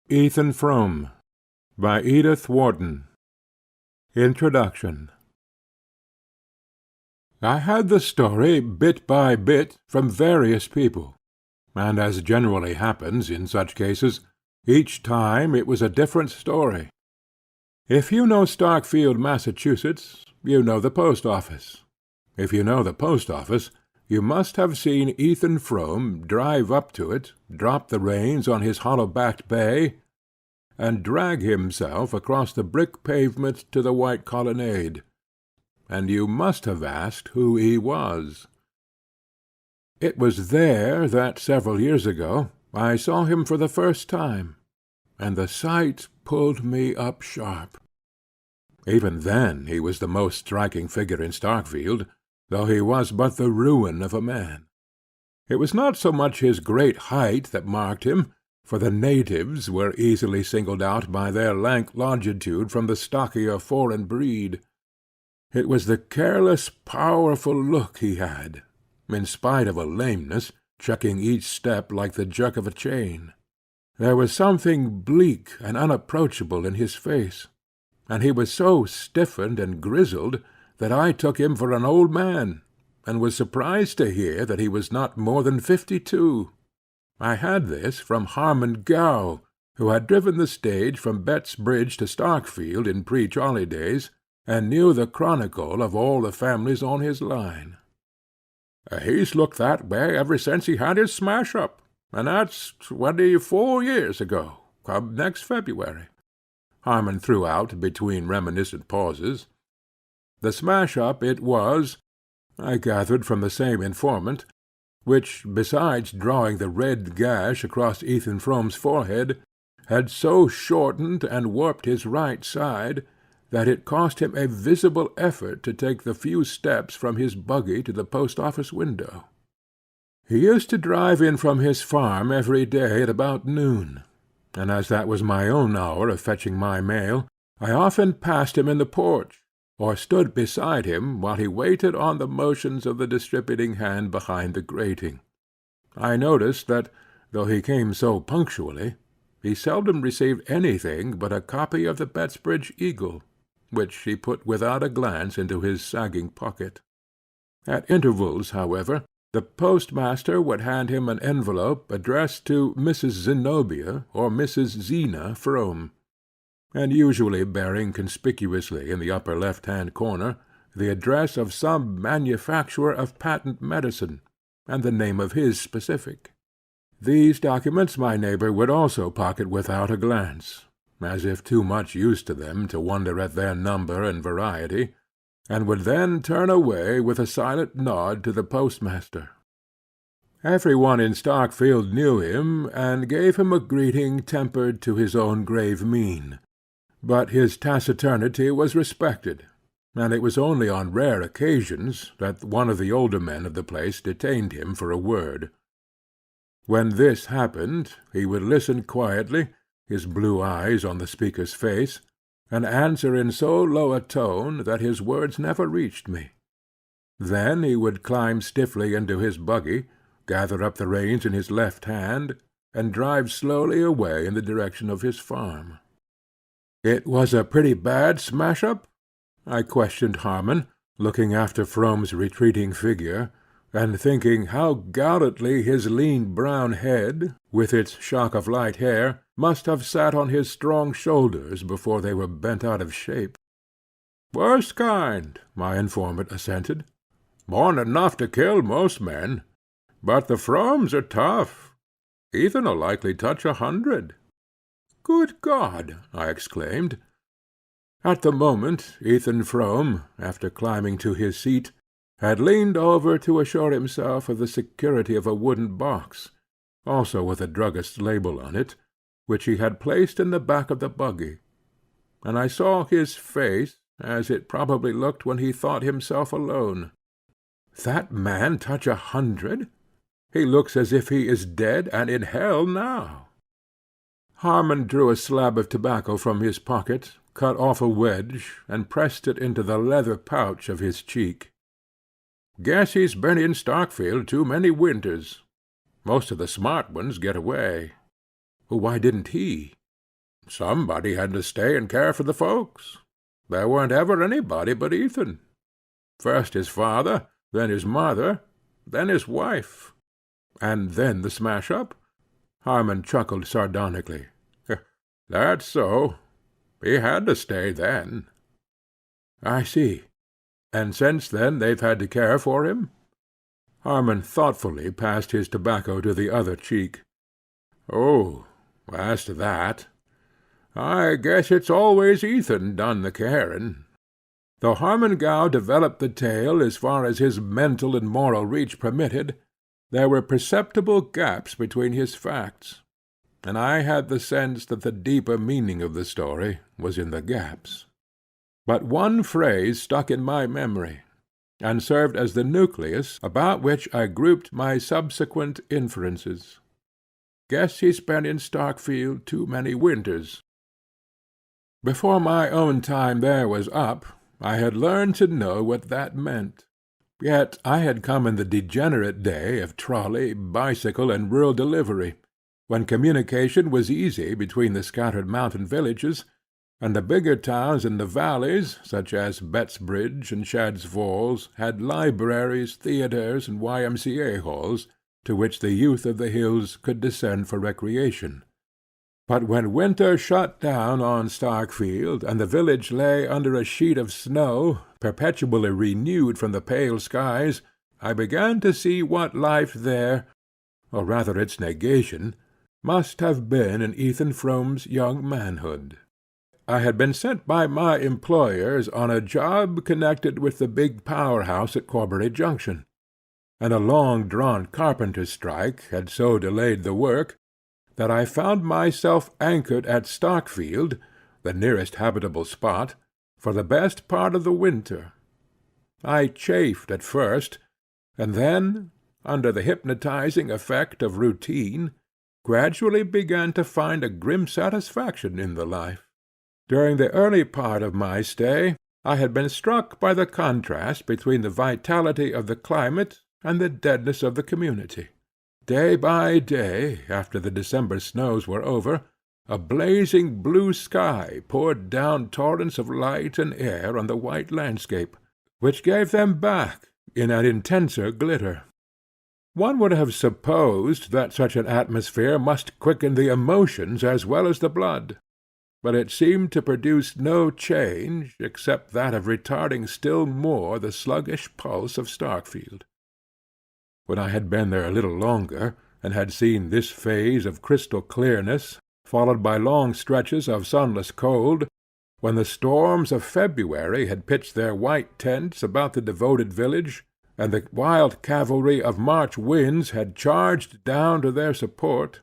Ethan Frome by Edith Wharton. Introduction. I had the story bit by bit from various people, and as generally happens in such cases, each time it was a different story. If you know Starkfield, Massachusetts, you know the post office. If you know the post office, you must have seen Ethan Frome drive up to it, drop the reins on his hollow-backed bay, and drag himself across the brick pavement to the white colonnade. And you must have asked who he was. It was there that, several years ago, I saw him for the first time, and the sight pulled me up sharp. Even then he was the most striking figure in Starkfield, though he was but the ruin of a man. It was not so much his great height that marked him, for the natives were easily singled out by their lank longitude from the stockier foreign breed. It was the careless, powerful look he had, in spite of a lameness, checking each step like the jerk of a chain. There was something bleak and unapproachable in his face, and he was so stiffened and grizzled that I took him for an old man, and was surprised to hear that he was not more than 52. I had this from Harmon Gow, who had driven the stage from Betts Bridge to Starkfield in pre-trolley days, and knew the chronicle of all the families on his line. "He's looked that way ever since he had his smash-up, and that's 24 years ago, come next February," Harmon threw out between reminiscent pauses. The smash-up it was, I gathered from the same informant, which, besides drawing the red gash across Ethan Frome's forehead, had so shortened and warped his right side that it cost him a visible effort to take the few steps from his buggy to the post-office window. He used to drive in from his farm every day at about noon, and as that was my own hour of fetching my mail, I often passed him in the porch, or stood beside him while he waited on the motions of the distributing hand behind the grating. I noticed that, though he came so punctually, he seldom received anything but a copy of the Bettsbridge Eagle, which he put without a glance into his sagging pocket. At intervals, however, the postmaster would hand him an envelope addressed to Mrs. Zenobia or Mrs. Zena Frome, and usually bearing conspicuously in the upper left-hand corner the address of some manufacturer of patent medicine, and the name of his specific. These documents my neighbor would also pocket without a glance, as if too much used to them to wonder at their number and variety, and would then turn away with a silent nod to the postmaster. Every one in Starkfield knew him, and gave him a greeting tempered to his own grave mien. But his taciturnity was respected, and it was only on rare occasions that one of the older men of the place detained him for a word. When this happened, he would listen quietly, his blue eyes on the speaker's face, and answer in so low a tone that his words never reached me. Then he would climb stiffly into his buggy, gather up the reins in his left hand, and drive slowly away in the direction of his farm. "It was a pretty bad smash-up?" I questioned Harmon, looking after Frome's retreating figure, and thinking how gallantly his lean brown head, with its shock of light hair, must have sat on his strong shoulders before they were bent out of shape. "Worst kind," my informant assented. "More'n enough to kill most men. But the Fromes are tough. Ethan'll likely touch 100. "Good God!" I exclaimed. At the moment Ethan Frome, after climbing to his seat, had leaned over to assure himself of the security of a wooden box, also with a druggist's label on it, which he had placed in the back of the buggy, and I saw his face as it probably looked when he thought himself alone. "That man touch 100? He looks as if he is dead and in hell now." Harmon drew a slab of tobacco from his pocket, cut off a wedge, and pressed it into the leather pouch of his cheek. "Guess he's been in Starkfield too many winters. Most of the smart ones get away." "Why didn't he?" Somebody had to stay and care for the folks. There weren't ever anybody but Ethan. First his father, then his mother, then his wife. And then the smash-up?" Harmon chuckled sardonically. "That's so. He had to stay then." "I see. And since then they've had to care for him?" Harmon thoughtfully passed his tobacco to the other cheek. "Oh, as to that, I guess it's always Ethan done the caring." Though Harmon Gow developed the tale as far as his mental and moral reach permitted, there were perceptible gaps between his facts, and I had the sense that the deeper meaning of the story was in the gaps. But one phrase stuck in my memory, and served as the nucleus about which I grouped my subsequent inferences. "Guess he's been in Starkfield too many winters." Before my own time there was up, I had learned to know what that meant. Yet I had come in the degenerate day of trolley, bicycle, and rural delivery, when communication was easy between the scattered mountain villages, and the bigger towns in the valleys, such as Bettsbridge and Shadd's Falls, had libraries, theatres, and Y.M.C.A. halls, to which the youth of the hills could descend for recreation. But when winter shut down on Starkfield, and the village lay under a sheet of snow, perpetually renewed from the pale skies, I began to see what life there, or rather its negation, must have been in Ethan Frome's young manhood. I had been sent by my employers on a job connected with the big power-house at Corbury Junction, and a long-drawn carpenter's strike had so delayed the work that I found myself anchored at Starkfield, the nearest habitable spot, for the best part of the winter. I chafed at first, and then, under the hypnotizing effect of routine, gradually began to find a grim satisfaction in the life. During the early part of my stay, I had been struck by the contrast between the vitality of the climate and the deadness of the community. Day by day, after the December snows were over, a blazing blue sky poured down torrents of light and air on the white landscape, which gave them back in an intenser glitter. One would have supposed that such an atmosphere must quicken the emotions as well as the blood, but it seemed to produce no change except that of retarding still more the sluggish pulse of Starkfield. When I had been there a little longer, and had seen this phase of crystal clearness, followed by long stretches of sunless cold, when the storms of February had pitched their white tents about the devoted village, and the wild cavalry of March winds had charged down to their support,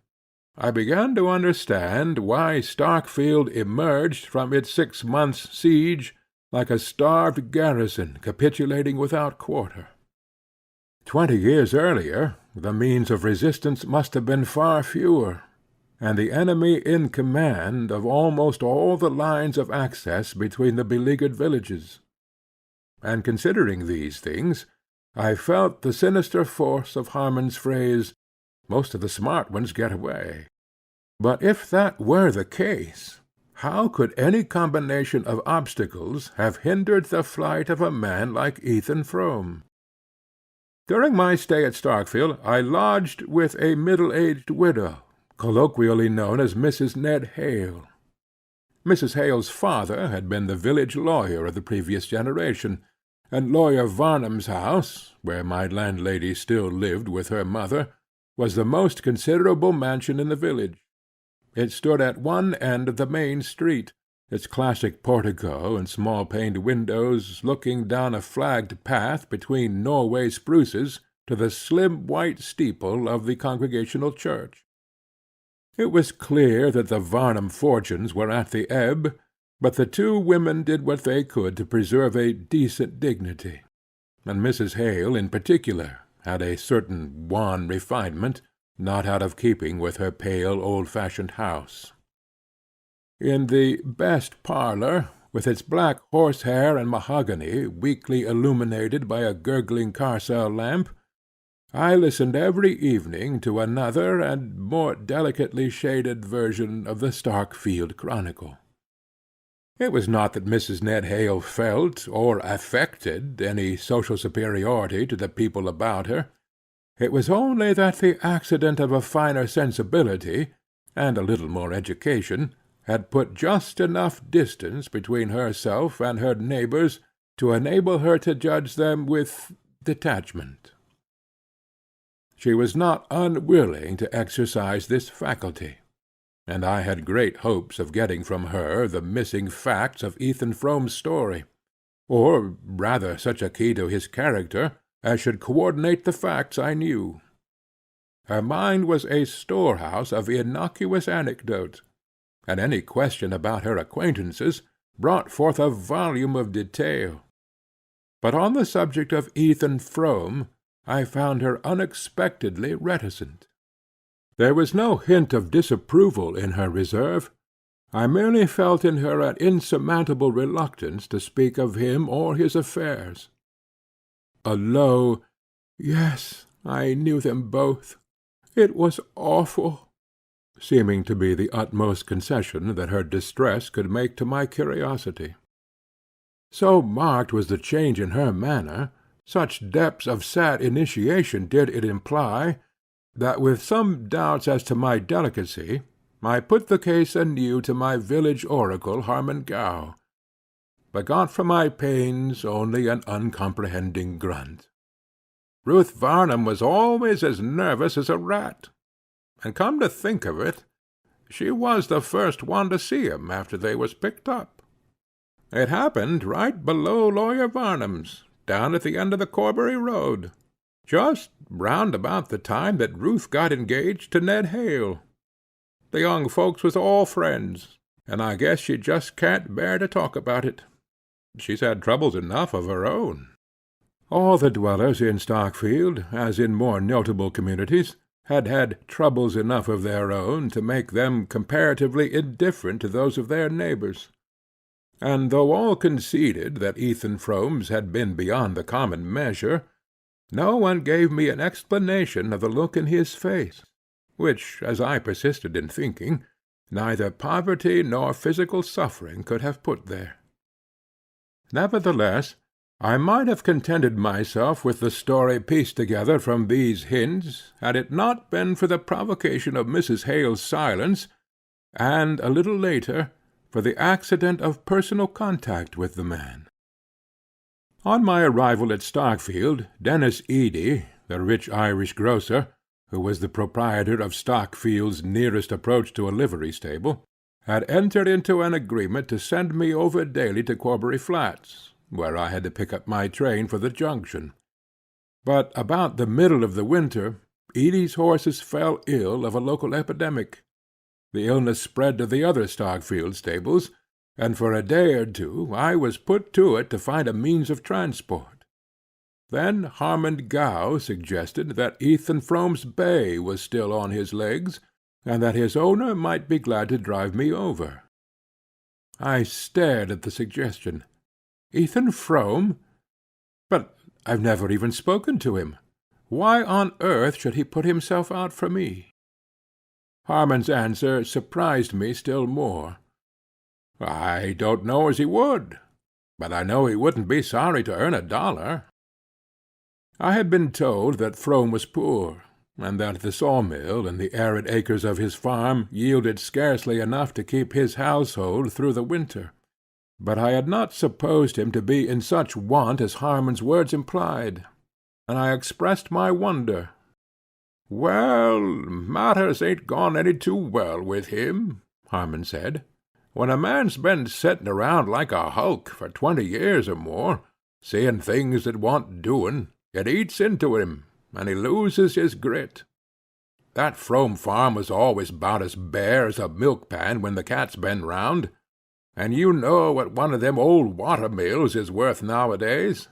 I began to understand why Starkfield emerged from its 6 months' siege like a starved garrison capitulating without quarter. 20 years earlier, the means of resistance must have been far fewer, and the enemy in command of almost all the lines of access between the beleaguered villages. And considering these things, I felt the sinister force of Harmon's phrase, "Most of the smart ones get away." But if that were the case, how could any combination of obstacles have hindered the flight of a man like Ethan Frome? During my stay at Starkfield I lodged with a middle-aged widow, colloquially known as Mrs. Ned Hale. Mrs. Hale's father had been the village lawyer of the previous generation, and Lawyer Varnum's house, where my landlady still lived with her mother, was the most considerable mansion in the village. It stood at one end of the main street, its classic portico and small-paned windows looking down a flagged path between Norway spruces to the slim white steeple of the Congregational church. It was clear that the Varnum fortunes were at the ebb, but the two women did what they could to preserve a decent dignity, and Mrs. Hale in particular had a certain wan refinement not out of keeping with her pale old-fashioned house. In the best parlour, with its black horsehair and mahogany weakly illuminated by a gurgling carcel lamp, I listened every evening to another and more delicately shaded version of the Starkfield chronicle. It was not that Mrs. Ned Hale felt or affected any social superiority to the people about her. It was only that the accident of a finer sensibility, and a little more education, had put just enough distance between herself and her neighbours to enable her to judge them with detachment. She was not unwilling to exercise this faculty, and I had great hopes of getting from her the missing facts of Ethan Frome's story, or rather such a key to his character as should coordinate the facts I knew. Her mind was a storehouse of innocuous anecdotes, and any question about her acquaintances brought forth a volume of detail. But on the subject of Ethan Frome I found her unexpectedly reticent. There was no hint of disapproval in her reserve. I merely felt in her an insurmountable reluctance to speak of him or his affairs. A low, "Yes, I knew them both. It was awful," seeming to be the utmost concession that her distress could make to my curiosity. So marked was the change in her manner, such depths of sad initiation did it imply, that with some doubts as to my delicacy, I put the case anew to my village oracle Harmon Gow, but got for my pains only an uncomprehending grunt. Ruth Varnum was always as nervous as a rat, and come to think of it, she was the first one to see 'em after they was picked up. It happened right below Lawyer Varnum's, down at the end of the Corbury Road, just round about the time that Ruth got engaged to Ned Hale. The young folks was all friends, and I guess she just can't bear to talk about it. She's had troubles enough of her own. All the dwellers in Starkfield, as in more notable communities, had had troubles enough of their own to make them comparatively indifferent to those of their neighbours. And though all conceded that Ethan Frome's had been beyond the common measure, no one gave me an explanation of the look in his face, which, as I persisted in thinking, neither poverty nor physical suffering could have put there. Nevertheless, I might have contented myself with the story pieced together from these hints, had it not been for the provocation of Mrs. Hale's silence, and, a little later, for the accident of personal contact with the man. On my arrival at Starkfield, Dennis Eady, the rich Irish grocer, who was the proprietor of Starkfield's nearest approach to a livery stable, had entered into an agreement to send me over daily to Corbury Flats, where I had to pick up my train for the junction. But about the middle of the winter, Eady's horses fell ill of a local epidemic. The illness spread to the other Starkfield stables, and for a day or two I was put to it to find a means of transport. Then Harmon Gow suggested that Ethan Frome's bay was still on his legs, and that his owner might be glad to drive me over. I stared at the suggestion. Ethan Frome? But I've never even spoken to him. Why on earth should he put himself out for me? Harmon's answer surprised me still more. I don't know as he would, but I know he wouldn't be sorry to earn $1. I had been told that Frome was poor, and that the sawmill and the arid acres of his farm yielded scarcely enough to keep his household through the winter, but I had not supposed him to be in such want as Harmon's words implied, and I expressed my wonder. "Well, matters ain't gone any too well with him," Harmon said. "When a man's been setting around like a hulk for 20 years or more, seeing things that want doing, it eats into him, and he loses his grit. That Frome farm was always about as bare as a milk-pan when the cat's been round, and you know what one of them old water-mills is worth nowadays.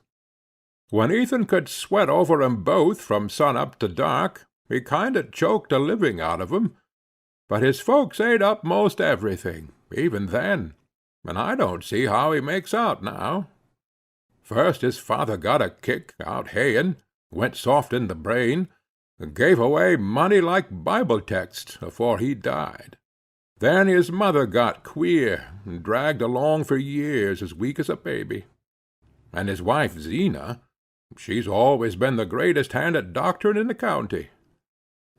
When Ethan could sweat over 'em both from sun-up to dark, he kind of choked a living out of 'em, but his folks ate up most everything, even then, and I don't see how he makes out now. First his father got a kick out haying, went soft in the brain, and gave away money like Bible texts afore he died. Then his mother got queer, and dragged along for years as weak as a baby. And his wife Zena, she's always been the greatest hand at doctoring in the county.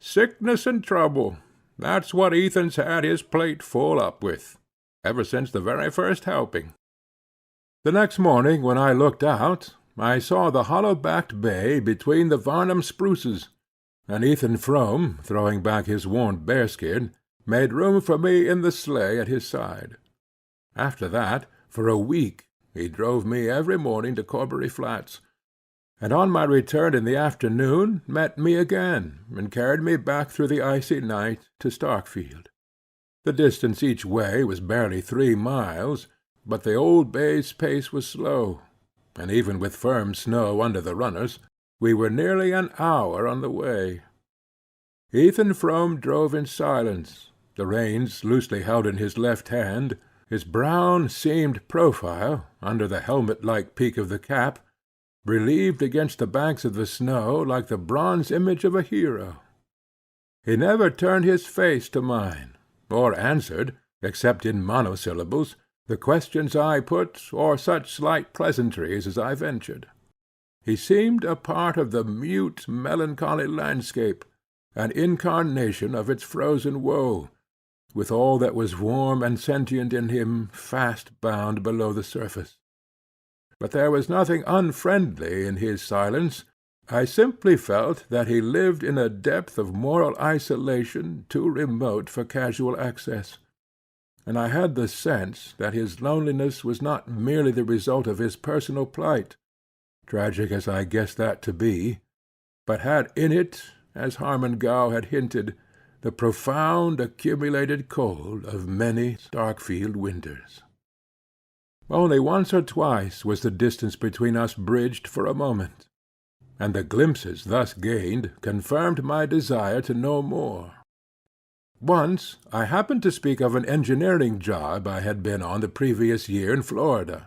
Sickness and trouble, that's what Ethan's had his plate full up with, ever since the very first helping. The next morning when I looked out, I saw the hollow-backed bay between the Varnum spruces, and Ethan Frome, throwing back his worn bearskin, made room for me in the sleigh at his side. After that, for a week, he drove me every morning to Corbury Flats, and on my return in the afternoon met me again, and carried me back through the icy night to Starkfield. The distance each way was barely 3 miles, but the old bay's pace was slow, and even with firm snow under the runners, we were nearly an hour on the way. Ethan Frome drove in silence, the reins loosely held in his left hand, his brown seamed profile, under the helmet-like peak of the cap, relieved against the banks of the snow like the bronze image of a hero. He never turned his face to mine, or answered, except in monosyllables, the questions I put, or such slight pleasantries as I ventured. He seemed a part of the mute, melancholy landscape, an incarnation of its frozen woe, with all that was warm and sentient in him fast bound below the surface. But there was nothing unfriendly in his silence. I simply felt that he lived in a depth of moral isolation too remote for casual access, and I had the sense that his loneliness was not merely the result of his personal plight, tragic as I guessed that to be, but had in it, as Harmon Gow had hinted, the profound accumulated cold of many Starkfield winters. Only once or twice was the distance between us bridged for a moment, and the glimpses thus gained confirmed my desire to know more. Once I happened to speak of an engineering job I had been on the previous year in Florida,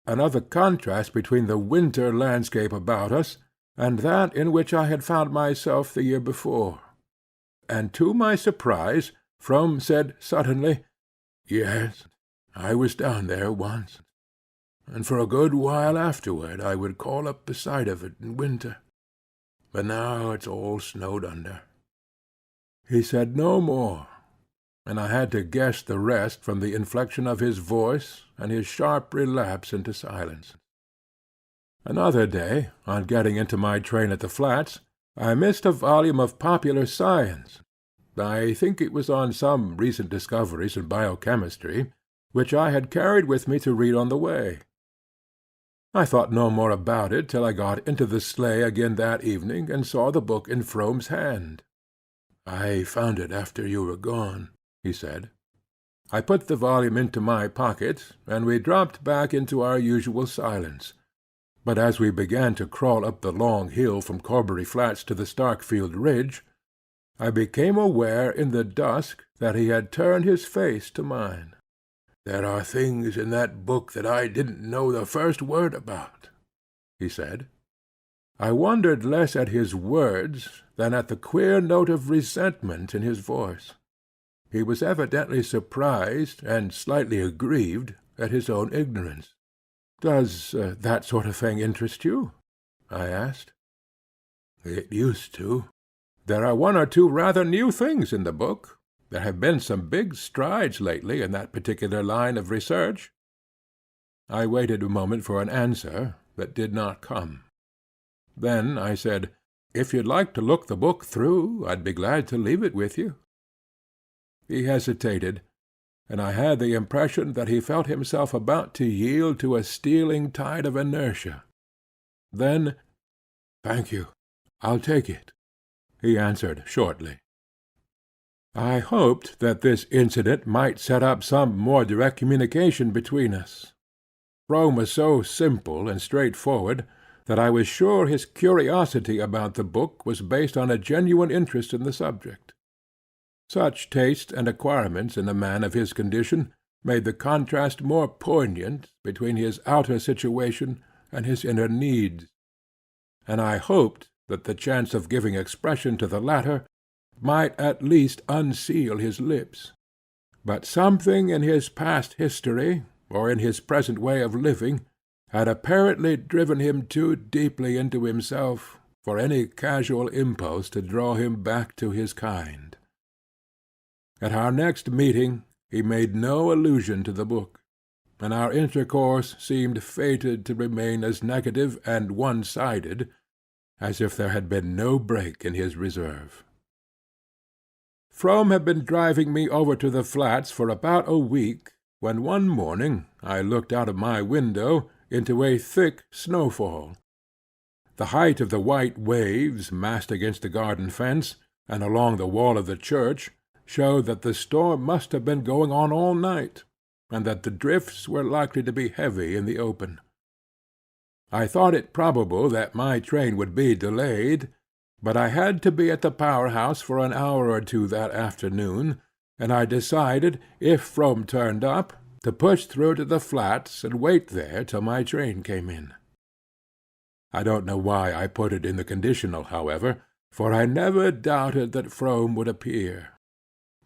another contrast between the winter landscape about us and that in which I had found myself the year before. And to my surprise, Frome said suddenly, "Yes, I was down there once, and for a good while afterward I would call up the sight of it in winter. But now it's all snowed under." He said no more, and I had to guess the rest from the inflection of his voice and his sharp relapse into silence. Another day, on getting into my train at the Flats, I missed a volume of popular science. I think it was on some recent discoveries in biochemistry, which I had carried with me to read on the way. I thought no more about it till I got into the sleigh again that evening and saw the book in Frome's hand. "I found it after you were gone," he said. I put the volume into my pocket, and we dropped back into our usual silence. But as we began to crawl up the long hill from Corbury Flats to the Starkfield ridge, I became aware in the dusk that he had turned his face to mine. "There are things in that book that I didn't know the first word about," he said. I wondered less at his words than at the queer note of resentment in his voice. He was evidently surprised and slightly aggrieved at his own ignorance. "Does that sort of thing interest you?" I asked. "It used to. There are one or two rather new things in the book. There have been some big strides lately in that particular line of research." I waited a moment for an answer that did not come. Then I said, "If you'd like to look the book through, I'd be glad to leave it with you." He hesitated, and I had the impression that he felt himself about to yield to a stealing tide of inertia. Then, "Thank you, I'll take it," he answered shortly. I hoped that this incident might set up some more direct communication between us. Frome was so simple and straightforward that I was sure his curiosity about the book was based on a genuine interest in the subject. Such tastes and acquirements in a man of his condition made the contrast more poignant between his outer situation and his inner needs, and I hoped that the chance of giving expression to the latter might at least unseal his lips. But something in his past history, or in his present way of living, had apparently driven him too deeply into himself for any casual impulse to draw him back to his kind. At our next meeting he made no allusion to the book, and our intercourse seemed fated to remain as negative and one-sided as if there had been no break in his reserve. Frome had been driving me over to the flats for about a week, when one morning I looked out of my window into a thick snowfall. The height of the white waves massed against the garden fence, and along the wall of the church, showed that the storm must have been going on all night, and that the drifts were likely to be heavy in the open. I thought it probable that my train would be delayed, but I had to be at the power-house for an hour or two that afternoon, and I decided, if Frome turned up, to push through to the flats and wait there till my train came in. I don't know why I put it in the conditional, however, for I never doubted that Frome would appear.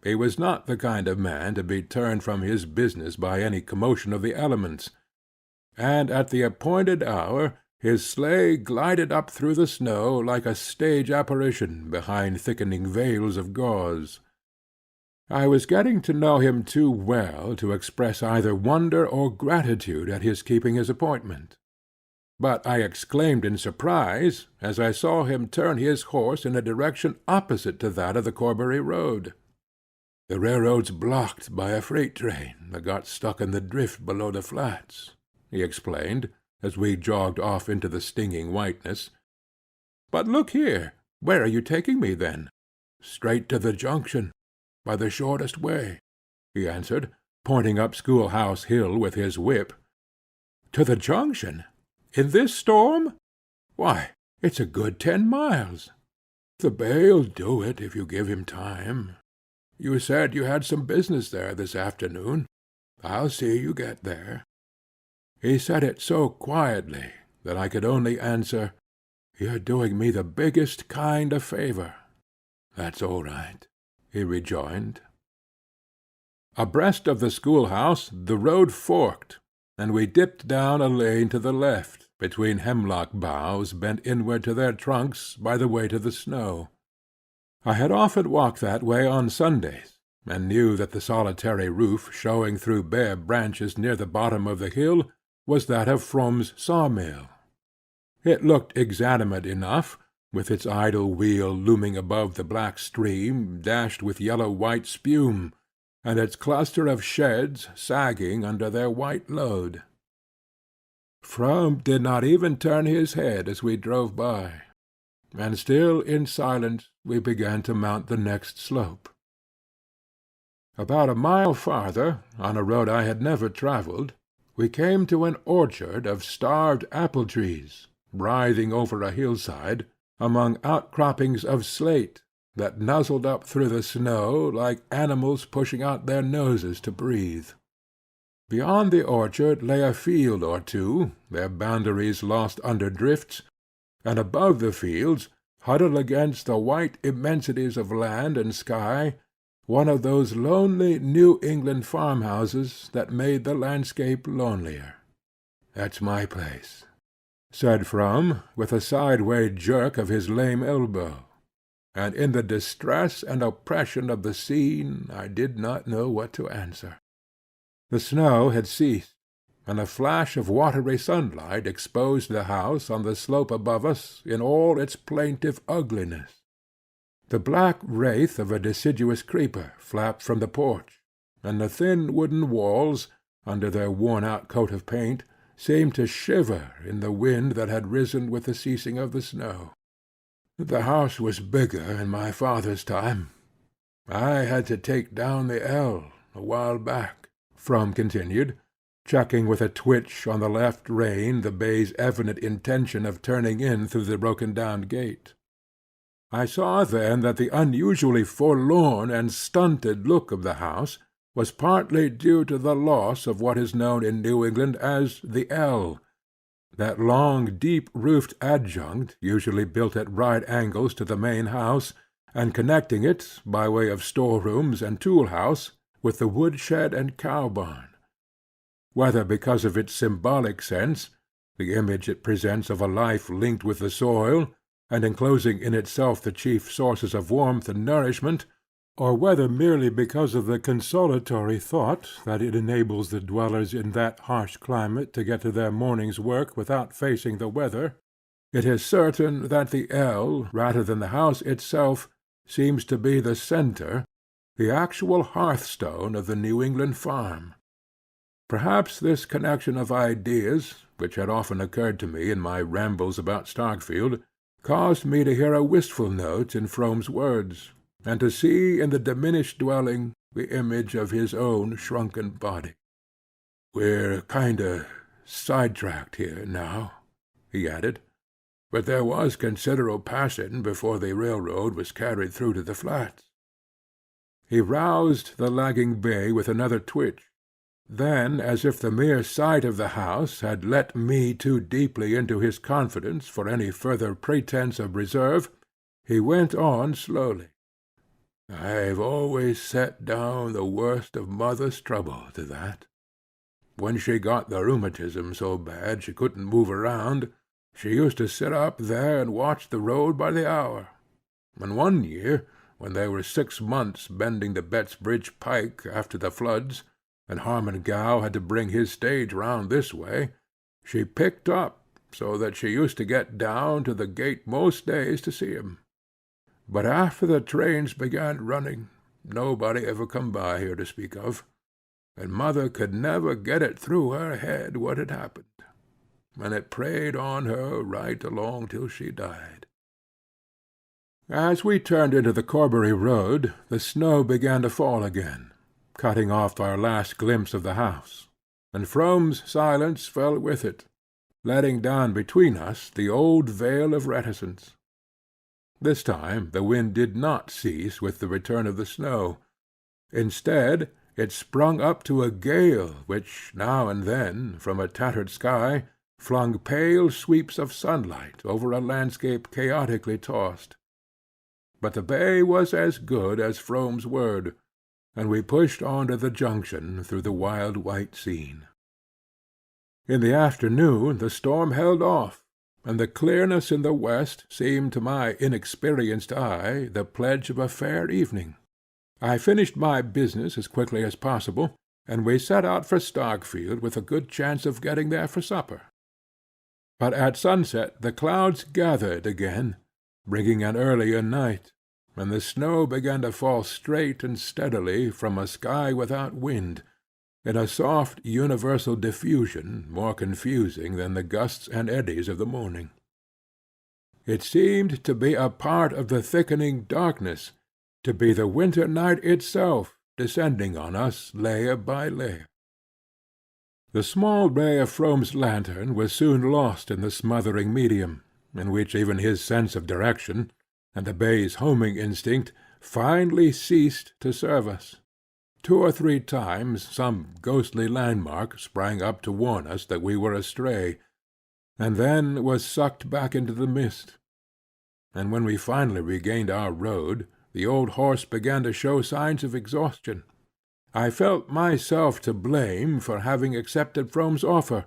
He was not the kind of man to be turned from his business by any commotion of the elements, and at the appointed hour his sleigh glided up through the snow like a stage apparition behind thickening veils of gauze. I was getting to know him too well to express either wonder or gratitude at his keeping his appointment. But I exclaimed in surprise as I saw him turn his horse in a direction opposite to that of the Corbury road. "The railroad's blocked by a freight train that got stuck in the drift below the flats," he explained, as we jogged off into the stinging whiteness. "But look here, where are you taking me, then?" "Straight to the junction, by the shortest way," he answered, pointing up Schoolhouse Hill with his whip. "To the junction? In this storm? Why, it's a good 10 miles. The bay'll do it if you give him time. You said you had some business there this afternoon. I'll see you get there." He said it so quietly that I could only answer, "You're doing me the biggest kind of favor." "That's all right," he rejoined. Abreast of the schoolhouse the road forked, and we dipped down a lane to the left, between hemlock boughs bent inward to their trunks by the weight of the snow. I had often walked that way on Sundays, and knew that the solitary roof showing through bare branches near the bottom of the hill was that of Frome's sawmill. It looked exanimate enough, with its idle wheel looming above the black stream dashed with yellow-white spume, and its cluster of sheds sagging under their white load. Frome did not even turn his head as we drove by, and still in silence we began to mount the next slope. About a mile farther, on a road I had never travelled, we came to an orchard of starved apple-trees, writhing over a hillside, among outcroppings of slate that nuzzled up through the snow like animals pushing out their noses to breathe. Beyond the orchard lay a field or two, their boundaries lost under drifts, and above the fields, huddled against the white immensities of land and sky, one of those lonely New England farmhouses that made the landscape lonelier. "That's my place," said Frome, with a sideway jerk of his lame elbow, and in the distress and oppression of the scene I did not know what to answer. The snow had ceased, and a flash of watery sunlight exposed the house on the slope above us in all its plaintive ugliness. The black wraith of a deciduous creeper flapped from the porch, and the thin wooden walls, under their worn-out coat of paint, seemed to shiver in the wind that had risen with the ceasing of the snow. "The house was bigger in my father's time. I had to take down the L a while back," Frome continued, checking with a twitch on the left rein the bay's evident intention of turning in through the broken-down gate. I saw then that the unusually forlorn and stunted look of the house was partly due to the loss of what is known in New England as the L, That long, deep-roofed adjunct, usually built at right angles to the main house, and connecting it, by way of storerooms and tool-house, with the wood-shed and cow-barn. Whether because of its symbolic sense, the image it presents of a life linked with the soil, and enclosing in itself the chief sources of warmth and nourishment, or whether merely because of the consolatory thought that it enables the dwellers in that harsh climate to get to their morning's work without facing the weather, it is certain that the ell, rather than the house itself, seems to be the centre, the actual hearthstone of the New England farm. Perhaps this connection of ideas, which had often occurred to me in my rambles about Starkfield, caused me to hear a wistful note in Frome's words, and to see in the diminished dwelling the image of his own shrunken body. "We're kinder sidetracked here now," he added, "but there was considerable passin' before the railroad was carried through to the flats." He roused the lagging bay with another twitch. Then, as if the mere sight of the house had let me too deeply into his confidence for any further pretence of reserve, he went on slowly. "I've always set down the worst of mother's trouble to that. When she got the rheumatism so bad she couldn't move around, she used to sit up there and watch the road by the hour. And one year, when they were 6 months bending the Bettsbridge pike after the floods, and Harmon Gow had to bring his stage round this way, she picked up so that she used to get down to the gate most days to see him. But after the trains began running, nobody ever come by here to speak of, and mother could never get it through her head what had happened, and it preyed on her right along till she died." As we turned into the Corbury road, the snow began to fall again, cutting off our last glimpse of the house, and Frome's silence fell with it, letting down between us the old veil of reticence. This time the wind did not cease with the return of the snow. Instead, it sprung up to a gale which, now and then, from a tattered sky, flung pale sweeps of sunlight over a landscape chaotically tossed. But the bay was as good as Frome's word, and we pushed on to the junction through the wild white scene. In the afternoon the storm held off, and the clearness in the west seemed to my inexperienced eye the pledge of a fair evening. I finished my business as quickly as possible, and we set out for Starkfield with a good chance of getting there for supper. But at sunset the clouds gathered again, bringing an earlier night, and the snow began to fall straight and steadily from a sky without wind, in a soft universal diffusion more confusing than the gusts and eddies of the morning. It seemed to be a part of the thickening darkness, to be the winter night itself descending on us layer by layer. The small ray of Frome's lantern was soon lost in the smothering medium, in which even his sense of direction, and the bay's homing instinct, finally ceased to serve us. 2 or 3 times some ghostly landmark sprang up to warn us that we were astray, and then was sucked back into the mist. And when we finally regained our road, the old horse began to show signs of exhaustion. I felt myself to blame for having accepted Frome's offer,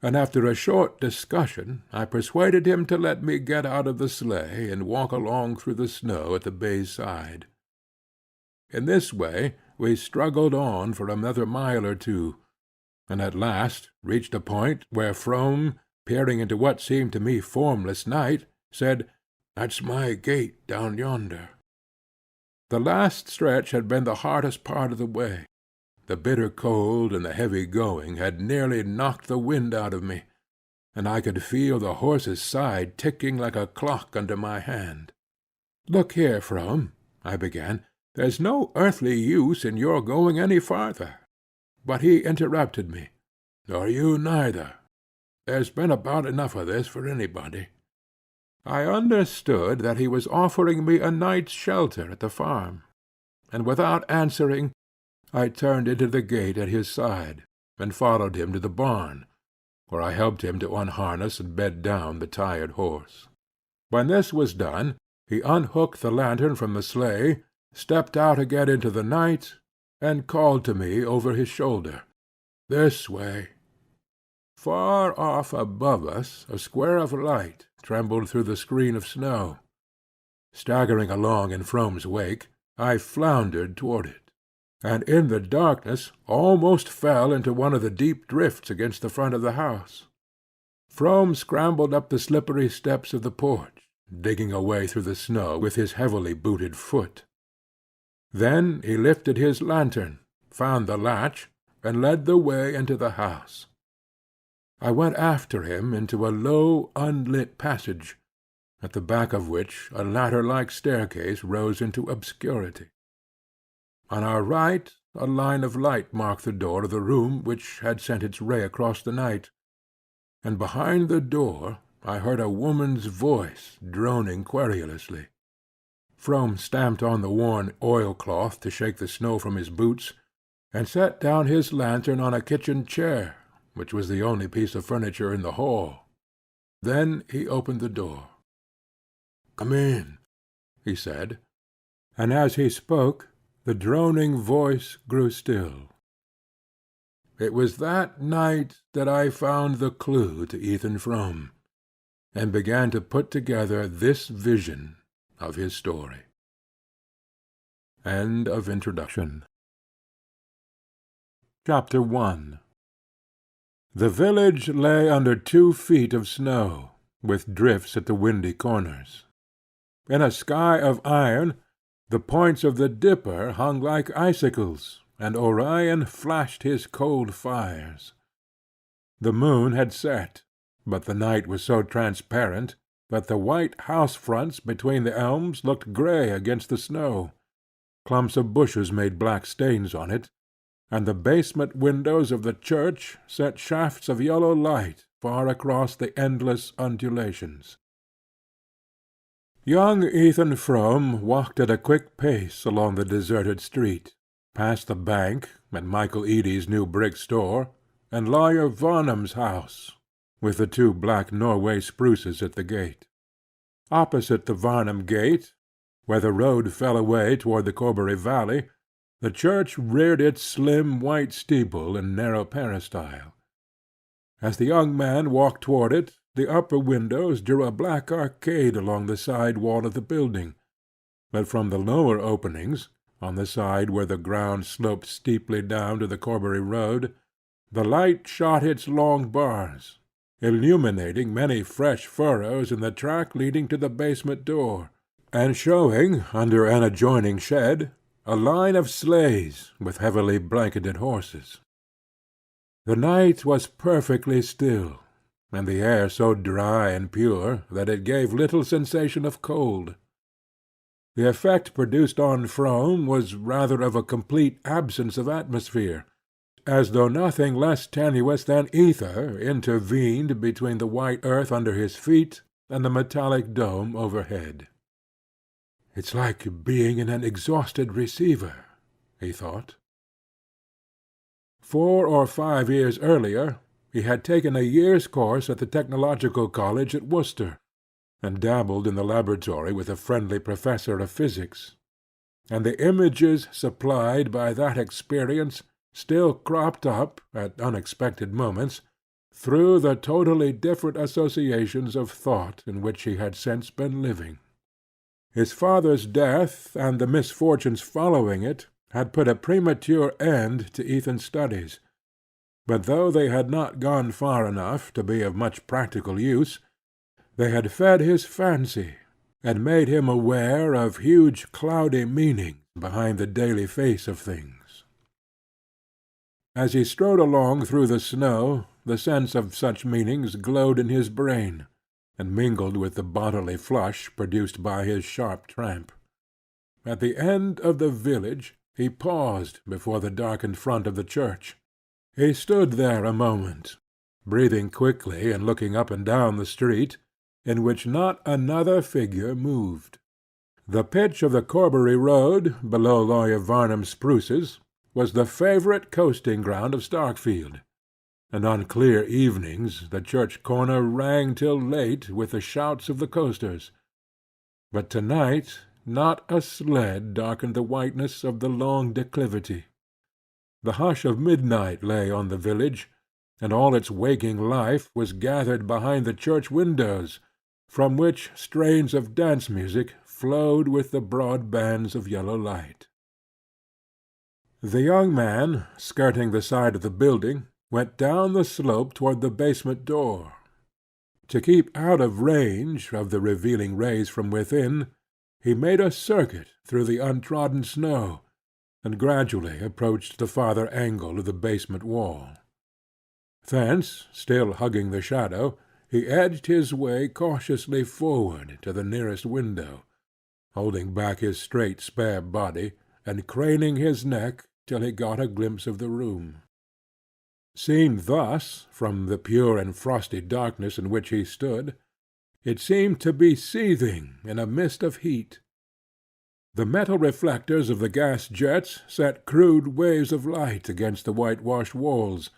and after a short discussion I persuaded him to let me get out of the sleigh and walk along through the snow at the bay's side. In this way we struggled on for another mile or 2, and at last reached a point where Frome, peering into what seemed to me formless night, said, "That's my gate down yonder." The last stretch had been the hardest part of the way. The bitter cold and the heavy going had nearly knocked the wind out of me, and I could feel the horse's side ticking like a clock under my hand. "Look here, Frome," I began, "there's no earthly use in your going any farther." But he interrupted me. "Nor you neither. There's been about enough of this for anybody." I understood that he was offering me a night's shelter at the farm, and without answering I turned into the gate at his side, and followed him to the barn, where I helped him to unharness and bed down the tired horse. When this was done, he unhooked the lantern from the sleigh, stepped out again into the night, and called to me over his shoulder, "This way." Far off above us a square of light trembled through the screen of snow. Staggering along in Frome's wake, I floundered toward it, and in the darkness almost fell into one of the deep drifts against the front of the house. Frome scrambled up the slippery steps of the porch, digging a way through the snow with his heavily booted foot. Then he lifted his lantern, found the latch, and led the way into the house. I went after him into a low, unlit passage, at the back of which a ladder-like staircase rose into obscurity. On our right a line of light marked the door of the room which had sent its ray across the night, and behind the door I heard a woman's voice droning querulously. Frome stamped on the worn oilcloth to shake the snow from his boots, and set down his lantern on a kitchen chair, which was the only piece of furniture in the hall. Then he opened the door. "Come in," he said, and as he spoke the droning voice grew still. It was that night that I found the clue to Ethan Frome, and began to put together this vision of his story. End of introduction. Chapter 1. The village lay under 2 feet of snow, with drifts at the windy corners. In a sky of iron, the points of the Dipper hung like icicles, and Orion flashed his cold fires. The moon had set, but the night was so transparent that the white house-fronts between the elms looked grey against the snow. Clumps of bushes made black stains on it, and the basement windows of the church sent shafts of yellow light far across the endless undulations. Young Ethan Frome walked at a quick pace along the deserted street, past the bank and Michael Eady's new brick store, and Lawyer Varnum's house, with the 2 black Norway spruces at the gate. Opposite the Varnum gate, where the road fell away toward the Corbury valley, the church reared its slim white steeple and narrow peristyle. As the young man walked toward it, the upper windows drew a black arcade along the side wall of the building, but from the lower openings, on the side where the ground sloped steeply down to the Corbury road, the light shot its long bars, illuminating many fresh furrows in the track leading to the basement door, and showing, under an adjoining shed, a line of sleighs with heavily blanketed horses. The night was perfectly still, and the air so dry and pure that it gave little sensation of cold. The effect produced on Frome was rather of a complete absence of atmosphere, as though nothing less tenuous than ether intervened between the white earth under his feet and the metallic dome overhead. "It's like being in an exhausted receiver," he thought. 4 or 5 years earlier he had taken a year's course at the Technological College at Worcester, and dabbled in the laboratory with a friendly professor of physics, and the images supplied by that experience still cropped up, at unexpected moments, through the totally different associations of thought in which he had since been living. His father's death and the misfortunes following it had put a premature end to Ethan's studies, but though they had not gone far enough to be of much practical use, they had fed his fancy, and made him aware of huge cloudy meanings behind the daily face of things. As he strode along through the snow, the sense of such meanings glowed in his brain, and mingled with the bodily flush produced by his sharp tramp. At the end of the village he paused before the darkened front of the church. He stood there a moment, breathing quickly and looking up and down the street, in which not another figure moved. The pitch of the Corbury road, below Lawyer Varnum's spruces, was the favorite coasting ground of Starkfield, and on clear evenings the church corner rang till late with the shouts of the coasters. But to-night not a sled darkened the whiteness of the long declivity. The hush of midnight lay on the village, and all its waking life was gathered behind the church windows, from which strains of dance music flowed with the broad bands of yellow light. The young man, skirting the side of the building, went down the slope toward the basement door. To keep out of range of the revealing rays from within, he made a circuit through the untrodden snow, and gradually approached the farther angle of the basement wall. Thence, still hugging the shadow, he edged his way cautiously forward to the nearest window, holding back his straight spare body, and craning his neck till he got a glimpse of the room. Seen thus, from the pure and frosty darkness in which he stood, it seemed to be seething in a mist of heat. The metal reflectors of the gas jets sent crude waves of light against the whitewashed walls,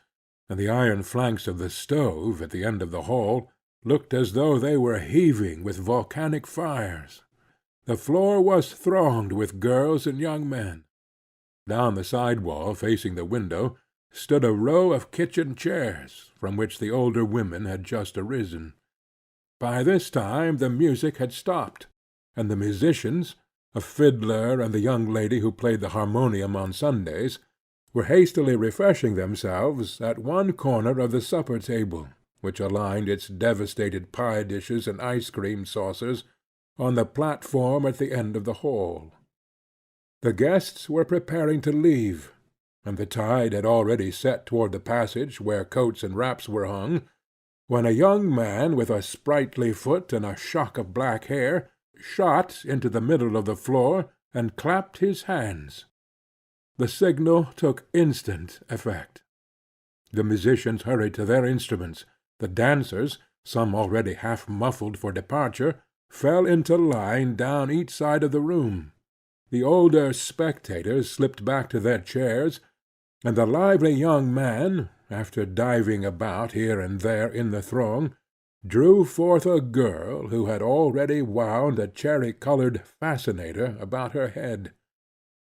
and the iron flanks of the stove at the end of the hall looked as though they were heaving with volcanic fires. The floor was thronged with girls and young men. Down the side wall facing the window stood a row of kitchen chairs, from which the older women had just arisen. By this time the music had stopped, and the musicians, a fiddler and the young lady who played the harmonium on Sundays, were hastily refreshing themselves at one corner of the supper table, which aligned its devastated pie dishes and ice-cream saucers on the platform at the end of the hall. The guests were preparing to leave, and the tide had already set toward the passage where coats and wraps were hung, when a young man with a sprightly foot and a shock of black hair shot into the middle of the floor and clapped his hands. The signal took instant effect. The musicians hurried to their instruments. The dancers, some already half muffled for departure, fell into line down each side of the room. The older spectators slipped back to their chairs, and the lively young man, after diving about here and there in the throng, drew forth a girl who had already wound a cherry-colored fascinator about her head,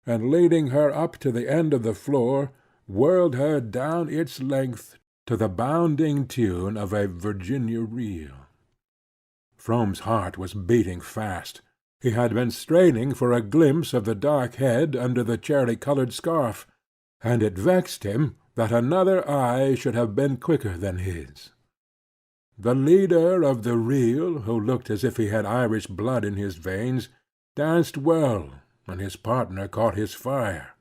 and leading her up to the end of the floor, whirled her down its length to the bounding tune of a Virginia reel. Frome's heart was beating fast. He had been straining for a glimpse of the dark head under the cherry-colored scarf, and it vexed him that another eye should have been quicker than his. The leader of the reel, who looked as if he had Irish blood in his veins, danced well, and his partner caught his fire.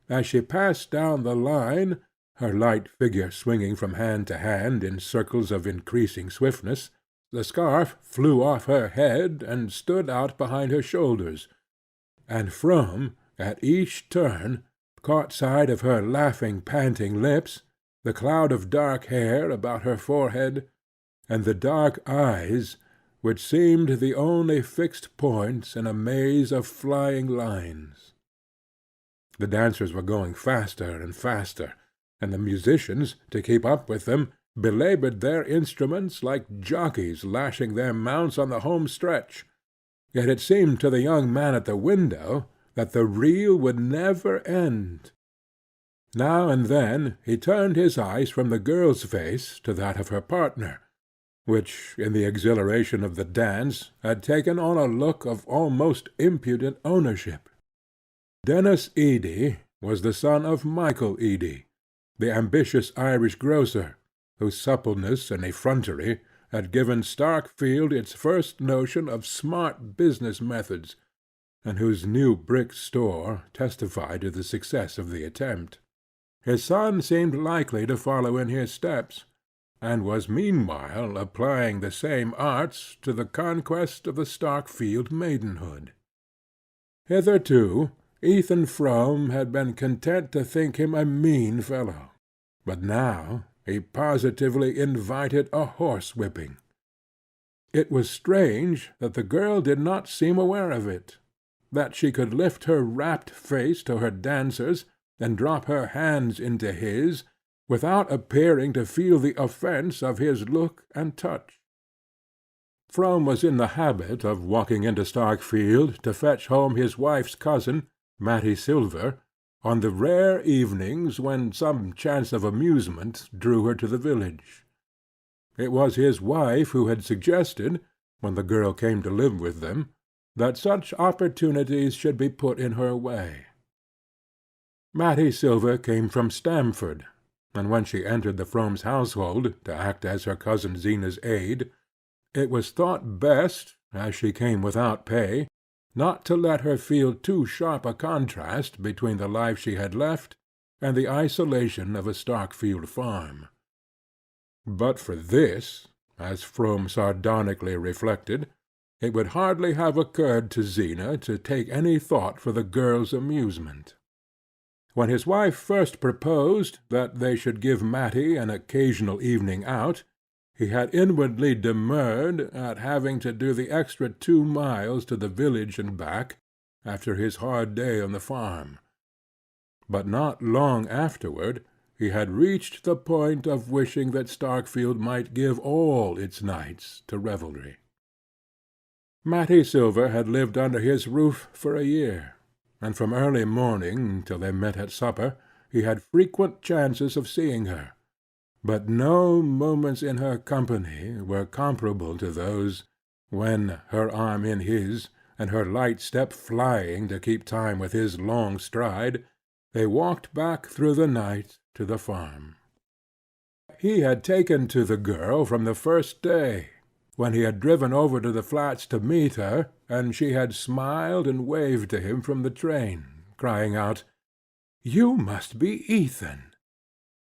As she passed down the line, her light figure swinging from hand to hand in circles of increasing swiftness, the scarf flew off her head and stood out behind her shoulders, and Frome, at each turn, caught sight of her laughing, panting lips, the cloud of dark hair about her forehead, and the dark eyes, which seemed the only fixed points in a maze of flying lines. The dancers were going faster and faster, and the musicians, to keep up with them, belaboured their instruments like jockeys lashing their mounts on the home stretch. Yet it seemed to the young man at the window that the reel would never end. Now and then he turned his eyes from the girl's face to that of her partner, which, in the exhilaration of the dance, had taken on a look of almost impudent ownership. Dennis Edie was the son of Michael Edie, the ambitious Irish grocer, whose suppleness and effrontery had given Starkfield its first notion of smart business methods, and whose new brick store testified to the success of the attempt. His son seemed likely to follow in his steps, and was meanwhile applying the same arts to the conquest of the Starkfield maidenhood. Hitherto Ethan Frome had been content to think him a mean fellow, but now he positively invited a horsewhipping. It was strange that the girl did not seem aware of it, that she could lift her rapt face to her dancers, and drop her hands into his, without appearing to feel the offence of his look and touch. Frome was in the habit of walking into Starkfield to fetch home his wife's cousin, Matty Silver, on the rare evenings when some chance of amusement drew her to the village. It was his wife who had suggested, when the girl came to live with them, that such opportunities should be put in her way. Matty Silver came from Stamford, and when she entered the Fromes' household to act as her cousin Zena's aid, it was thought best, as she came without pay, not to let her feel too sharp a contrast between the life she had left and the isolation of a Starkfield farm. But for this, as Frome sardonically reflected, it would hardly have occurred to Zena to take any thought for the girl's amusement. When his wife first proposed that they should give Matty an occasional evening out, he had inwardly demurred at having to do the extra 2 miles to the village and back after his hard day on the farm. But not long afterward he had reached the point of wishing that Starkfield might give all its nights to revelry. Matty Silver had lived under his roof for a year, and from early morning till they met at supper he had frequent chances of seeing her, but no moments in her company were comparable to those when, her arm in his, and her light step flying to keep time with his long stride, they walked back through the night to the farm. He had taken to the girl from the first day, when he had driven over to the flats to meet her, and she had smiled and waved to him from the train, crying out, "You must be Ethan,"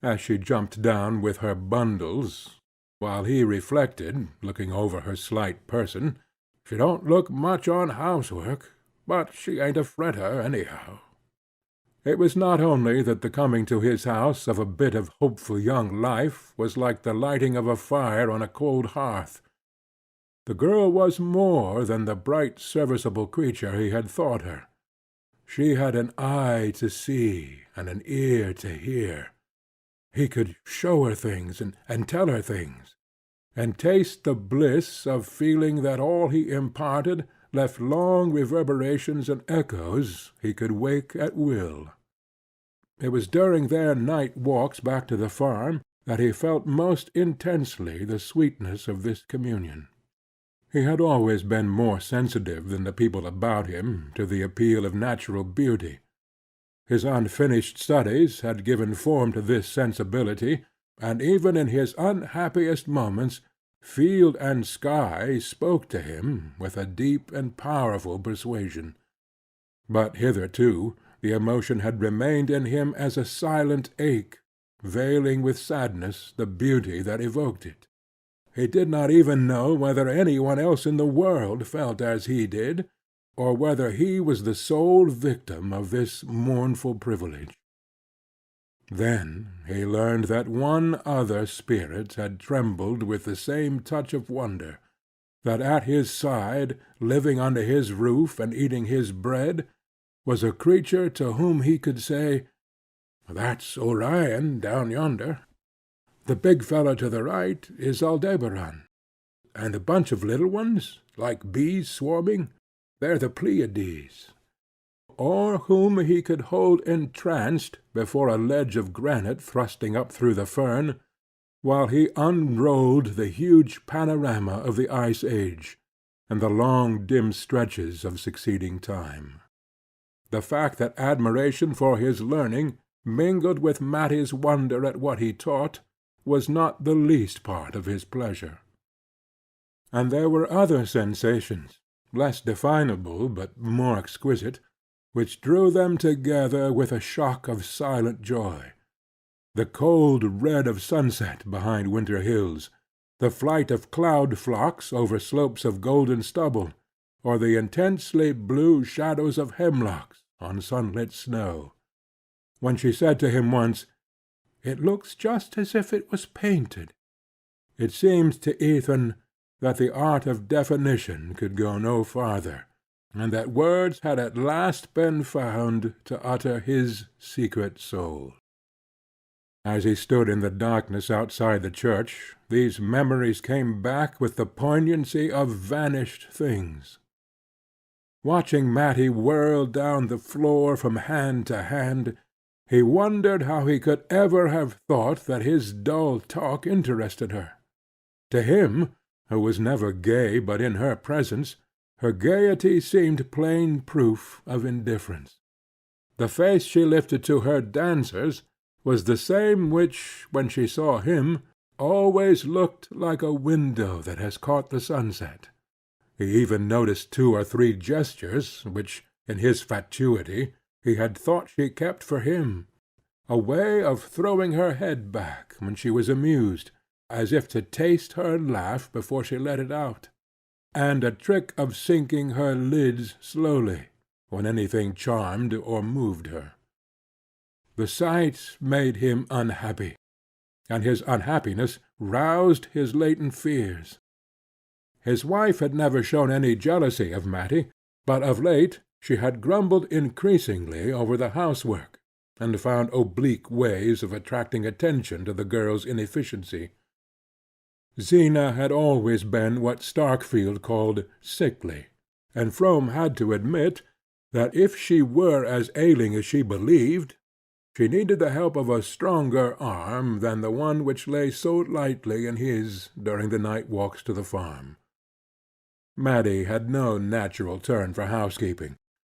as she jumped down with her bundles, while he reflected, looking over her slight person, "She don't look much on housework, but she ain't a fretter anyhow." It was not only that the coming to his house of a bit of hopeful young life was like the lighting of a fire on a cold hearth. The girl was more than the bright serviceable creature he had thought her. She had an eye to see and an ear to hear. He could show her things and tell her things, and taste the bliss of feeling that all he imparted left long reverberations and echoes he could wake at will. It was during their night walks back to the farm that he felt most intensely the sweetness of this communion. He had always been more sensitive than the people about him to the appeal of natural beauty. His unfinished studies had given form to this sensibility, and even in his unhappiest moments field and sky spoke to him with a deep and powerful persuasion. But hitherto the emotion had remained in him as a silent ache, veiling with sadness the beauty that evoked it. He did not even know whether any one else in the world felt as he did, or whether he was the sole victim of this mournful privilege. Then he learned that one other spirit had trembled with the same touch of wonder, that at his side, living under his roof and eating his bread, was a creature to whom he could say, "That's Orion down yonder. The big fellow to the right is Aldebaran, and a bunch of little ones, like bees swarming, they're the Pleiades." Or whom he could hold entranced before a ledge of granite thrusting up through the fern, while he unrolled the huge panorama of the Ice Age, and the long dim stretches of succeeding time. The fact that admiration for his learning mingled with Matty's wonder at what he taught was not the least part of his pleasure. And there were other sensations, less definable but more exquisite, which drew them together with a shock of silent joy. The cold red of sunset behind winter hills, the flight of cloud flocks over slopes of golden stubble, or the intensely blue shadows of hemlocks on sunlit snow. When she said to him once, "It looks just as if it was painted," it seemed to Ethan that the art of definition could go no farther, and that words had at last been found to utter his secret soul. As he stood in the darkness outside the church, these memories came back with the poignancy of vanished things. Watching Matty whirl down the floor from hand to hand, he wondered how he could ever have thought that his dull talk interested her. To him, who was never gay but in her presence, her gaiety seemed plain proof of indifference. The face she lifted to her dancers was the same which, when she saw him, always looked like a window that has caught the sunset. He even noticed 2 or 3 gestures, which, in his fatuity, he had thought she kept for him, a way of throwing her head back when she was amused, as if to taste her laugh before she let it out, and a trick of sinking her lids slowly, when anything charmed or moved her. The sight made him unhappy, and his unhappiness roused his latent fears. His wife had never shown any jealousy of Matty, but of late she had grumbled increasingly over the housework, and found oblique ways of attracting attention to the girl's inefficiency. Zena had always been what Starkfield called sickly, and Frome had to admit that if she were as ailing as she believed, she needed the help of a stronger arm than the one which lay so lightly in his during the night walks to the farm. Matty had no natural turn for housekeeping,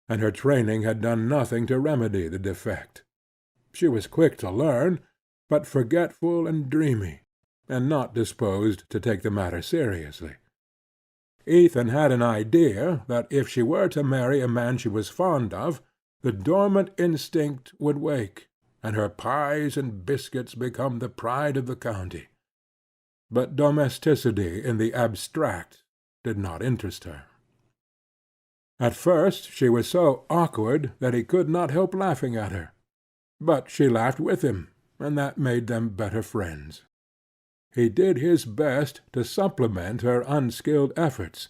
and her training had done nothing to remedy the defect. She was quick to learn, but forgetful and dreamy, and not disposed to take the matter seriously. Ethan had an idea that if she were to marry a man she was fond of, the dormant instinct would wake, and her pies and biscuits become the pride of the county. But domesticity in the abstract did not interest her. At first she was so awkward that he could not help laughing at her, but she laughed with him, and that made them better friends. He did his best to supplement her unskilled efforts,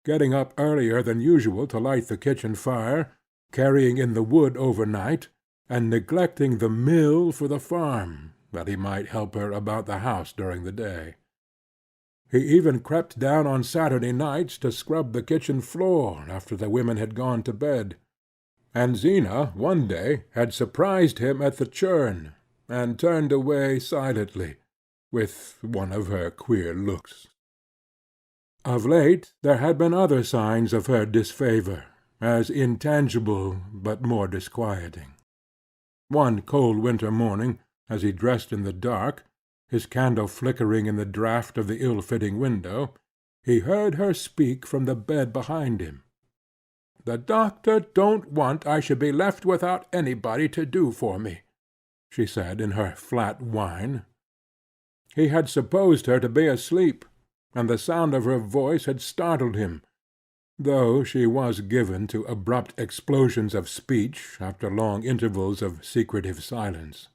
getting up earlier than usual to light the kitchen fire, carrying in the wood overnight, and neglecting the mill for the farm, that he might help her about the house during the day. He even crept down on Saturday nights to scrub the kitchen floor after the women had gone to bed, and Zena one day had surprised him at the churn, and turned away silently, with one of her queer looks. Of late there had been other signs of her disfavour, as intangible but more disquieting. One cold winter morning, as he dressed in the dark, his candle flickering in the draught of the ill-fitting window, he heard her speak from the bed behind him. "The doctor don't want I should be left without anybody to do for me," she said in her flat whine. He had supposed her to be asleep, and the sound of her voice had startled him, though she was given to abrupt explosions of speech after long intervals of secretive silence.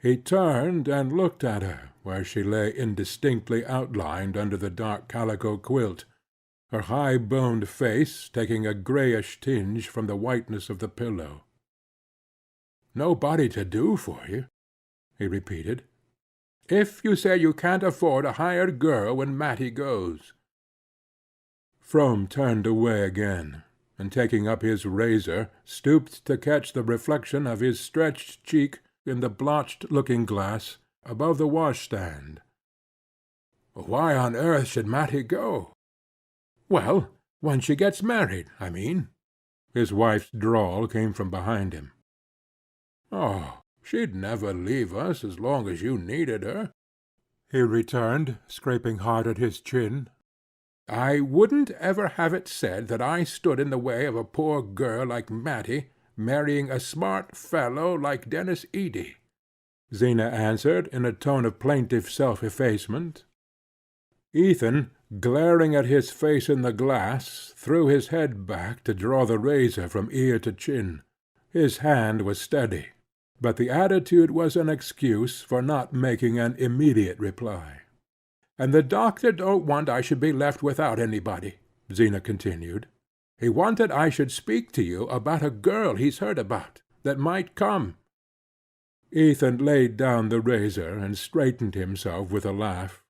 He turned and looked at her where she lay indistinctly outlined under the dark calico quilt, her high-boned face taking a grayish tinge from the whiteness of the pillow. "Nobody to do for you," he repeated. "If you say you can't afford a hired girl when Matty goes." Frome turned away again, and taking up his razor, stooped to catch the reflection of his stretched cheek in the blotched looking-glass above the washstand. "Why on earth should Matty go?" "Well, when she gets married, I mean." His wife's drawl came from behind him. "Oh, she'd never leave us as long as you needed her," he returned, scraping hard at his chin. "I wouldn't ever have it said that I stood in the way of a poor girl like Matty marrying a smart fellow like Dennis Edy," Zena answered in a tone of plaintive self-effacement. Ethan, glaring at his face in the glass, threw his head back to draw the razor from ear to chin. His hand was steady, but the attitude was an excuse for not making an immediate reply. "And the doctor don't want I should be left without anybody," Zena continued. "He wanted I should speak to you about a girl he's heard about, that might come." Ethan laid down the razor and straightened himself with a laugh.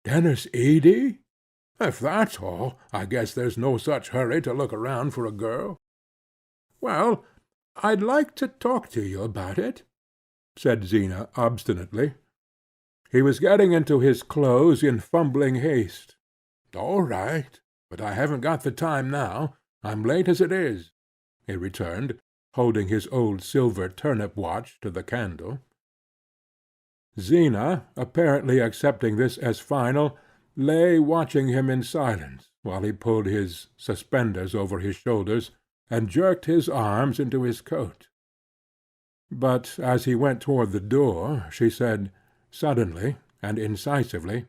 "Dennis Edie? If that's all, I guess there's no such hurry to look around for a girl." "Well, I'd like to talk to you about it," said Zena obstinately. He was getting into his clothes in fumbling haste. "All right, but I haven't got the time now. I'm late as it is," he returned, holding his old silver turnip watch to the candle. Zena, apparently accepting this as final, lay watching him in silence while he pulled his suspenders over his shoulders and jerked his arms into his coat. But as he went toward the door, she said, suddenly and incisively,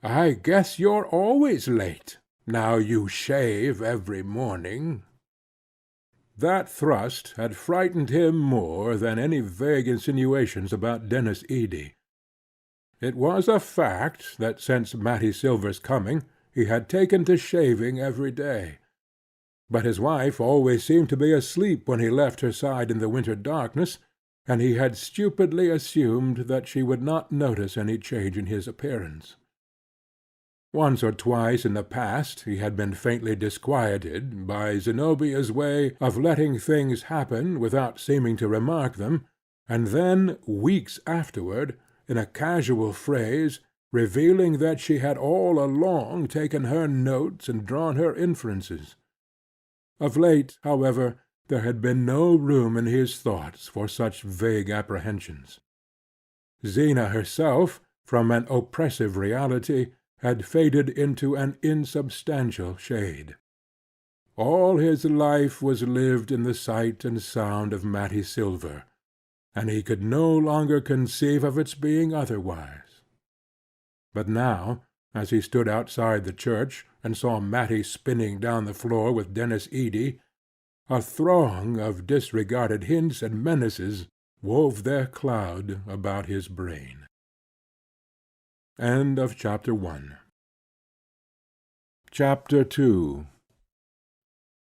"I guess you're always late, now you shave every morning." That thrust had frightened him more than any vague insinuations about Dennis Edie. It was a fact that since Matty Silver's coming he had taken to shaving every day. But his wife always seemed to be asleep when he left her side in the winter darkness, and he had stupidly assumed that she would not notice any change in his appearance. Once or twice in the past he had been faintly disquieted by Zenobia's way of letting things happen without seeming to remark them, and then, weeks afterward, in a casual phrase, revealing that she had all along taken her notes and drawn her inferences. Of late, however, there had been no room in his thoughts for such vague apprehensions. Zena herself, from an oppressive reality, had faded into an insubstantial shade. All his life was lived in the sight and sound of Matty Silver, and he could no longer conceive of its being otherwise. But now, as he stood outside the church, and saw Matty spinning down the floor with Dennis Edie, a throng of disregarded hints and menaces wove their cloud about his brain. Chapter 2.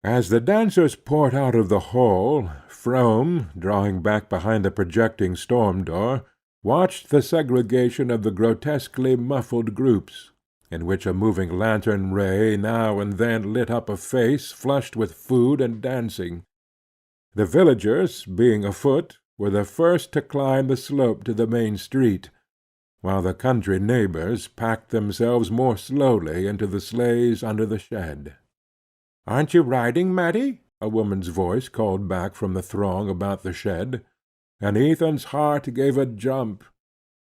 As the dancers poured out of the hall, Frome, drawing back behind the projecting storm door, watched the segregation of the grotesquely muffled groups, in which a moving lantern ray now and then lit up a face flushed with food and dancing. The villagers, being afoot, were the first to climb the slope to the main street, while the country neighbors packed themselves more slowly into the sleighs under the shed. "Aren't you riding, Matty?" a woman's voice called back from the throng about the shed, and Ethan's heart gave a jump.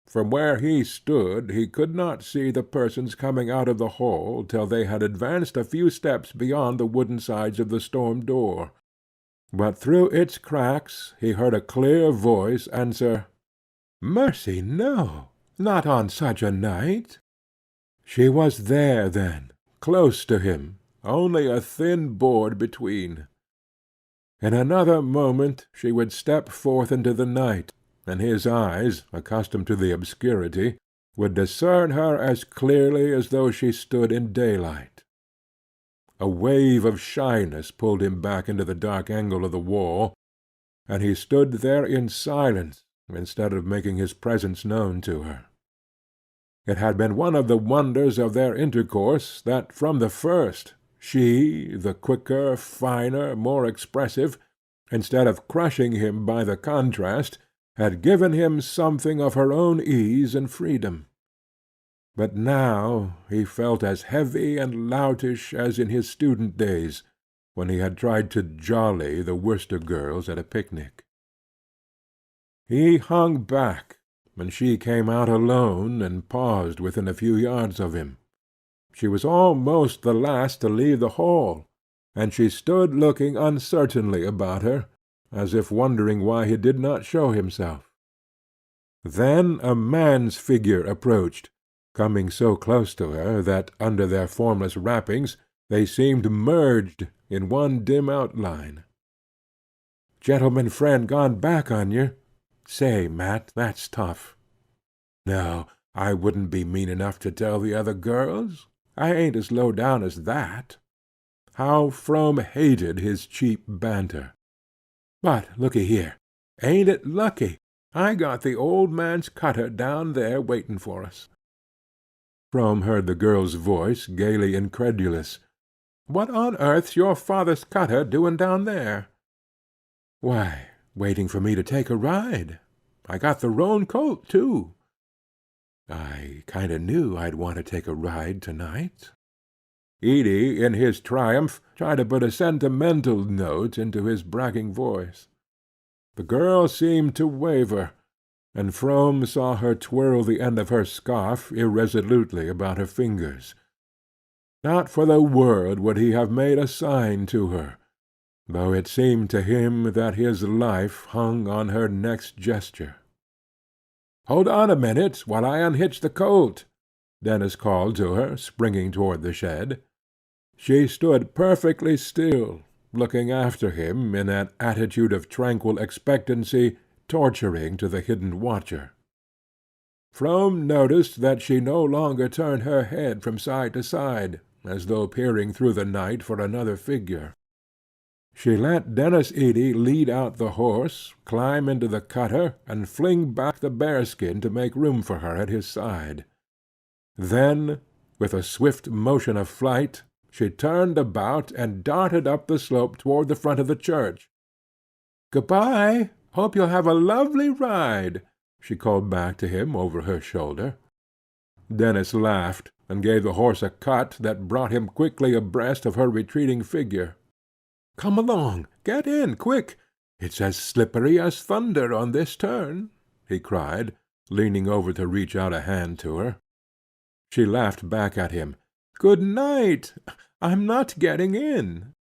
From where he stood he could not see the persons coming out of the hall till they had advanced a few steps beyond the wooden sides of the storm door, but through its cracks he heard a clear voice answer, "Mercy, no! Not on such a night." She was there, then, close to him, only a thin board between. In another moment she would step forth into the night, and his eyes, accustomed to the obscurity, would discern her as clearly as though she stood in daylight. A wave of shyness pulled him back into the dark angle of the wall, and he stood there in silence instead of making his presence known to her. It had been one of the wonders of their intercourse that from the first she, the quicker, finer, more expressive, instead of crushing him by the contrast, had given him something of her own ease and freedom. But now he felt as heavy and loutish as in his student days, when he had tried to jolly the Worcester girls at a picnic. He hung back when she came out alone and paused within a few yards of him. She was almost the last to leave the hall, and she stood looking uncertainly about her, as if wondering why he did not show himself. Then a man's figure approached, coming so close to her that under their formless wrappings they seemed merged in one dim outline. "Gentleman friend gone back on you? Say, Mat, that's tough." "No, I wouldn't be mean enough to tell the other girls. I ain't as low down as that." How Frome hated his cheap banter. "But look'ee here, ain't it lucky? I got the old man's cutter down there waiting for us." Frome heard the girl's voice, gaily incredulous. "What on earth's your father's cutter doing down there?" "Why, waiting for me to take a ride. I got the roan colt, too." "I kind of knew I'd want to take a ride tonight." Edie, in his triumph, tried to put a sentimental note into his bragging voice. The girl seemed to waver, and Frome saw her twirl the end of her scarf irresolutely about her fingers. Not for the world would he have made a sign to her, though it seemed to him that his life hung on her next gesture. "Hold on a minute while I unhitch the colt," Dennis called to her, springing toward the shed. She stood perfectly still, looking after him in an attitude of tranquil expectancy torturing to the hidden watcher. Frome noticed that she no longer turned her head from side to side, as though peering through the night for another figure. She let Dennis Edie lead out the horse, climb into the cutter, and fling back the bearskin to make room for her at his side. Then, with a swift motion of flight, she turned about and darted up the slope toward the front of the church. "Good-bye. Hope you'll have a lovely ride," she called back to him over her shoulder. Dennis laughed, and gave the horse a cut that brought him quickly abreast of her retreating figure. "Come along, get in, quick! It's as slippery as thunder on this turn," he cried, leaning over to reach out a hand to her. She laughed back at him. "Good night. I'm not getting in."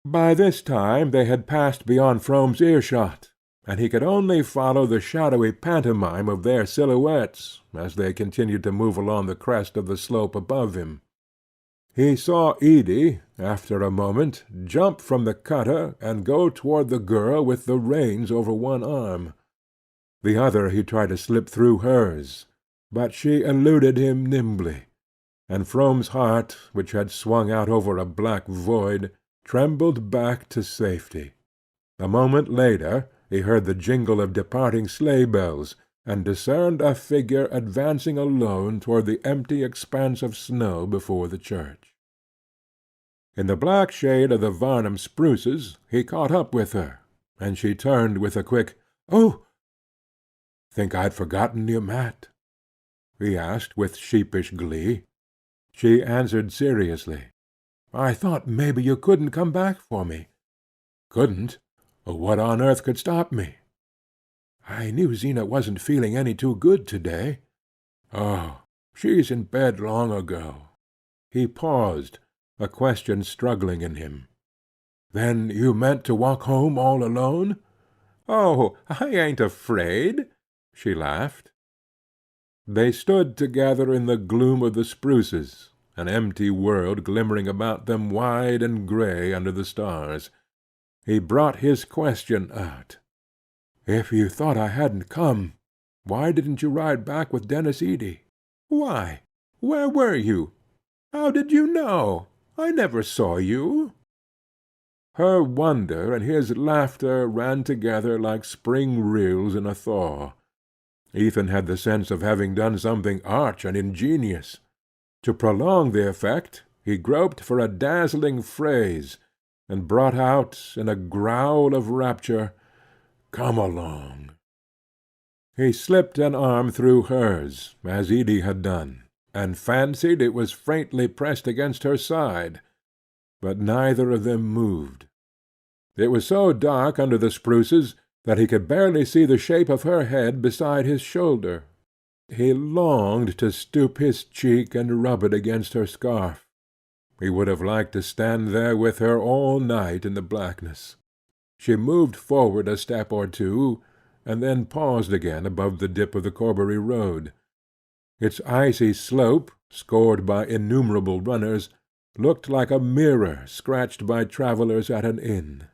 By this time they had passed beyond Frome's earshot, and he could only follow the shadowy pantomime of their silhouettes as they continued to move along the crest of the slope above him. He saw Edie, after a moment, jump from the cutter and go toward the girl with the reins over one arm. The other he tried to slip through hers, but she eluded him nimbly, and Frome's heart, which had swung out over a black void, trembled back to safety. A moment later he heard the jingle of departing sleigh-bells, and discerned a figure advancing alone toward the empty expanse of snow before the church. In the black shade of the Varnum spruces he caught up with her, and she turned with a quick, "Oh! Think I'd forgotten you, Mat?" he asked with sheepish glee. She answered seriously, "I thought maybe you couldn't come back for me." "Couldn't? What on earth could stop me?" "I knew Zena wasn't feeling any too good to-day." "Oh, she's in bed long ago." He paused, a question struggling in him. "Then you meant to walk home all alone?" "Oh, I ain't afraid," she laughed. They stood together in the gloom of the spruces, an empty world glimmering about them wide and grey under the stars. He brought his question out. "If you thought I hadn't come, why didn't you ride back with Dennis Edie?" "Why? Where were you? How did you know? I never saw you." Her wonder and his laughter ran together like spring rills in a thaw. Ethan had the sense of having done something arch and ingenious. To prolong the effect, he groped for a dazzling phrase, and brought out, in a growl of rapture, "Come along." He slipped an arm through hers, as Edie had done, and fancied it was faintly pressed against her side, but neither of them moved. It was so dark under the spruces that he could barely see the shape of her head beside his shoulder. He longed to stoop his cheek and rub it against her scarf. He would have liked to stand there with her all night in the blackness. She moved forward a step or two, and then paused again above the dip of the Corbury road. Its icy slope, scored by innumerable runners, looked like a mirror scratched by travellers at an inn.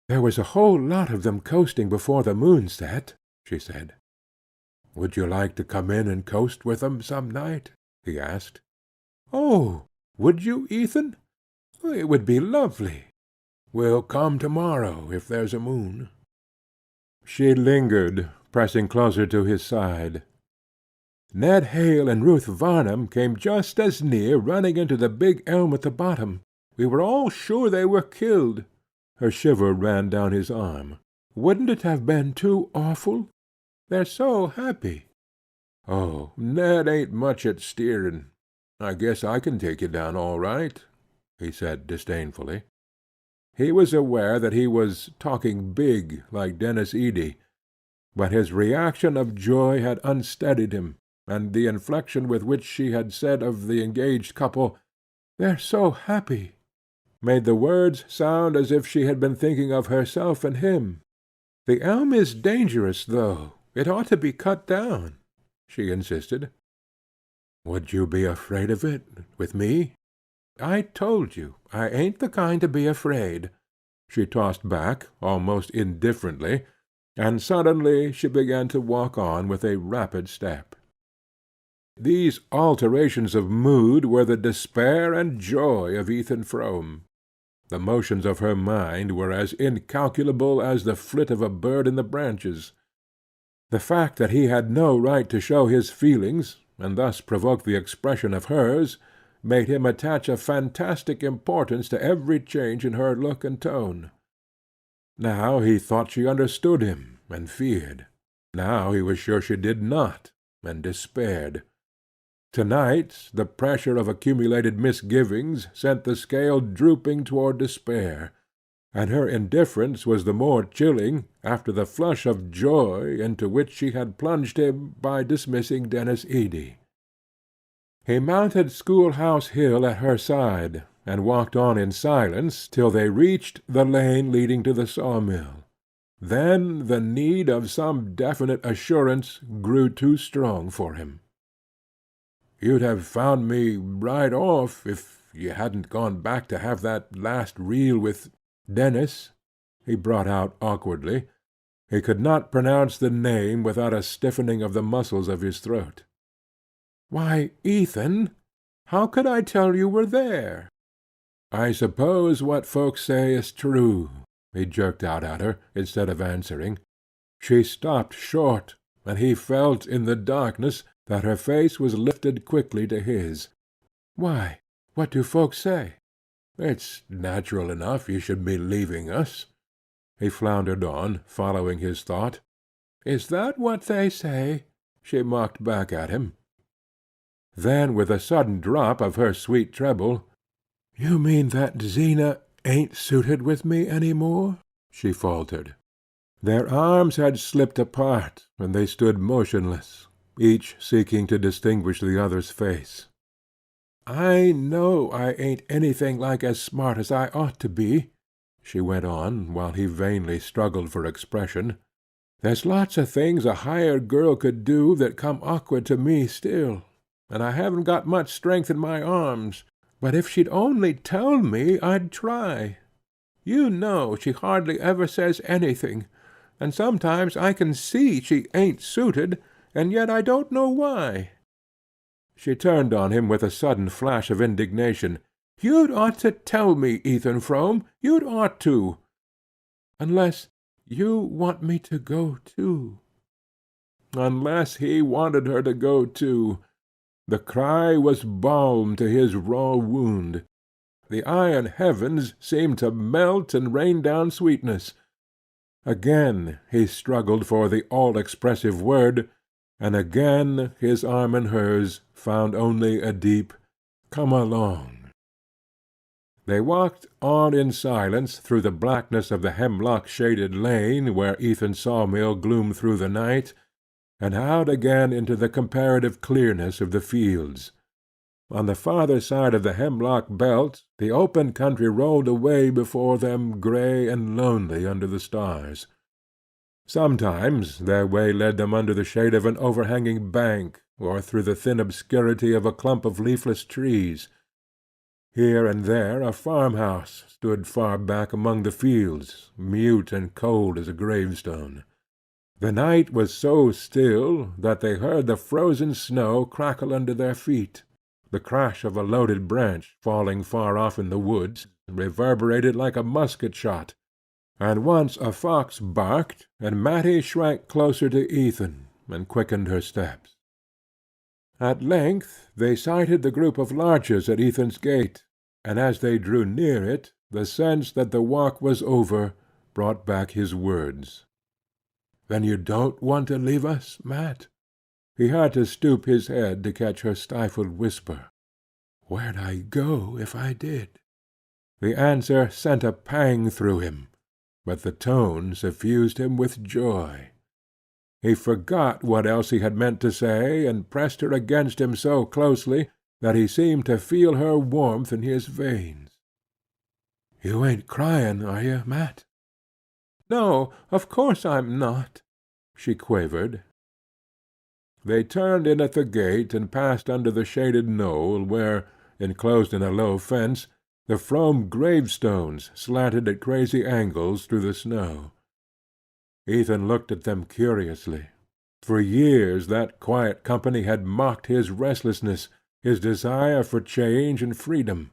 "There was a whole lot of them coasting before the moon set," she said. "Would you like to come in and coast with them some night?" he asked. "Oh, would you, Ethan? It would be lovely." "We'll come to-morrow, if there's a moon." She lingered, pressing closer to his side. Ned Hale and Ruth Varnum came just as near running into the big elm at the bottom. We were all sure they were killed. Her shiver ran down his arm. Wouldn't it have been too awful? They're so happy. Oh, Ned ain't much at steering. I guess I can take you down all right, he said disdainfully. He was aware that he was talking big like Denis Eady, but his reaction of joy had unsteadied him, and the inflection with which she had said of the engaged couple, "They're so happy," made the words sound as if she had been thinking of herself and him. "The elm is dangerous, though. It ought to be cut down," she insisted. "Would you be afraid of it, with me?" "I told you, I ain't the kind to be afraid." She tossed back, almost indifferently, and suddenly she began to walk on with a rapid step. These alterations of mood were the despair and joy of Ethan Frome. The motions of her mind were as incalculable as the flit of a bird in the branches. The fact that he had no right to show his feelings, and thus provoke the expression of hers, made him attach a fantastic importance to every change in her look and tone. Now he thought she understood him, and feared. Now he was sure she did not, and despaired. To-night the pressure of accumulated misgivings sent the scale drooping toward despair, and her indifference was the more chilling after the flush of joy into which she had plunged him by dismissing Denis Eady. He mounted Schoolhouse Hill at her side, and walked on in silence till they reached the lane leading to the sawmill. Then the need of some definite assurance grew too strong for him. "You'd have found me right off if you hadn't gone back to have that last reel with Denis," he brought out awkwardly. He could not pronounce the name without a stiffening of the muscles of his throat. "Why, Ethan, how could I tell you were there?" "I suppose what folks say is true," he jerked out at her, instead of answering. She stopped short, and he felt in the darkness that her face was lifted quickly to his. "Why, what do folks say?" "It's natural enough you should be leaving us," he floundered on, following his thought. "Is that what they say?" she mocked back at him. Then, with a sudden drop of her sweet treble, "You mean that Zena ain't suited with me any more?" she faltered. Their arms had slipped apart, and they stood motionless, each seeking to distinguish the other's face. "I know I ain't anything like as smart as I ought to be," she went on, while he vainly struggled for expression. "There's lots of things a hired girl could do that come awkward to me still, and I haven't got much strength in my arms, but if she'd only tell me I'd try. You know she hardly ever says anything, and sometimes I can see she ain't suited, and yet I don't know why." She turned on him with a sudden flash of indignation. "You'd ought to tell me, Ethan Frome. You'd ought to. Unless you want me to go too." Unless he wanted her to go too. The cry was balm to his raw wound. The iron heavens seemed to melt and rain down sweetness. Again he struggled for the all-expressive word, and again his arm in hers found only a deep "Come along." They walked on in silence through the blackness of the hemlock-shaded lane where Ethan's sawmill gloomed through the night, and out again into the comparative clearness of the fields. On the farther side of the hemlock belt the open country rolled away before them grey and lonely under the stars. Sometimes their way led them under the shade of an overhanging bank, or through the thin obscurity of a clump of leafless trees. Here and there a farmhouse stood far back among the fields, mute and cold as a gravestone. The night was so still that they heard the frozen snow crackle under their feet. The crash of a loaded branch falling far off in the woods reverberated like a musket shot, and once a fox barked, and Matty shrank closer to Ethan, and quickened her steps. At length they sighted the group of larches at Ethan's gate, and as they drew near it, the sense that the walk was over brought back his words. "Then you don't want to leave us, Mat?" He had to stoop his head to catch her stifled whisper. "Where'd I go if I did?" The answer sent a pang through him, but the tone suffused him with joy. He forgot what else he had meant to say, and pressed her against him so closely that he seemed to feel her warmth in his veins. "You ain't crying, are you, Mat?" "No, of course I'm not," she quavered. They turned in at the gate and passed under the shaded knoll where, enclosed in a low fence, the Frome gravestones slanted at crazy angles through the snow. Ethan looked at them curiously. For years that quiet company had mocked his restlessness, his desire for change and freedom.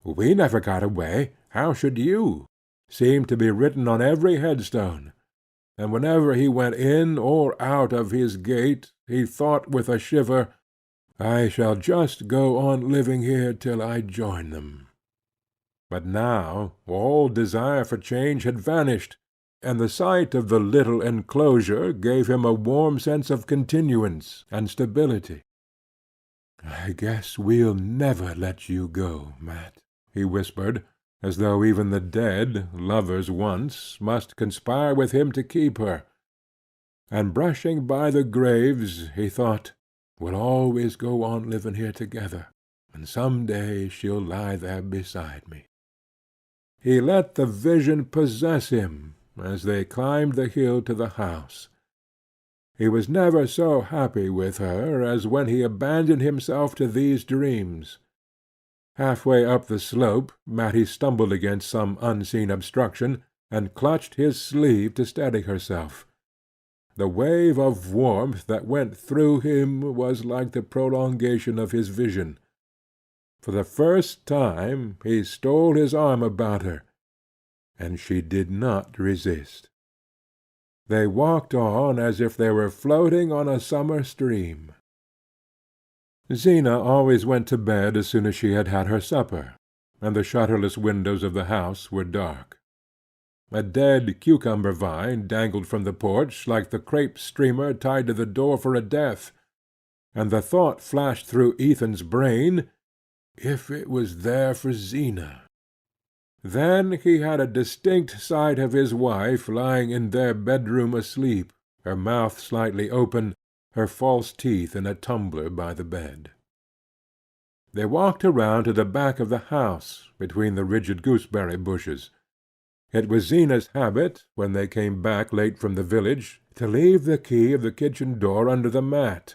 "We never got away. How should you?" seemed to be written on every headstone, and whenever he went in or out of his gate, he thought with a shiver, "I shall just go on living here till I join them." But now all desire for change had vanished, and the sight of the little enclosure gave him a warm sense of continuance and stability. "I guess we'll never let you go, Mat," he whispered, as though even the dead, lovers once, must conspire with him to keep her. And brushing by the graves, he thought, "We'll always go on living here together, and some day she'll lie there beside me." He let the vision possess him as they climbed the hill to the house. He was never so happy with her as when he abandoned himself to these dreams. Half-way up the slope Matty stumbled against some unseen obstruction, and clutched his sleeve to steady herself. The wave of warmth that went through him was like the prolongation of his vision. For the first time he stole his arm about her, and she did not resist. They walked on as if they were floating on a summer stream. Zena always went to bed as soon as she had had her supper, and the shutterless windows of the house were dark. A dead cucumber vine dangled from the porch like the crape streamer tied to the door for a death, and the thought flashed through Ethan's brain, if it was there for Zena. Then he had a distinct sight of his wife lying in their bedroom asleep, her mouth slightly open, her false teeth in a tumbler by the bed. They walked around to the back of the house, between the rigid gooseberry bushes. It was Zena's habit, when they came back late from the village, to leave the key of the kitchen door under the mat.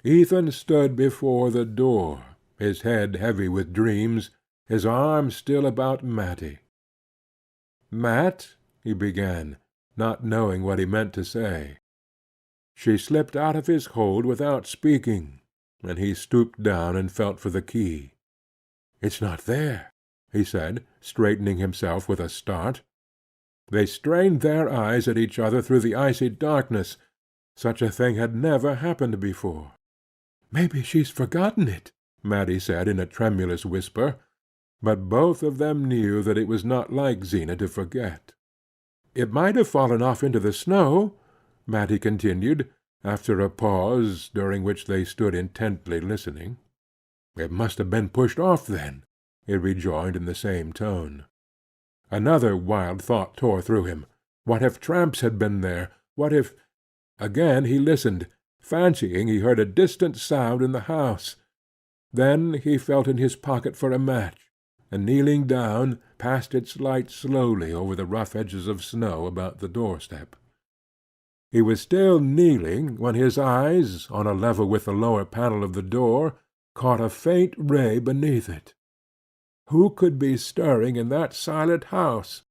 Ethan stood before the door, his head heavy with dreams, his arm still about Matty. "Mat," he began, not knowing what he meant to say. She slipped out of his hold without speaking, and he stooped down and felt for the key. "It's not there," he said, straightening himself with a start. They strained their eyes at each other through the icy darkness. Such a thing had never happened before. "Maybe she's forgotten it," Matty said in a tremulous whisper, but both of them knew that it was not like Zena to forget. "It might have fallen off into the snow," Matty continued, after a pause, during which they stood intently listening. "It must have been pushed off, then," he rejoined in the same tone. Another wild thought tore through him. What if tramps had been there? What if— Again he listened, fancying he heard a distant sound in the house. Then he felt in his pocket for a match, and kneeling down, passed its light slowly over the rough edges of snow about the doorstep. He was still kneeling when his eyes, on a level with the lower panel of the door, caught a faint ray beneath it. Who could be stirring in that silent house?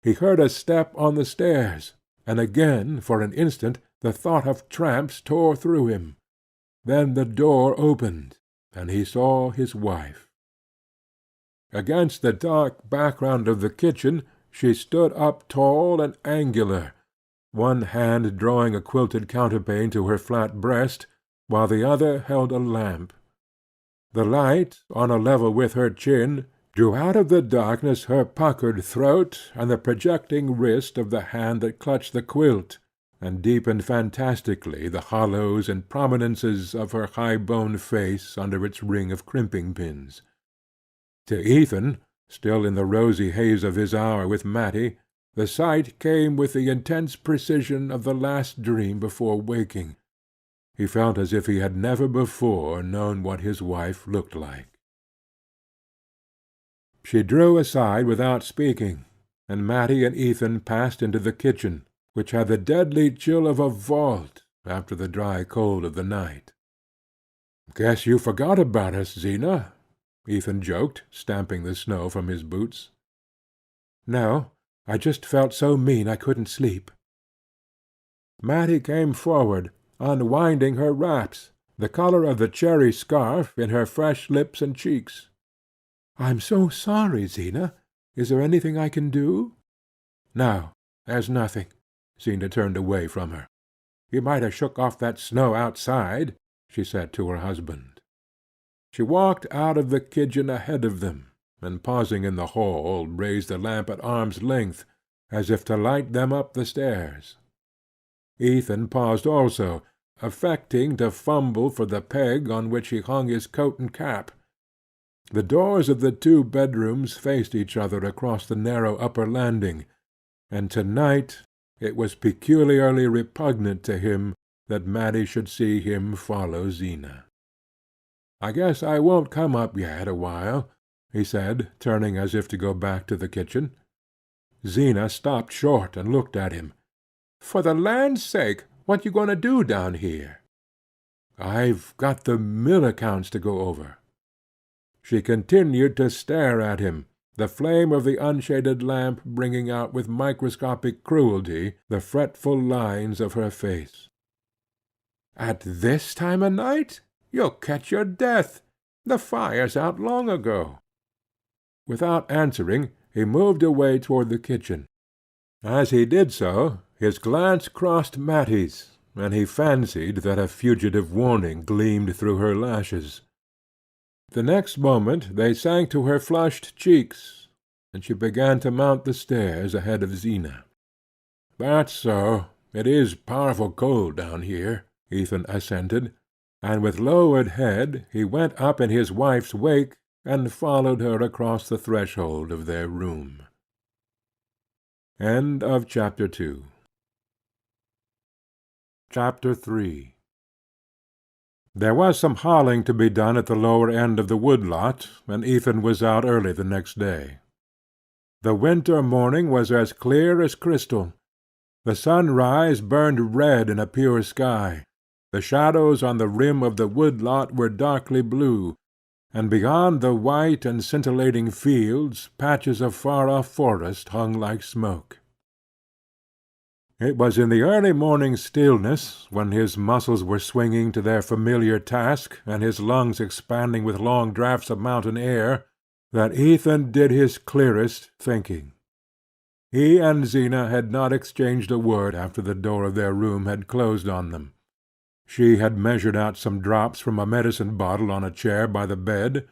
He heard a step on the stairs, and again, for an instant, the thought of tramps tore through him. Then the door opened, and he saw his wife. Against the dark background of the kitchen, she stood up tall and angular, one hand drawing a quilted counterpane to her flat breast, while the other held a lamp. The light, on a level with her chin, drew out of the darkness her puckered throat and the projecting wrist of the hand that clutched the quilt, and deepened fantastically the hollows and prominences of her high-boned face under its ring of crimping pins. To Ethan, still in the rosy haze of his hour with Matty, the sight came with the intense precision of the last dream before waking. He felt as if he had never before known what his wife looked like. She drew aside without speaking, and Matty and Ethan passed into the kitchen, which had the deadly chill of a vault after the dry cold of the night. "Guess you forgot about us, Zena," Ethan joked, stamping the snow from his boots. "No, I just felt so mean I couldn't sleep." Matty came forward, unwinding her wraps, the color of the cherry scarf in her fresh lips and cheeks. "I'm so sorry, Zena. Is there anything I can do?" "No, there's nothing." Zena turned away from her. "You might have shook off that snow outside," she said to her husband. She walked out of the kitchen ahead of them, and pausing in the hall raised the lamp at arm's length, as if to light them up the stairs. Ethan paused also, affecting to fumble for the peg on which he hung his coat and cap. The doors of the two bedrooms faced each other across the narrow upper landing, and to-night it was peculiarly repugnant to him that Matty should see him follow Zena. "I guess I won't come up yet awhile," he said, turning as if to go back to the kitchen. Zena stopped short and looked at him. "For the land's sake, what you going to do down here?" "I've got the mill accounts to go over." She continued to stare at him, the flame of the unshaded lamp bringing out with microscopic cruelty the fretful lines of her face. "At this time of night? You'll catch your death. The fire's out long ago." Without answering, he moved away toward the kitchen. As he did so, his glance crossed Matty's, and he fancied that a fugitive warning gleamed through her lashes. The next moment they sank to her flushed cheeks, and she began to mount the stairs ahead of Zena. "That's so. It is powerful cold down here," Ethan assented, and with lowered head he went up in his wife's wake and followed her across the threshold of their room. Chapter 3. There was some hauling to be done at the lower end of the wood-lot, and Ethan was out early the next day. The winter morning was as clear as crystal. The sunrise burned red in a pure sky. The shadows on the rim of the wood-lot were darkly blue, and beyond the white and scintillating fields patches of far-off forest hung like smoke. It was in the early morning stillness, when his muscles were swinging to their familiar task and his lungs expanding with long draughts of mountain air, that Ethan did his clearest thinking. He and Zena had not exchanged a word after the door of their room had closed on them. She had measured out some drops from a medicine bottle on a chair by the bed,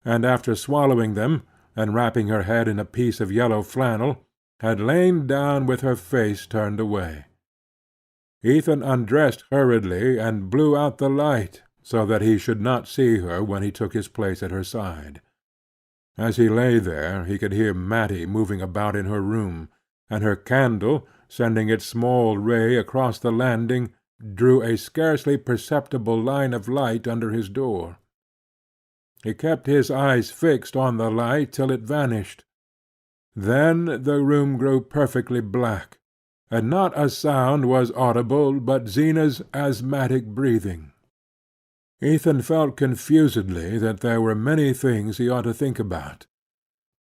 and after swallowing them, and wrapping her head in a piece of yellow flannel, had lain down with her face turned away. Ethan undressed hurriedly and blew out the light, so that he should not see her when he took his place at her side. As he lay there he could hear Matty moving about in her room, and her candle, sending its small ray across the landing, drew a scarcely perceptible line of light under his door. He kept his eyes fixed on the light till it vanished. Then the room grew perfectly black, and not a sound was audible but Zena's asthmatic breathing. Ethan felt confusedly that there were many things he ought to think about,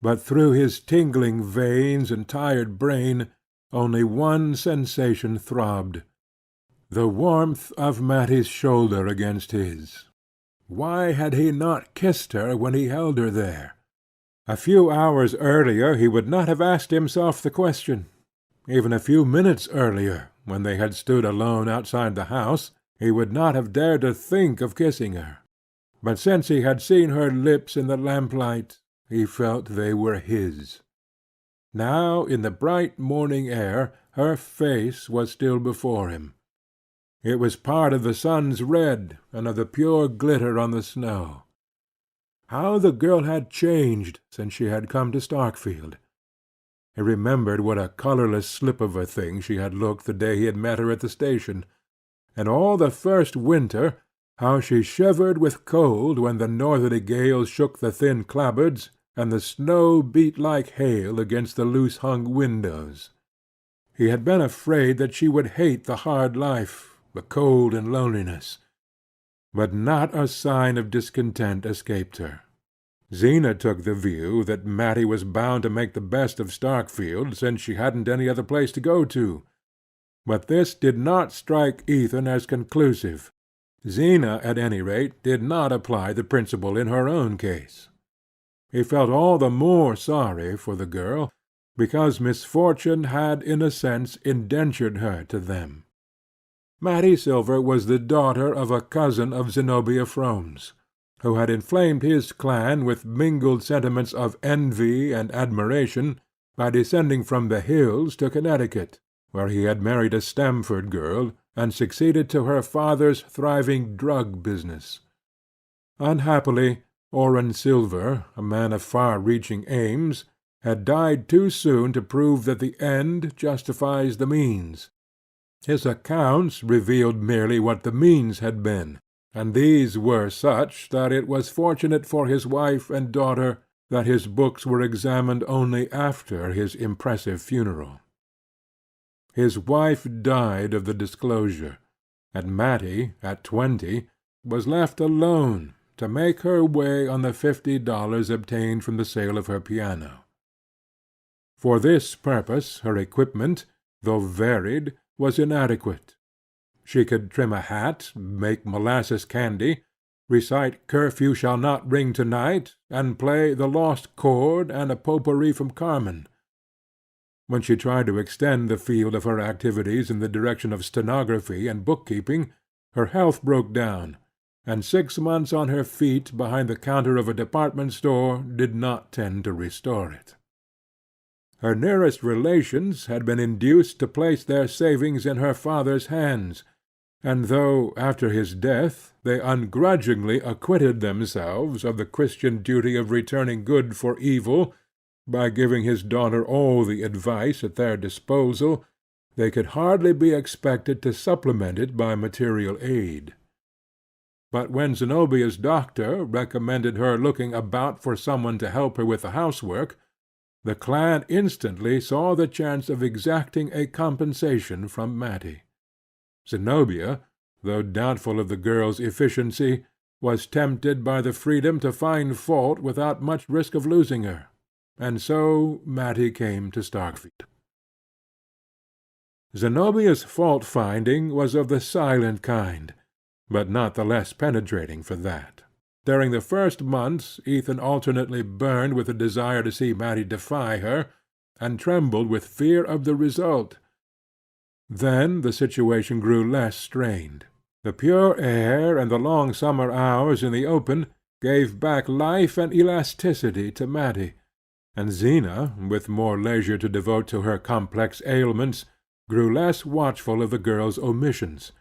but through his tingling veins and tired brain only one sensation throbbed, the warmth of Matty's shoulder against his. Why had he not kissed her when he held her there? A few hours earlier he would not have asked himself the question. Even a few minutes earlier, when they had stood alone outside the house, he would not have dared to think of kissing her. But since he had seen her lips in the lamplight, he felt they were his. Now, in the bright morning air, her face was still before him. It was part of the sun's red, and of the pure glitter on the snow. How the girl had changed since she had come to Starkfield! He remembered what a colourless slip of a thing she had looked the day he had met her at the station, and all the first winter how she shivered with cold when the northerly gales shook the thin clapboards, and the snow beat like hail against the loose-hung windows. He had been afraid that she would hate the hard life, the cold and loneliness. But not a sign of discontent escaped her. Zena took the view that Matty was bound to make the best of Starkfield, since she hadn't any other place to go to. But this did not strike Ethan as conclusive. Zena, at any rate, did not apply the principle in her own case. He felt all the more sorry for the girl, because misfortune had in a sense indentured her to them. Matty Silver was the daughter of a cousin of Zenobia Frome's, who had inflamed his clan with mingled sentiments of envy and admiration by descending from the hills to Connecticut, where he had married a Stamford girl, and succeeded to her father's thriving drug business. Unhappily, Orrin Silver, a man of far-reaching aims, had died too soon to prove that the end justifies the means. His accounts revealed merely what the means had been, and these were such that it was fortunate for his wife and daughter that his books were examined only after his impressive funeral. His wife died of the disclosure, and Matty, at 20, was left alone to make her way on the $50 obtained from the sale of her piano. For this purpose her equipment, though varied, was inadequate. She could trim a hat, make molasses candy, recite "Curfew Shall Not Ring Tonight," and play "The Lost Chord" and a potpourri from Carmen. When she tried to extend the field of her activities in the direction of stenography and bookkeeping, her health broke down, and 6 months on her feet behind the counter of a department store did not tend to restore it. Her nearest relations had been induced to place their savings in her father's hands, and though, after his death, they ungrudgingly acquitted themselves of the Christian duty of returning good for evil, by giving his daughter all the advice at their disposal, they could hardly be expected to supplement it by material aid. But when Zenobia's doctor recommended her looking about for someone to help her with the housework, the clan instantly saw the chance of exacting a compensation from Matty. Zenobia, though doubtful of the girl's efficiency, was tempted by the freedom to find fault without much risk of losing her, and so Matty came to Starkfield. Zenobia's fault-finding was of the silent kind, but not the less penetrating for that. During the first months Ethan alternately burned with a desire to see Matty defy her, and trembled with fear of the result. Then the situation grew less strained. The pure air and the long summer hours in the open gave back life and elasticity to Matty, and Zena, with more leisure to devote to her complex ailments, grew less watchful of the girl's omissions,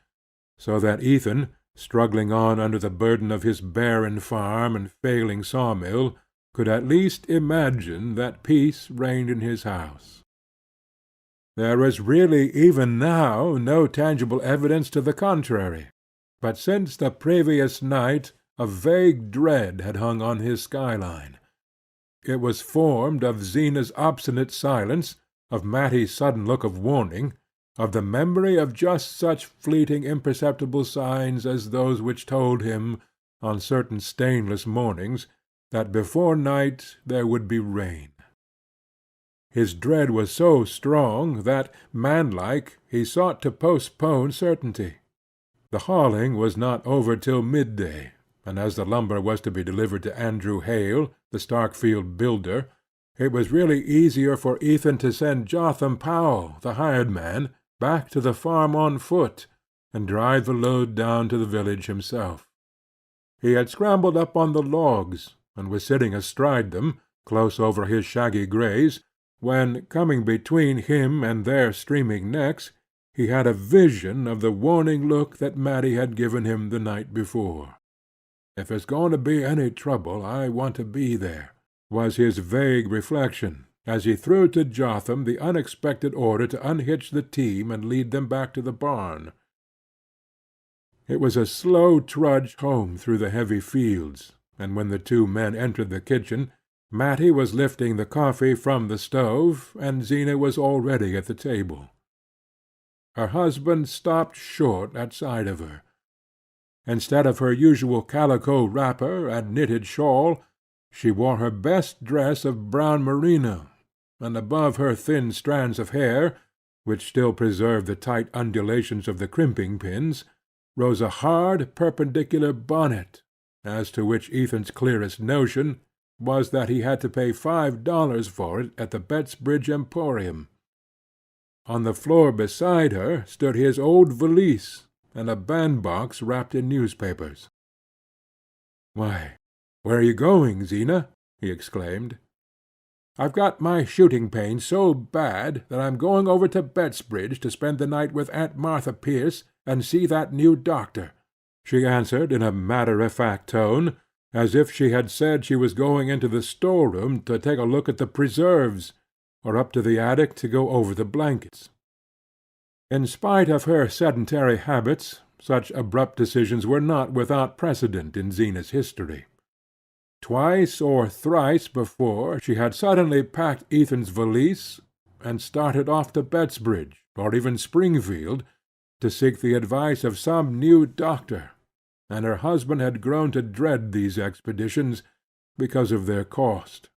so that Ethan, struggling on under the burden of his barren farm and failing sawmill, could at least imagine that peace reigned in his house. There was really even now no tangible evidence to the contrary, but since the previous night a vague dread had hung on his skyline. It was formed of Zena's obstinate silence, of Matty's sudden look of warning, of the memory of just such fleeting imperceptible signs as those which told him, on certain stainless mornings, that before night there would be rain. His dread was so strong that, manlike, he sought to postpone certainty. The hauling was not over till midday, and as the lumber was to be delivered to Andrew Hale, the Starkfield builder, it was really easier for Ethan to send Jotham Powell, the hired man, back to the farm on foot, and drive the load down to the village himself. He had scrambled up on the logs, and was sitting astride them, close over his shaggy greys, when, coming between him and their streaming necks, he had a vision of the warning look that Matty had given him the night before. "If there's going to be any trouble, I want to be there," was his vague reflection, as he threw to Jotham the unexpected order to unhitch the team and lead them back to the barn. It was a slow trudge home through the heavy fields, and when the two men entered the kitchen, Matty was lifting the coffee from the stove, and Zena was already at the table. Her husband stopped short at sight of her. Instead of her usual calico wrapper and knitted shawl, she wore her best dress of brown merino, and above her thin strands of hair, which still preserved the tight undulations of the crimping pins, rose a hard perpendicular bonnet, as to which Ethan's clearest notion was that he had to pay $5 for it at the Bettsbridge Emporium. On the floor beside her stood his old valise, and a bandbox wrapped in newspapers. "Why, where are you going, Zena?" he exclaimed. "I've got my shooting pain so bad that I'm going over to Bettsbridge to spend the night with Aunt Martha Pierce and see that new doctor," she answered in a matter-of-fact tone, as if she had said she was going into the storeroom to take a look at the preserves, or up to the attic to go over the blankets. In spite of her sedentary habits, such abrupt decisions were not without precedent in Zena's history. Twice or thrice before she had suddenly packed Ethan's valise, and started off to Bettsbridge, or even Springfield, to seek the advice of some new doctor, and her husband had grown to dread these expeditions because of their cost.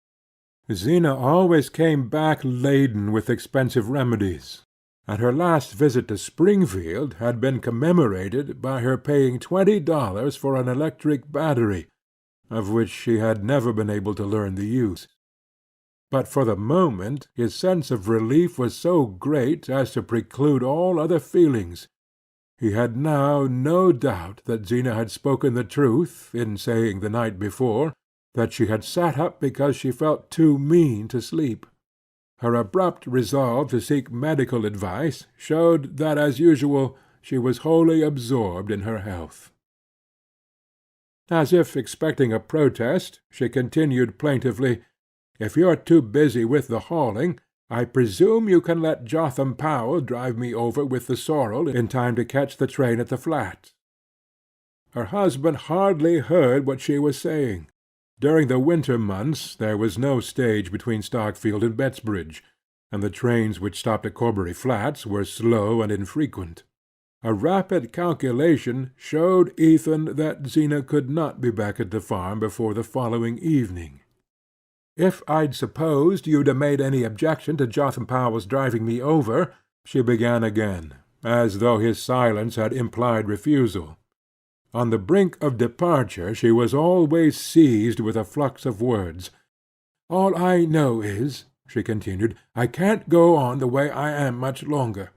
Zena always came back laden with expensive remedies, and her last visit to Springfield had been commemorated by her paying $20 for an electric battery, of which she had never been able to learn the use. But for the moment his sense of relief was so great as to preclude all other feelings. He had now no doubt that Zena had spoken the truth in saying the night before that she had sat up because she felt too mean to sleep. Her abrupt resolve to seek medical advice showed that, as usual, she was wholly absorbed in her health. As if expecting a protest, she continued plaintively, "If you're too busy with the hauling, I presume you can let Jotham Powell drive me over with the sorrel in time to catch the train at the Flat." Her husband hardly heard what she was saying. During the winter months there was no stage between Starkfield and Bettsbridge, and the trains which stopped at Corbury Flats were slow and infrequent. A rapid calculation showed Ethan that Zena could not be back at the farm before the following evening. "If I'd supposed you'd a made any objection to Jotham Powell's driving me over," she began again, as though his silence had implied refusal. On the brink of departure she was always seized with a flux of words. "All I know is," she continued, "I can't go on the way I am much longer.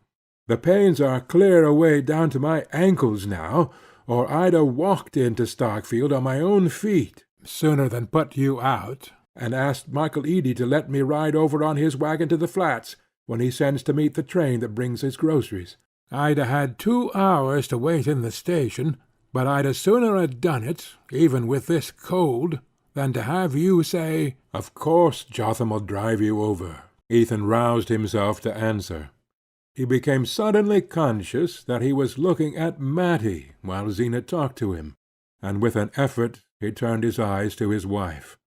The pains are clear away down to my ankles now, or I'd a walked into Starkfield on my own feet sooner than put you out, and asked Michael Eady to let me ride over on his wagon to the Flats, when he sends to meet the train that brings his groceries. I'd a had 2 hours to wait in the station, but I'd a sooner ha' done it, even with this cold, than to have you say—" "Of course Jotham'll drive you over," Ethan roused himself to answer. He became suddenly conscious that he was looking at Matty while Zena talked to him, and with an effort he turned his eyes to his wife.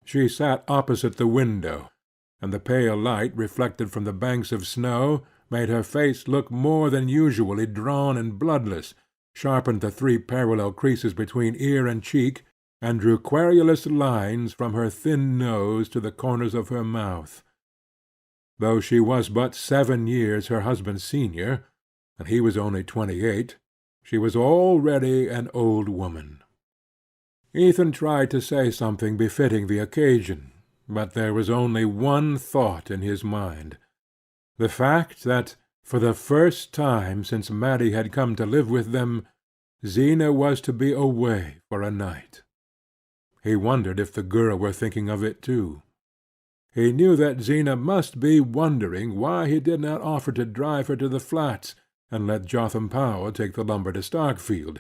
She sat opposite the window, and the pale light reflected from the banks of snow made her face look more than usually drawn and bloodless, sharpened the 3 parallel creases between ear and cheek, and drew querulous lines from her thin nose to the corners of her mouth. Though she was but 7 years her husband's senior, and he was only 28, she was already an old woman. Ethan tried to say something befitting the occasion, but there was only one thought in his mind, the fact that, for the first time since Matty had come to live with them, Zena was to be away for a night. He wondered if the girl were thinking of it too. He knew that Zena must be wondering why he did not offer to drive her to the flats, and let Jotham Powell take the lumber to Starkfield,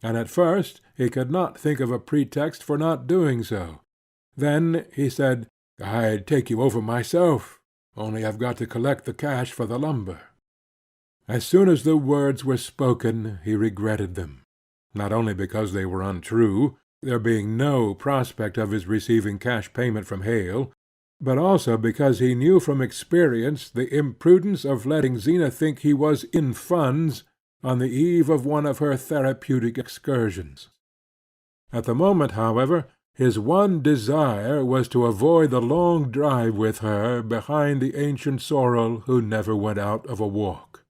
and at first he could not think of a pretext for not doing so. Then he said, "I'd take you over myself, only I've got to collect the cash for the lumber." As soon as the words were spoken he regretted them, not only because they were untrue, there being no prospect of his receiving cash payment from Hale, but also because he knew from experience the imprudence of letting Zena think he was in funds on the eve of one of her therapeutic excursions. At the moment, however, his one desire was to avoid the long drive with her behind the ancient sorrel who never went out of a walk.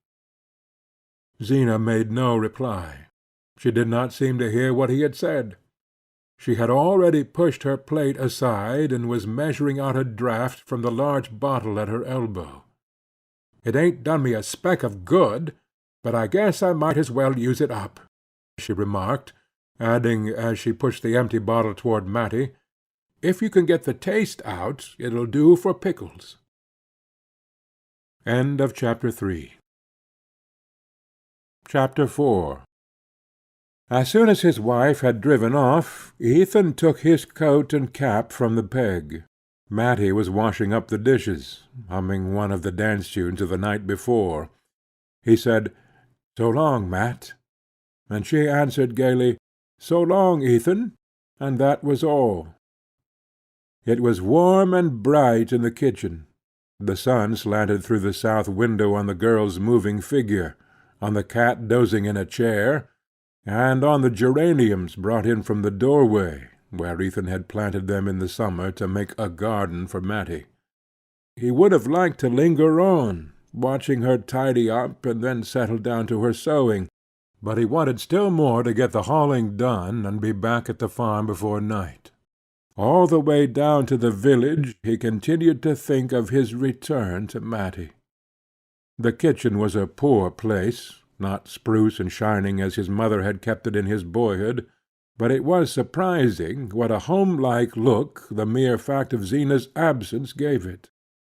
Zena made no reply. She did not seem to hear what he had said. She had already pushed her plate aside and was measuring out a draught from the large bottle at her elbow. "It ain't done me a speck of good, but I guess I might as well use it up," she remarked, adding, as she pushed the empty bottle toward Matty, "If you can get the taste out, it'll do for pickles." Chapter 4. As soon as his wife had driven off, Ethan took his coat and cap from the peg. Matty was washing up the dishes, humming one of the dance tunes of the night before. He said, "So long, Mat," and she answered gaily, "So long, Ethan," and that was all. It was warm and bright in the kitchen. The sun slanted through the south window on the girl's moving figure, on the cat dozing in a chair, and on the geraniums brought in from the doorway, where Ethan had planted them in the summer to make a garden for Matty. He would have liked to linger on, watching her tidy up and then settle down to her sewing, but he wanted still more to get the hauling done and be back at the farm before night. All the way down to the village he continued to think of his return to Matty. The kitchen was a poor place, not spruce and shining as his mother had kept it in his boyhood, but it was surprising what a home-like look the mere fact of Zena's absence gave it,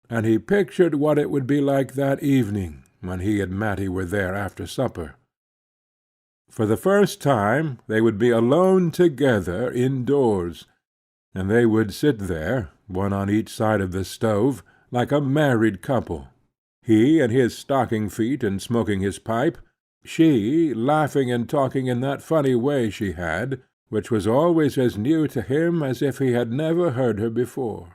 and he pictured what it would be like that evening when he and Matty were there after supper. For the first time they would be alone together indoors, and they would sit there, one on each side of the stove, like a married couple, he in his stocking feet and smoking his pipe, she laughing and talking in that funny way she had, which was always as new to him as if he had never heard her before.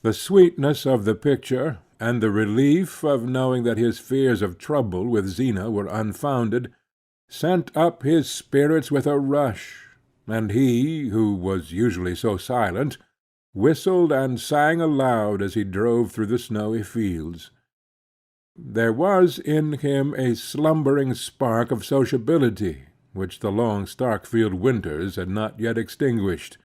The sweetness of the picture, and the relief of knowing that his fears of trouble with Zena were unfounded, sent up his spirits with a rush, and he, who was usually so silent, whistled and sang aloud as he drove through the snowy fields. There was in him a slumbering spark of sociability, which the long Starkfield winters had not yet extinguished.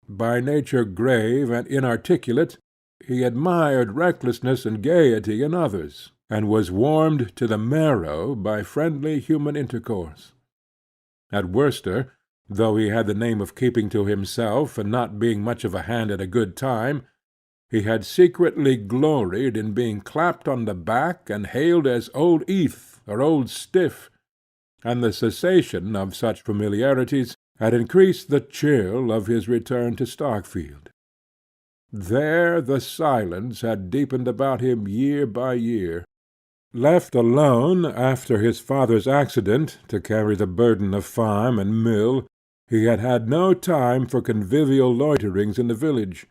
By nature grave and inarticulate, he admired recklessness and gaiety in others, and was warmed to the marrow by friendly human intercourse. At Worcester, though he had the name of keeping to himself and not being much of a hand at a good time, he had secretly gloried in being clapped on the back and hailed as Old Eth or Old Stiff, and the cessation of such familiarities had increased the chill of his return to Starkfield. There the silence had deepened about him year by year. Left alone after his father's accident to carry the burden of farm and mill, he had had no time for convivial loiterings in the village,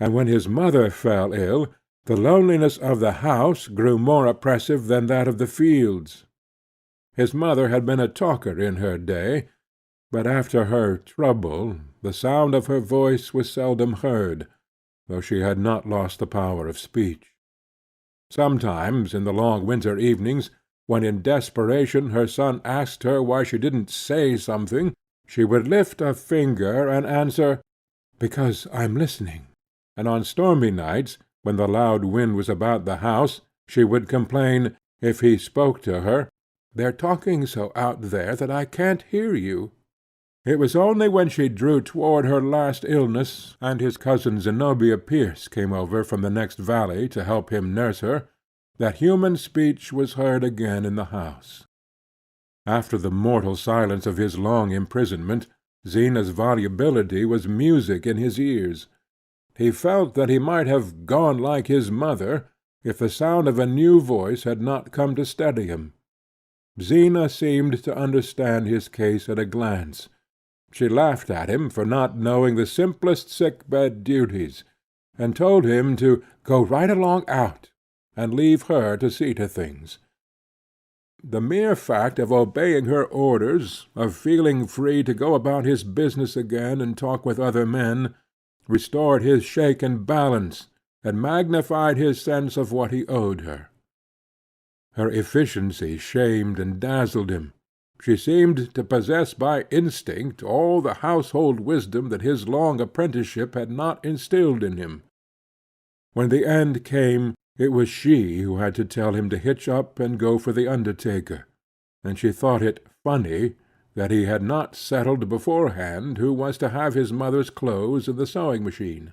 and when his mother fell ill, the loneliness of the house grew more oppressive than that of the fields. His mother had been a talker in her day, but after her trouble the sound of her voice was seldom heard, though she had not lost the power of speech. Sometimes in the long winter evenings, when in desperation her son asked her why she didn't say something, She would lift a finger and answer, "Because I'm listening," and on stormy nights, when the loud wind was about the house, she would complain, if he spoke to her, "They're talking so out there that I can't hear you." It was only when she drew toward her last illness, and his cousin Zenobia Pierce came over from the next valley to help him nurse her, that human speech was heard again in the house. After the mortal silence of his long imprisonment, Zena's volubility was music in his ears. He felt that he might have gone like his mother, if the sound of a new voice had not come to steady him. Zena seemed to understand his case at a glance. She laughed at him for not knowing the simplest sick-bed duties, and told him to go right along out, and leave her to see to things. The mere fact of obeying her orders, of feeling free to go about his business again and talk with other men, restored his shaken balance, and magnified his sense of what he owed her. Her efficiency shamed and dazzled him. She seemed to possess by instinct all the household wisdom that his long apprenticeship had not instilled in him. When the end came, it was she who had to tell him to hitch up and go for the undertaker, and she thought it funny that he had not settled beforehand who was to have his mother's clothes and the sewing-machine.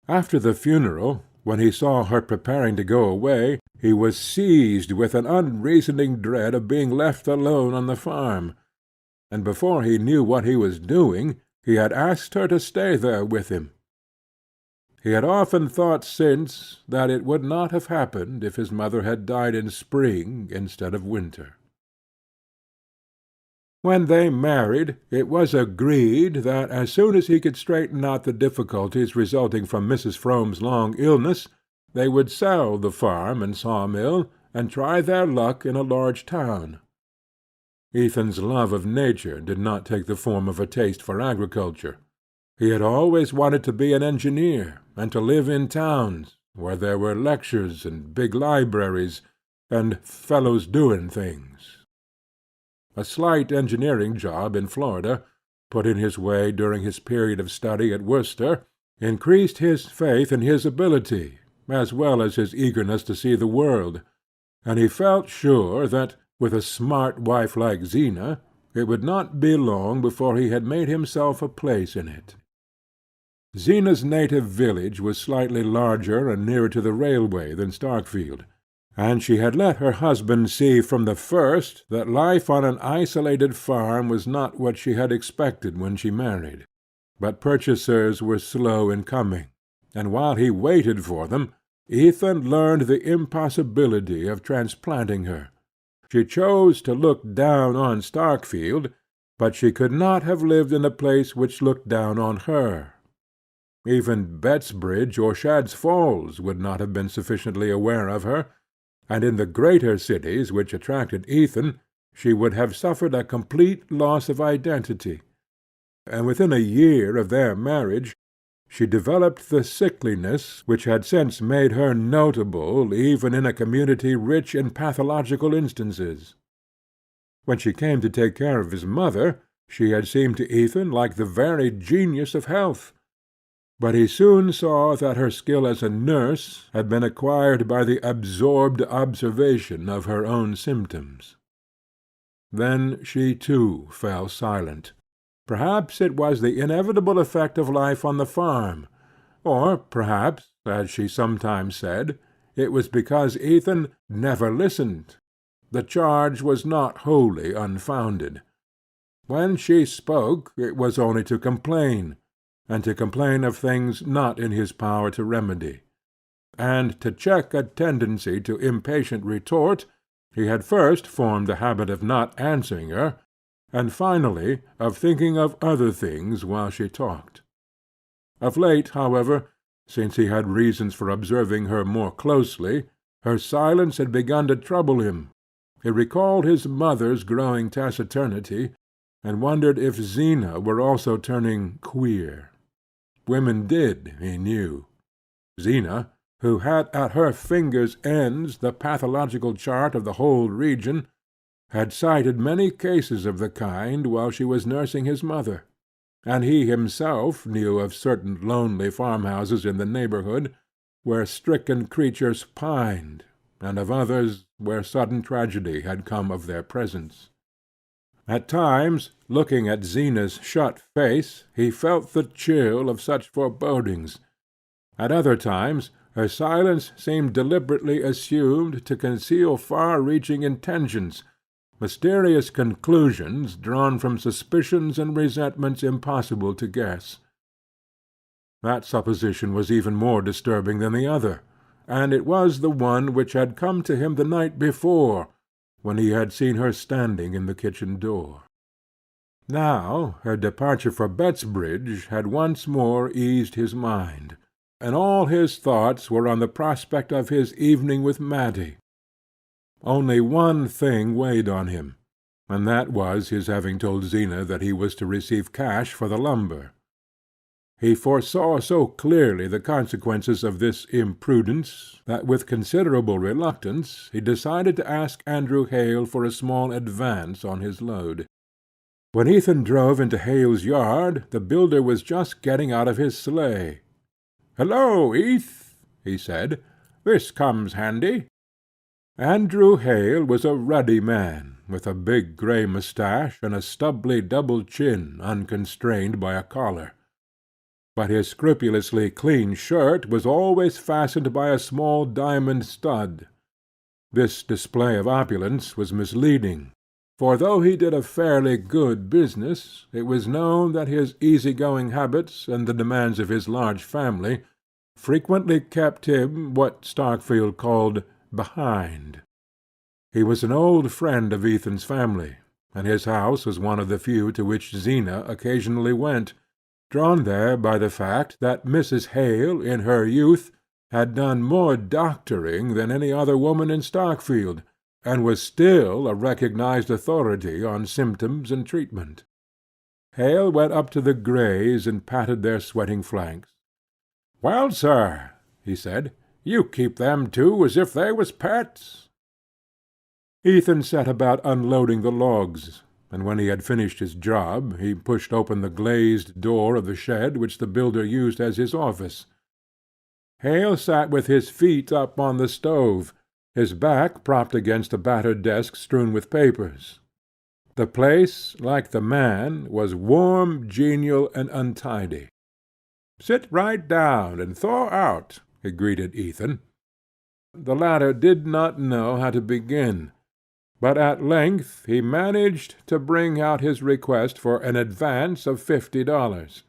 After the funeral, when he saw her preparing to go away, he was seized with an unreasoning dread of being left alone on the farm, and before he knew what he was doing, he had asked her to stay there with him. He had often thought since that it would not have happened if his mother had died in spring instead of winter. When they married, it was agreed that as soon as he could straighten out the difficulties resulting from Mrs. Frome's long illness, they would sell the farm and sawmill, and try their luck in a large town. Ethan's love of nature did not take the form of a taste for agriculture. He had always wanted to be an engineer, and to live in towns, where there were lectures and big libraries, and fellows doing things. A slight engineering job in Florida, put in his way during his period of study at Worcester, increased his faith in his ability, as well as his eagerness to see the world, and he felt sure that, with a smart wife like Zena, it would not be long before he had made himself a place in it. Zena's native village was slightly larger and nearer to the railway than Starkfield, and she had let her husband see from the first that life on an isolated farm was not what she had expected when she married. But purchasers were slow in coming, and while he waited for them, Ethan learned the impossibility of transplanting her. She chose to look down on Starkfield, but she could not have lived in a place which looked down on her. Even Bettsbridge or Shadd's Falls would not have been sufficiently aware of her, and in the greater cities which attracted Ethan she would have suffered a complete loss of identity, and within a year of their marriage she developed the sickliness which had since made her notable even in a community rich in pathological instances. When she came to take care of his mother, she had seemed to Ethan like the very genius of health, but he soon saw that her skill as a nurse had been acquired by the absorbed observation of her own symptoms. Then she too fell silent. Perhaps it was the inevitable effect of life on the farm, or perhaps, as she sometimes said, it was because Ethan never listened. The charge was not wholly unfounded. When she spoke, it was only to complain, and to complain of things not in his power to remedy. And to check a tendency to impatient retort, he had first formed the habit of not answering her, and finally of thinking of other things while she talked. Of late, however, since he had reasons for observing her more closely, her silence had begun to trouble him. He recalled his mother's growing taciturnity, and wondered if Zena were also turning queer. Women did, he knew. Zena, who had at her fingers' ends the pathological chart of the whole region, had cited many cases of the kind while she was nursing his mother, and he himself knew of certain lonely farmhouses in the neighborhood, where stricken creatures pined, and of others where sudden tragedy had come of their presence. At times, looking at Zena's shut face, he felt the chill of such forebodings. At other times, her silence seemed deliberately assumed to conceal far-reaching intentions, mysterious conclusions drawn from suspicions and resentments impossible to guess. That supposition was even more disturbing than the other, and it was the one which had come to him the night before, when he had seen her standing in the kitchen door. Now her departure for Bettsbridge had once more eased his mind, and all his thoughts were on the prospect of his evening with Matty. Only one thing weighed on him, and that was his having told Zena that he was to receive cash for the lumber. He foresaw so clearly the consequences of this imprudence, that with considerable reluctance he decided to ask Andrew Hale for a small advance on his load. When Ethan drove into Hale's yard, the builder was just getting out of his sleigh. "Hello, Eth," he said. "This comes handy." Andrew Hale was a ruddy man, with a big grey moustache and a stubbly double chin unconstrained by a collar. But his scrupulously clean shirt was always fastened by a small diamond stud. This display of opulence was misleading, for though he did a fairly good business, it was known that his easy-going habits and the demands of his large family frequently kept him what Starkfield called behind. He was an old friend of Ethan's family, and his house was one of the few to which Zena occasionally went, drawn there by the fact that Mrs. Hale in her youth had done more doctoring than any other woman in Starkfield, and was still a recognized authority on symptoms and treatment. Hale went up to the Greys and patted their sweating flanks. "Well, sir," he said, "you keep them two as if they was pets." Ethan set about unloading the logs, and when he had finished his job he pushed open the glazed door of the shed which the builder used as his office. Hale sat with his feet up on the stove, his back propped against a battered desk strewn with papers. The place, like the man, was warm, genial, and untidy. "Sit right down and thaw out," he greeted Ethan. The latter did not know how to begin, but at length he managed to bring out his request for an advance of $50.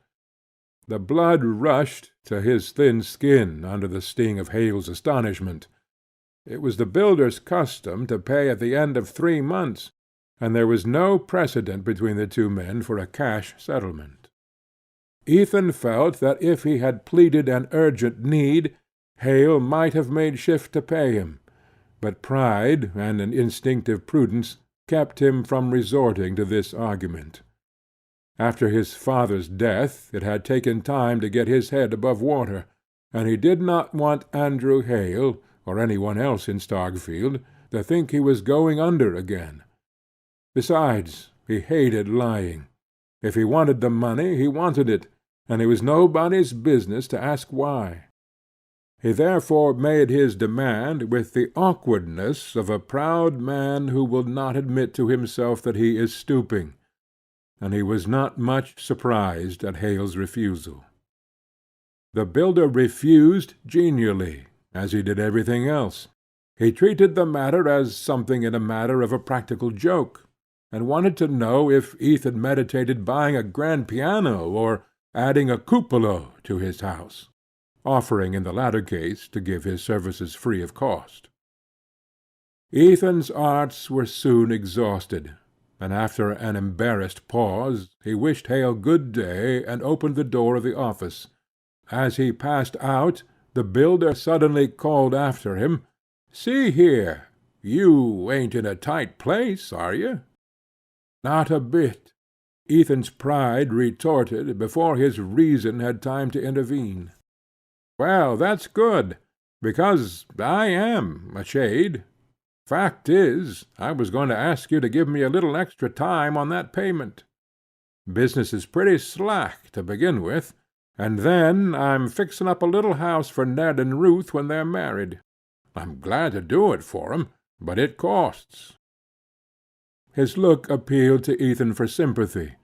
The blood rushed to his thin skin under the sting of Hale's astonishment. It was the builder's custom to pay at the end of 3 months, and there was no precedent between the two men for a cash settlement. Ethan felt that if he had pleaded an urgent need, Hale might have made shift to pay him, but pride and an instinctive prudence kept him from resorting to this argument. After his father's death it had taken time to get his head above water, and he did not want Andrew Hale, or any one else in Starkfield, to think he was going under again. Besides, he hated lying. If he wanted the money, he wanted it, and it was nobody's business to ask why. He therefore made his demand with the awkwardness of a proud man who will not admit to himself that he is stooping, and he was not much surprised at Hale's refusal. The builder refused genially, as he did everything else. He treated the matter as something in a matter of a practical joke, and wanted to know if Ethan meditated buying a grand piano or adding a cupola to his house, offering in the latter case to give his services free of cost. Ethan's arts were soon exhausted, and after an embarrassed pause he wished Hale good day and opened the door of the office. As he passed out, the builder suddenly called after him, "See here, you ain't in a tight place, are you?" "Not a bit," Ethan's pride retorted before his reason had time to intervene. "Well, that's good, because I am a shade. Fact is, I was going to ask you to give me a little extra time on that payment. Business is pretty slack, to begin with, and then I'm fixing up a little house for Ned and Ruth when they're married. I'm glad to do it for 'em, but it costs." His look appealed to Ethan for sympathy.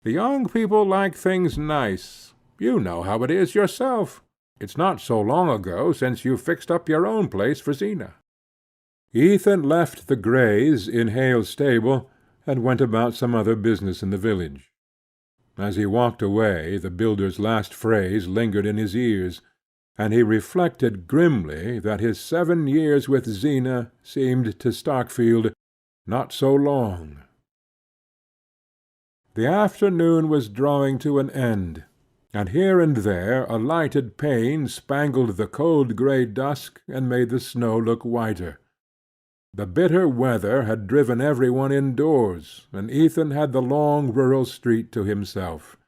"The young people like things nice. You know how it is yourself. It's not so long ago since you fixed up your own place for Zena." Ethan left the Greys in Hale's stable, and went about some other business in the village. As he walked away, the builder's last phrase lingered in his ears, and he reflected grimly that his 7 years with Zena seemed to Starkfield not so long. The afternoon was drawing to an end, and here and there a lighted pane spangled the cold grey dusk and made the snow look whiter. The bitter weather had driven every one indoors, and Ethan had the long rural street to himself.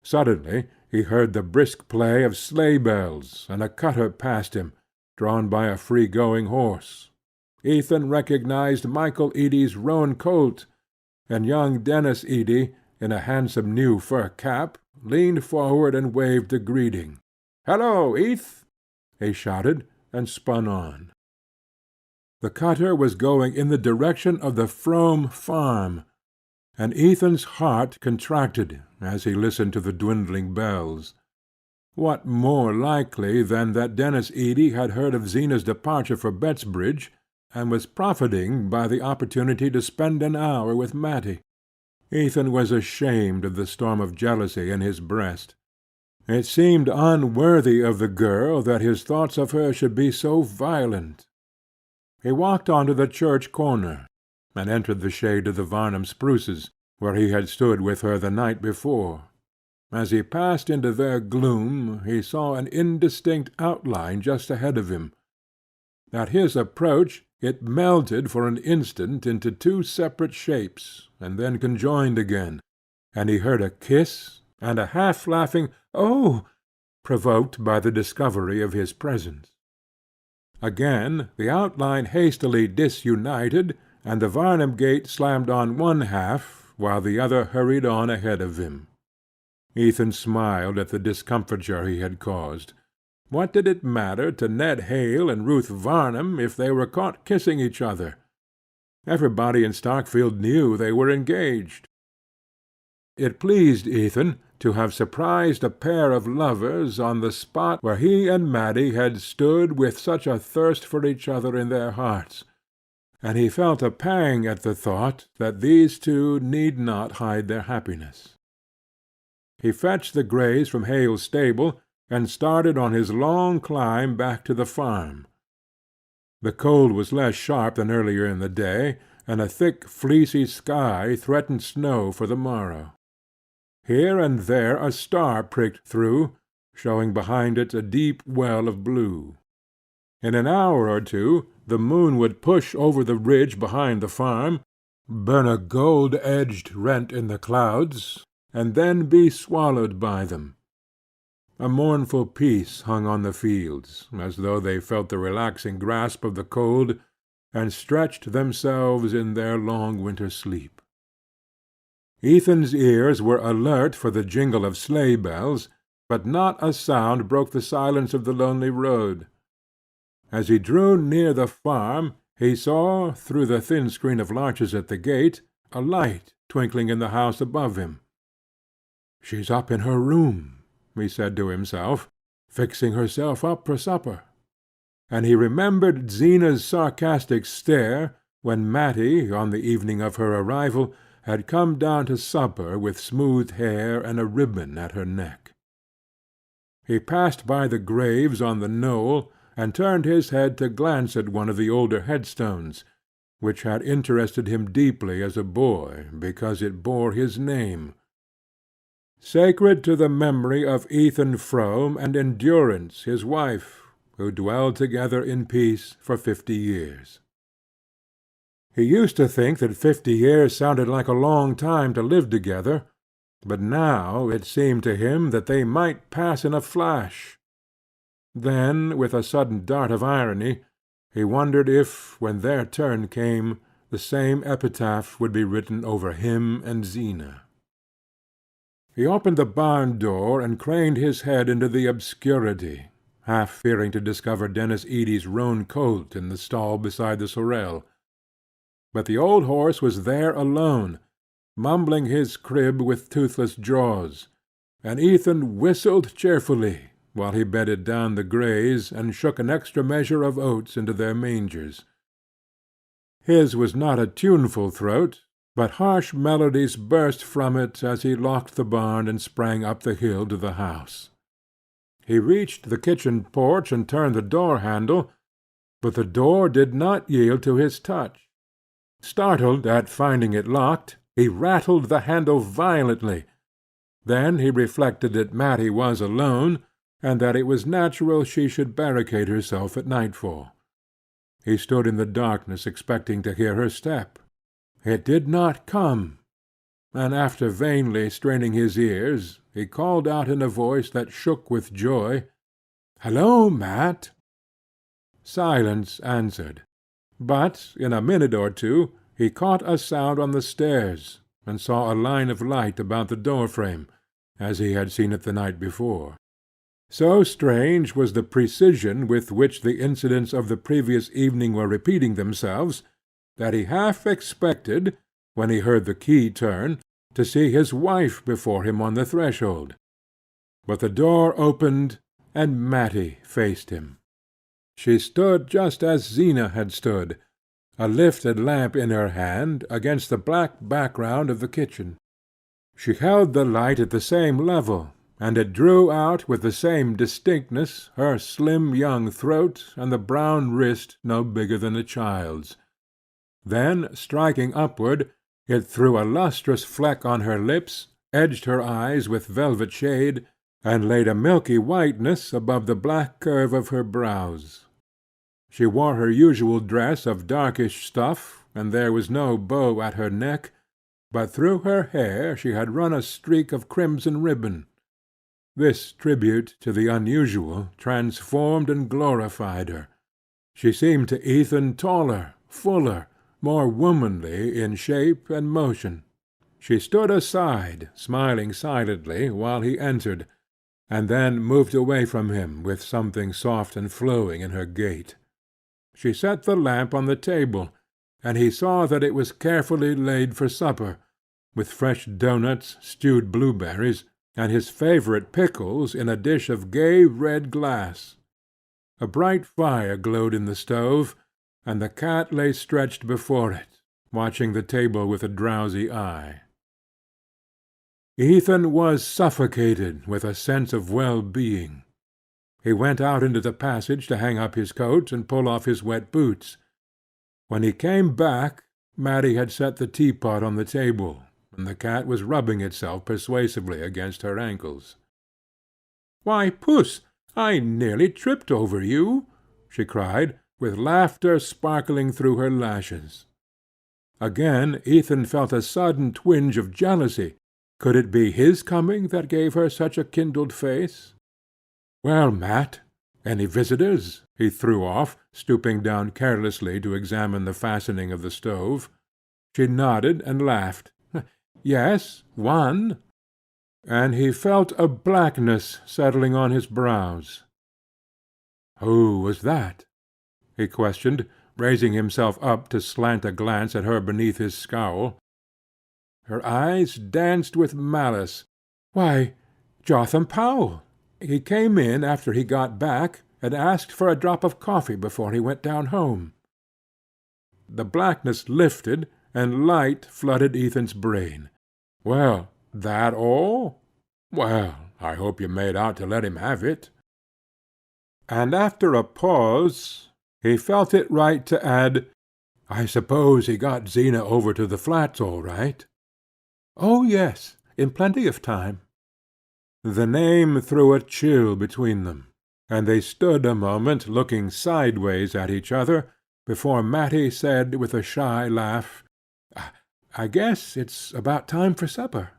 Suddenly he heard the brisk play of sleigh-bells, and a cutter passed him, drawn by a free-going horse. Ethan recognized Michael Eady's roan colt, and young Dennis Eady, in a handsome new fur cap, leaned forward and waved a greeting. "Hello, Eth!" he shouted, and spun on. The cutter was going in the direction of the Frome farm, and Ethan's heart contracted as he listened to the dwindling bells. What more likely than that Dennis Eady had heard of Zena's departure for Bettsbridge, and was profiting by the opportunity to spend an hour with Matty? Ethan was ashamed of the storm of jealousy in his breast. It seemed unworthy of the girl that his thoughts of her should be so violent. He walked on to the church corner, and entered the shade of the Varnum spruces, where he had stood with her the night before. As he passed into their gloom, he saw an indistinct outline just ahead of him. At his approach it melted for an instant into 2 separate shapes, and then conjoined again, and he heard a kiss, and a half-laughing "Oh!" provoked by the discovery of his presence. Again the outline hastily disunited, and the Varnum gate slammed on one half, while the other hurried on ahead of him. Ethan smiled at the discomfiture he had caused. What did it matter to Ned Hale and Ruth Varnum if they were caught kissing each other? Everybody in Starkfield knew they were engaged. It pleased Ethan to have surprised a pair of lovers on the spot where he and Matty had stood with such a thirst for each other in their hearts, and he felt a pang at the thought that these two need not hide their happiness. He fetched the Greys from Hale's stable, and started on his long climb back to the farm. The cold was less sharp than earlier in the day, and a thick fleecy sky threatened snow for the morrow. Here and there a star pricked through, showing behind it a deep well of blue. In an hour or two the moon would push over the ridge behind the farm, burn a gold-edged rent in the clouds, and then be swallowed by them. A mournful peace hung on the fields, as though they felt the relaxing grasp of the cold, and stretched themselves in their long winter sleep. Ethan's ears were alert for the jingle of sleigh-bells, but not a sound broke the silence of the lonely road. As he drew near the farm, he saw, through the thin screen of larches at the gate, a light twinkling in the house above him. "She's up in her room," he said to himself, "fixing herself up for supper." And he remembered Zena's sarcastic stare when Matty, on the evening of her arrival, had come down to supper with smooth hair and a ribbon at her neck. He passed by the graves on the knoll, and turned his head to glance at one of the older headstones, which had interested him deeply as a boy because it bore his name. Sacred to the memory of Ethan Frome and Endurance his wife, who dwelled together in peace for 50 years. He used to think that 50 years sounded like a long time to live together, but now it seemed to him that they might pass in a flash. Then, with a sudden dart of irony, He wondered if, when their turn came, the same epitaph would be written over him and Zina. He opened the barn door and craned his head into the obscurity, half fearing to discover Denis Eady's roan colt in the stall beside the sorrel. But the old horse was there alone, mumbling his crib with toothless jaws, and Ethan whistled cheerfully while he bedded down the greys and shook an extra measure of oats into their mangers. His was not a tuneful throat, but harsh melodies burst from it as he locked the barn and sprang up the hill to the house. He reached the kitchen porch and turned the door-handle, but the door did not yield to his touch. Startled at finding it locked, he rattled the handle violently. Then he reflected that Matty was alone, and that it was natural she should barricade herself at nightfall. He stood in the darkness expecting to hear her step. It did not come, and after vainly straining his ears, he called out in a voice that shook with joy, "Hello, Mat!" Silence answered, but in a minute or two he caught a sound on the stairs, and saw a line of light about the door-frame, as he had seen it the night before. So strange was the precision with which the incidents of the previous evening were repeating themselves, that he half expected, when he heard the key turn, to see his wife before him on the threshold. But the door opened, and Matty faced him. She stood just as Zina had stood, a lifted lamp in her hand against the black background of the kitchen. She held the light at the same level, and it drew out with the same distinctness her slim young throat and the brown wrist no bigger than a child's. Then, striking upward, it threw a lustrous fleck on her lips, edged her eyes with velvet shade, and laid a milky whiteness above the black curve of her brows. She wore her usual dress of darkish stuff, and there was no bow at her neck, but through her hair she had run a streak of crimson ribbon. This tribute to the unusual transformed and glorified her. She seemed to Ethan taller, fuller, more womanly in shape and motion. She stood aside, smiling silently, while he entered, and then moved away from him with something soft and flowing in her gait. She set the lamp on the table, and he saw that it was carefully laid for supper, with fresh doughnuts, stewed blueberries, and his favorite pickles in a dish of gay red glass. A bright fire glowed in the stove, and the cat lay stretched before it, watching the table with a drowsy eye. Ethan was suffocated with a sense of well-being. He went out into the passage to hang up his coat and pull off his wet boots. When he came back, Matty had set the teapot on the table, and the cat was rubbing itself persuasively against her ankles. "Why, Puss, I nearly tripped over you!" she cried, with laughter sparkling through her lashes. Again Ethan felt a sudden twinge of jealousy. Could it be his coming that gave her such a kindled face? "Well, Mat, any visitors?" he threw off, stooping down carelessly to examine the fastening of the stove. She nodded and laughed. "Yes, one." And he felt a blackness settling on his brows. "Who was that?" he questioned, raising himself up to slant a glance at her beneath his scowl. Her eyes danced with malice. "Why, Jotham Powell. He came in after he got back, and asked for a drop of coffee before he went down home." The blackness lifted, and light flooded Ethan's brain. "Well, that all? Well, I hope you made out to let him have it." And after a pause, he felt it right to add, "I suppose he got Zina over to the flats all right?" "Oh, yes, in plenty of time." The name threw a chill between them, and they stood a moment looking sideways at each other, before Matty said with a shy laugh, "I guess it's about time for supper."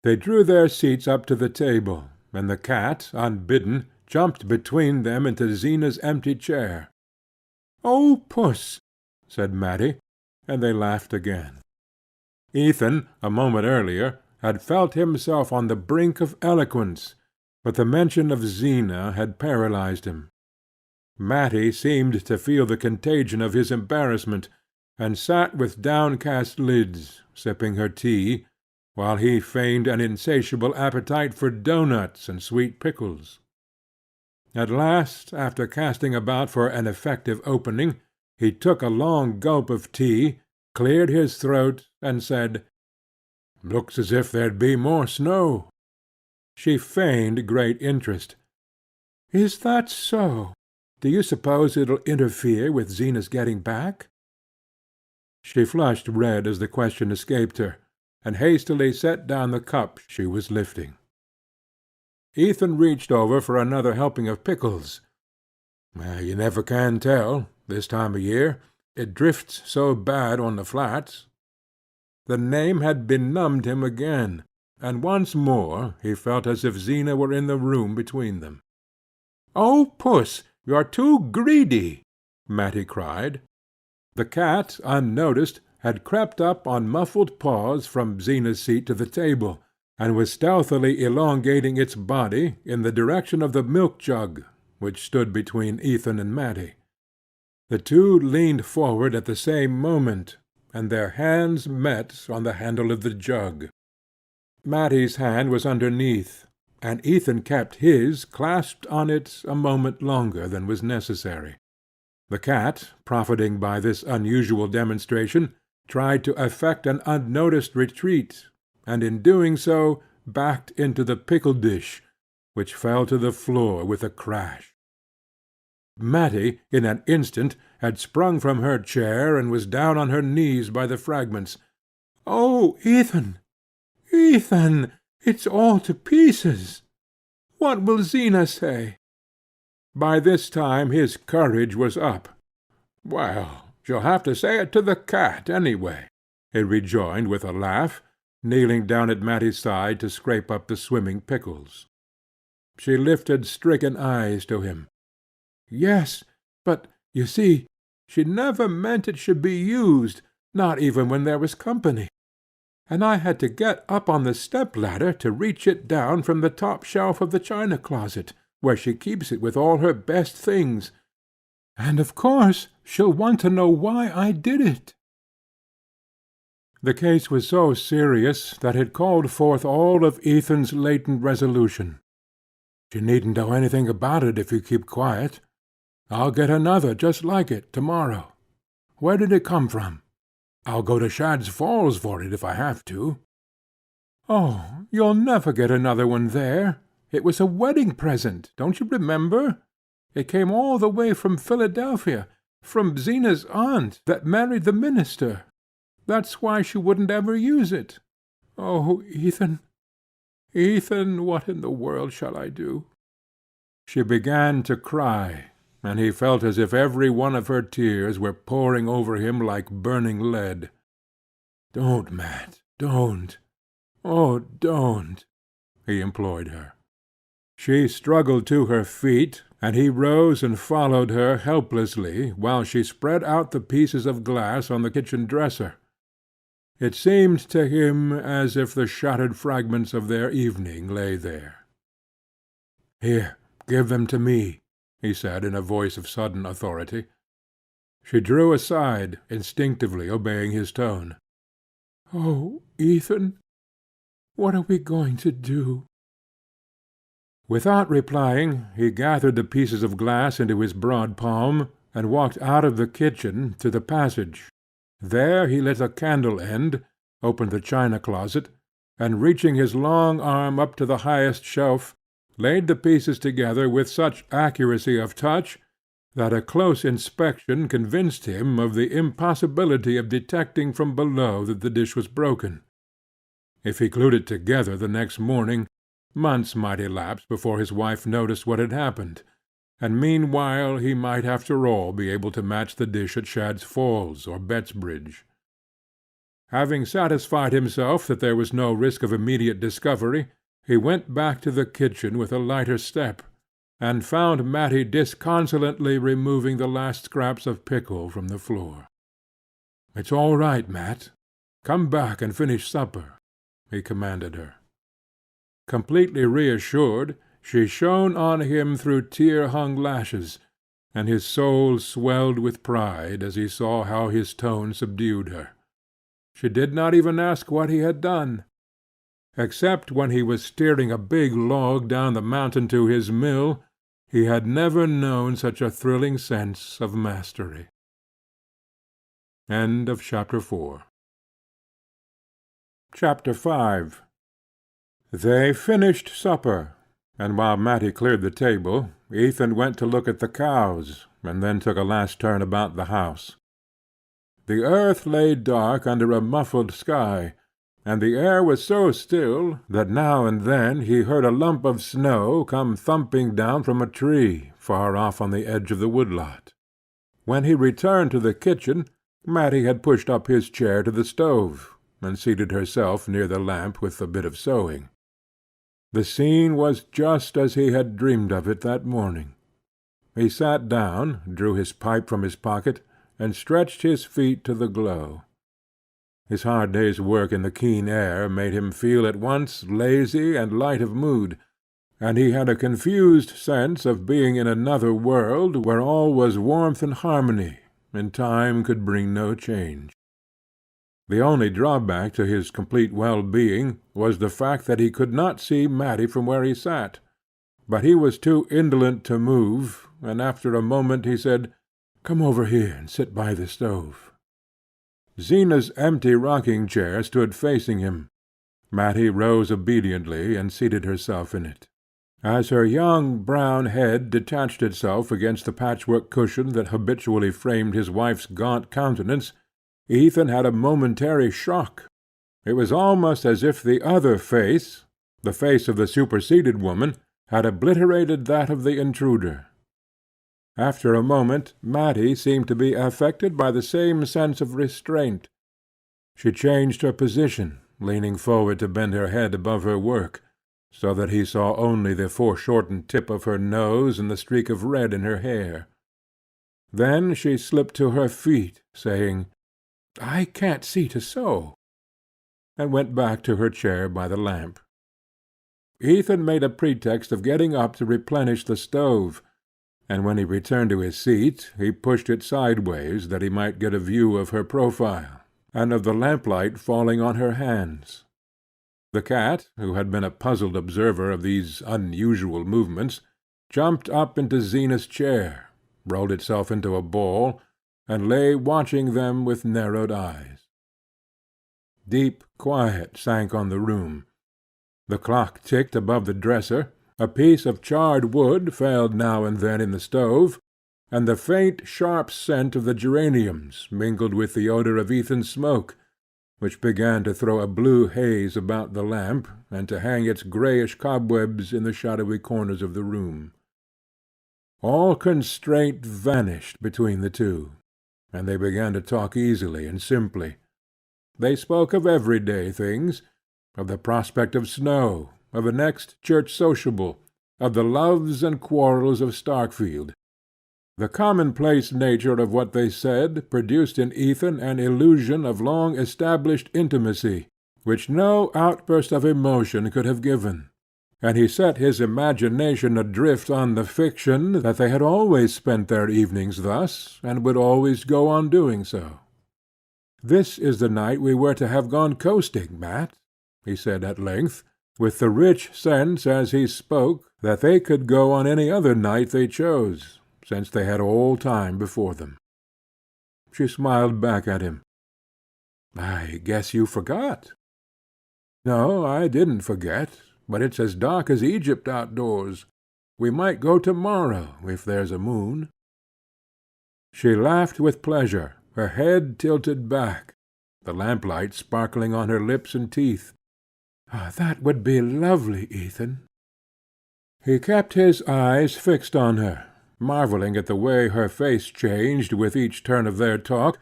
They drew their seats up to the table, and the cat, unbidden, jumped between them into Zena's empty chair. "Oh, Puss!" said Matty, and they laughed again. Ethan, a moment earlier, had felt himself on the brink of eloquence, but the mention of Zena had paralyzed him. Matty seemed to feel the contagion of his embarrassment, and sat with downcast lids, sipping her tea, while he feigned an insatiable appetite for doughnuts and sweet pickles. At last, after casting about for an effective opening, he took a long gulp of tea, cleared his throat, and said, "Looks as if there'd be more snow." She feigned great interest. "Is that so? Do you suppose it'll interfere with Zena's getting back?" She flushed red as the question escaped her, and hastily set down the cup she was lifting. Ethan reached over for another helping of pickles. "You never can tell, this time of year. It drifts so bad on the flats." The name had benumbed him again, and once more he felt as if Zena were in the room between them. "Oh, Puss, you're too greedy!" Matty cried. The cat, unnoticed, had crept up on muffled paws from Zena's seat to the table, and was stealthily elongating its body in the direction of the milk-jug, which stood between Ethan and Matty. The two leaned forward at the same moment, and their hands met on the handle of the jug. Matty's hand was underneath, and Ethan kept his clasped on it a moment longer than was necessary. The cat, profiting by this unusual demonstration, tried to effect an unnoticed retreat, and in doing so backed into the pickle-dish, which fell to the floor with a crash. Matty, in an instant, had sprung from her chair, and was down on her knees by the fragments. "Oh, Ethan! Ethan! It's all to pieces! What will Zena say?" By this time his courage was up. "Well, she'll have to say it to the cat, anyway," he rejoined with a laugh, kneeling down at Matty's side to scrape up the swimming pickles. She lifted stricken eyes to him. "Yes, but, you see, she never meant it should be used, not even when there was company. And I had to get up on the step-ladder to reach it down from the top shelf of the china closet, where she keeps it with all her best things. And of course she'll want to know why I did it." The case was so serious that it called forth all of Ethan's latent resolution. "She needn't know anything about it if you keep quiet. I'll get another just like it tomorrow. Where did it come from? I'll go to Shad's Falls for it if I have to." "Oh, you'll never get another one there. It was a wedding present, don't you remember? It came all the way from Philadelphia, from Zena's aunt that married the minister. That's why she wouldn't ever use it. Oh, Ethan, Ethan, what in the world shall I do?" She began to cry, and he felt as if every one of her tears were pouring over him like burning lead. "Don't, Mat, don't. Oh, don't," he implored her. She struggled to her feet, and he rose and followed her helplessly while she spread out the pieces of glass on the kitchen dresser. It seemed to him as if the shattered fragments of their evening lay there. "Here, give them to me," he said in a voice of sudden authority. She drew aside, instinctively obeying his tone. "Oh, Ethan, what are we going to do?" Without replying, he gathered the pieces of glass into his broad palm, and walked out of the kitchen to the passage. There he lit a candle-end, opened the china closet, and reaching his long arm up to the highest shelf, laid the pieces together with such accuracy of touch that a close inspection convinced him of the impossibility of detecting from below that the dish was broken. If he glued it together the next morning, months might elapse before his wife noticed what had happened, and meanwhile he might after all be able to match the dish at Shad's Falls or Bettsbridge. Having satisfied himself that there was no risk of immediate discovery, he went back to the kitchen with a lighter step, and found Matty disconsolately removing the last scraps of pickle from the floor. "It's all right, Mat. Come back and finish supper," he commanded her. Completely reassured, she shone on him through tear-hung lashes, and his soul swelled with pride as he saw how his tone subdued her. She did not even ask what he had done. Except when he was steering a big log down the mountain to his mill, he had never known such a thrilling sense of mastery. Chapter 5. They finished supper, and while Matty cleared the table, Ethan went to look at the cows, and then took a last turn about the house. The earth lay dark under a muffled sky, and the air was so still that now and then he heard a lump of snow come thumping down from a tree far off on the edge of the wood-lot. When he returned to the kitchen, Matty had pushed up his chair to the stove, and seated herself near the lamp with a bit of sewing. The scene was just as he had dreamed of it that morning. He sat down, drew his pipe from his pocket, and stretched his feet to the glow. His hard day's work in the keen air made him feel at once lazy and light of mood, and he had a confused sense of being in another world where all was warmth and harmony, and time could bring no change. The only drawback to his complete well-being was the fact that he could not see Matty from where he sat, but he was too indolent to move, and after a moment he said, "Come over here and sit by the stove." Zena's empty rocking-chair stood facing him. Matty rose obediently and seated herself in it. As her young brown head detached itself against the patchwork cushion that habitually framed his wife's gaunt countenance, Ethan had a momentary shock. It was almost as if the other face, the face of the superseded woman, had obliterated that of the intruder. After a moment Matty seemed to be affected by the same sense of restraint. She changed her position, leaning forward to bend her head above her work, so that he saw only the foreshortened tip of her nose and the streak of red in her hair. Then she slipped to her feet, saying, "I can't see to sew," and went back to her chair by the lamp. Ethan made a pretext of getting up to replenish the stove, and when he returned to his seat he pushed it sideways that he might get a view of her profile, and of the lamplight falling on her hands. The cat, who had been a puzzled observer of these unusual movements, jumped up into Zena's chair, rolled itself into a ball, and lay watching them with narrowed eyes. Deep quiet sank on the room. The clock ticked above the dresser, a piece of charred wood fell now and then in the stove, and the faint sharp scent of the geraniums mingled with the odour of Ethan's smoke, which began to throw a blue haze about the lamp, and to hang its greyish cobwebs in the shadowy corners of the room. All constraint vanished between the two, and they began to talk easily and simply. They spoke of everyday things, of the prospect of snow, of a next church sociable, of the loves and quarrels of Starkfield. The commonplace nature of what they said produced in Ethan an illusion of long-established intimacy, which no outburst of emotion could have given, and he set his imagination adrift on the fiction that they had always spent their evenings thus, and would always go on doing so. "This is the night we were to have gone coasting, Mat," he said at length, with the rich sense as he spoke that they could go on any other night they chose, since they had all time before them. She smiled back at him. "I guess you forgot." "No, I didn't forget, but it's as dark as Egypt outdoors. We might go tomorrow, if there's a moon." She laughed with pleasure, her head tilted back, the lamplight sparkling on her lips and teeth. "That would be lovely, Ethan." He kept his eyes fixed on her, marvelling at the way her face changed with each turn of their talk,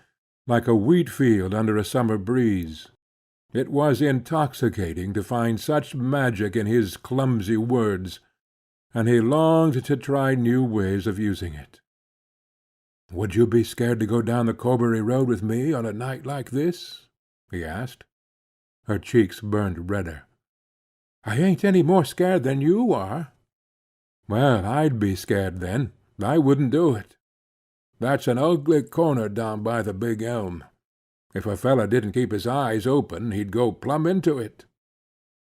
like a wheat-field under a summer breeze. It was intoxicating to find such magic in his clumsy words, and he longed to try new ways of using it. "Would you be scared to go down the Corbury Road with me on a night like this?" he asked. Her cheeks burned redder. "I ain't any more scared than you are." "Well, I'd be scared then. I wouldn't do it. That's an ugly corner down by the big elm. If a feller didn't keep his eyes open, he'd go plumb into it."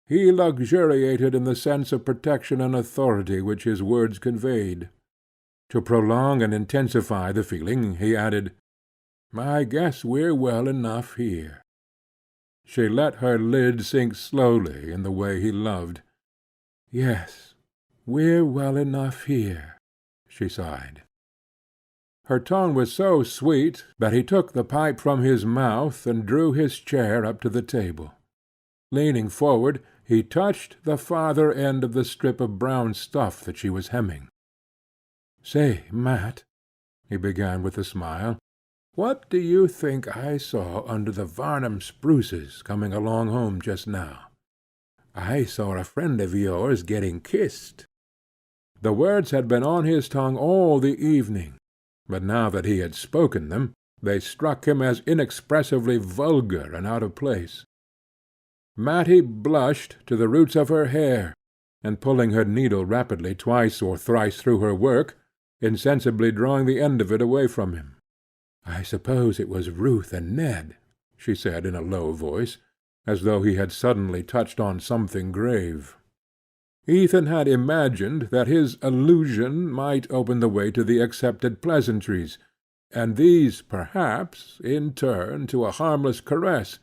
He luxuriated in the sense of protection and authority which his words conveyed. To prolong and intensify the feeling, he added, "I guess we're well enough here." She let her lids sink slowly in the way he loved. "Yes, we're well enough here," she sighed. Her tone was so sweet that he took the pipe from his mouth and drew his chair up to the table. Leaning forward, he touched the farther end of the strip of brown stuff that she was hemming. "Say, Mat," he began with a smile, "what do you think I saw under the Varnum spruces coming along home just now? I saw a friend of yours getting kissed." The words had been on his tongue all the evening, but now that he had spoken them, they struck him as inexpressively vulgar and out of place. Matty blushed to the roots of her hair, and pulling her needle rapidly twice or thrice through her work, insensibly drawing the end of it away from him. "I suppose it was Ruth and Ned," she said in a low voice, as though he had suddenly touched on something grave. Ethan had imagined that his allusion might open the way to the accepted pleasantries, and these, perhaps, in turn, to a harmless caress,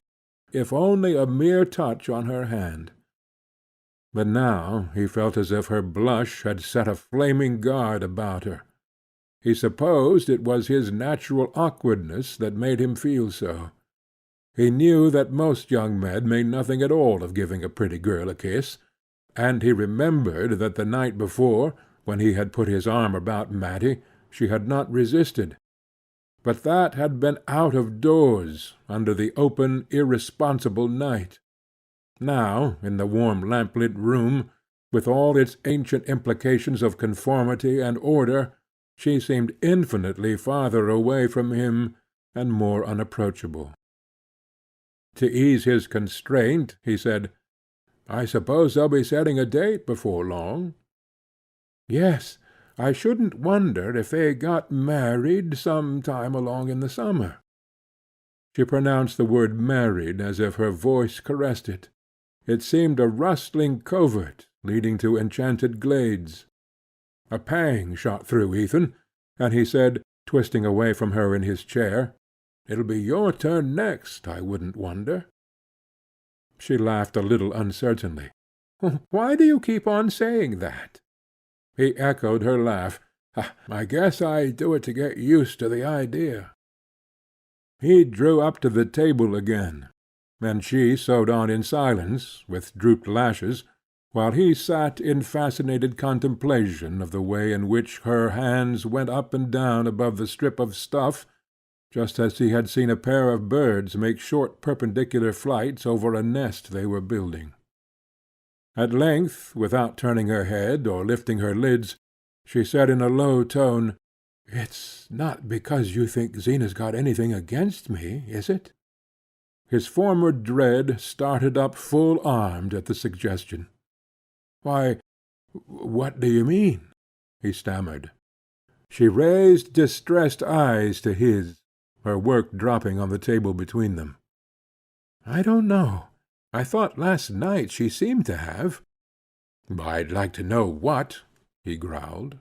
if only a mere touch on her hand. But now he felt as if her blush had set a flaming guard about her. He supposed it was his natural awkwardness that made him feel so. He knew that most young men made nothing at all of giving a pretty girl a kiss, and he remembered that the night before, when he had put his arm about Matty, she had not resisted. But that had been out of doors, under the open, irresponsible night. Now, in the warm lamp-lit room, with all its ancient implications of conformity and order, she seemed infinitely farther away from him and more unapproachable. To ease his constraint, he said, "I suppose they'll be setting a date before long." "Yes, I shouldn't wonder if they got married some time along in the summer." She pronounced the word married as if her voice caressed it. It seemed a rustling covert leading to enchanted glades. A pang shot through Ethan, and he said, twisting away from her in his chair, "It'll be your turn next, I wouldn't wonder." She laughed a little uncertainly. "Why do you keep on saying that?" He echoed her laugh. "I guess I do it to get used to the idea." He drew up to the table again, and she sewed on in silence, with drooped lashes, while he sat in fascinated contemplation of the way in which her hands went up and down above the strip of stuff, just as he had seen a pair of birds make short perpendicular flights over a nest they were building. At length, without turning her head or lifting her lids, she said in a low tone, "It's not because you think Zena's got anything against me, is it?" His former dread started up full-armed at the suggestion. "Why, what do you mean?" he stammered. She raised distressed eyes to his, her work dropping on the table between them. "I don't know. I thought last night she seemed to have." "I'd like to know what," he growled.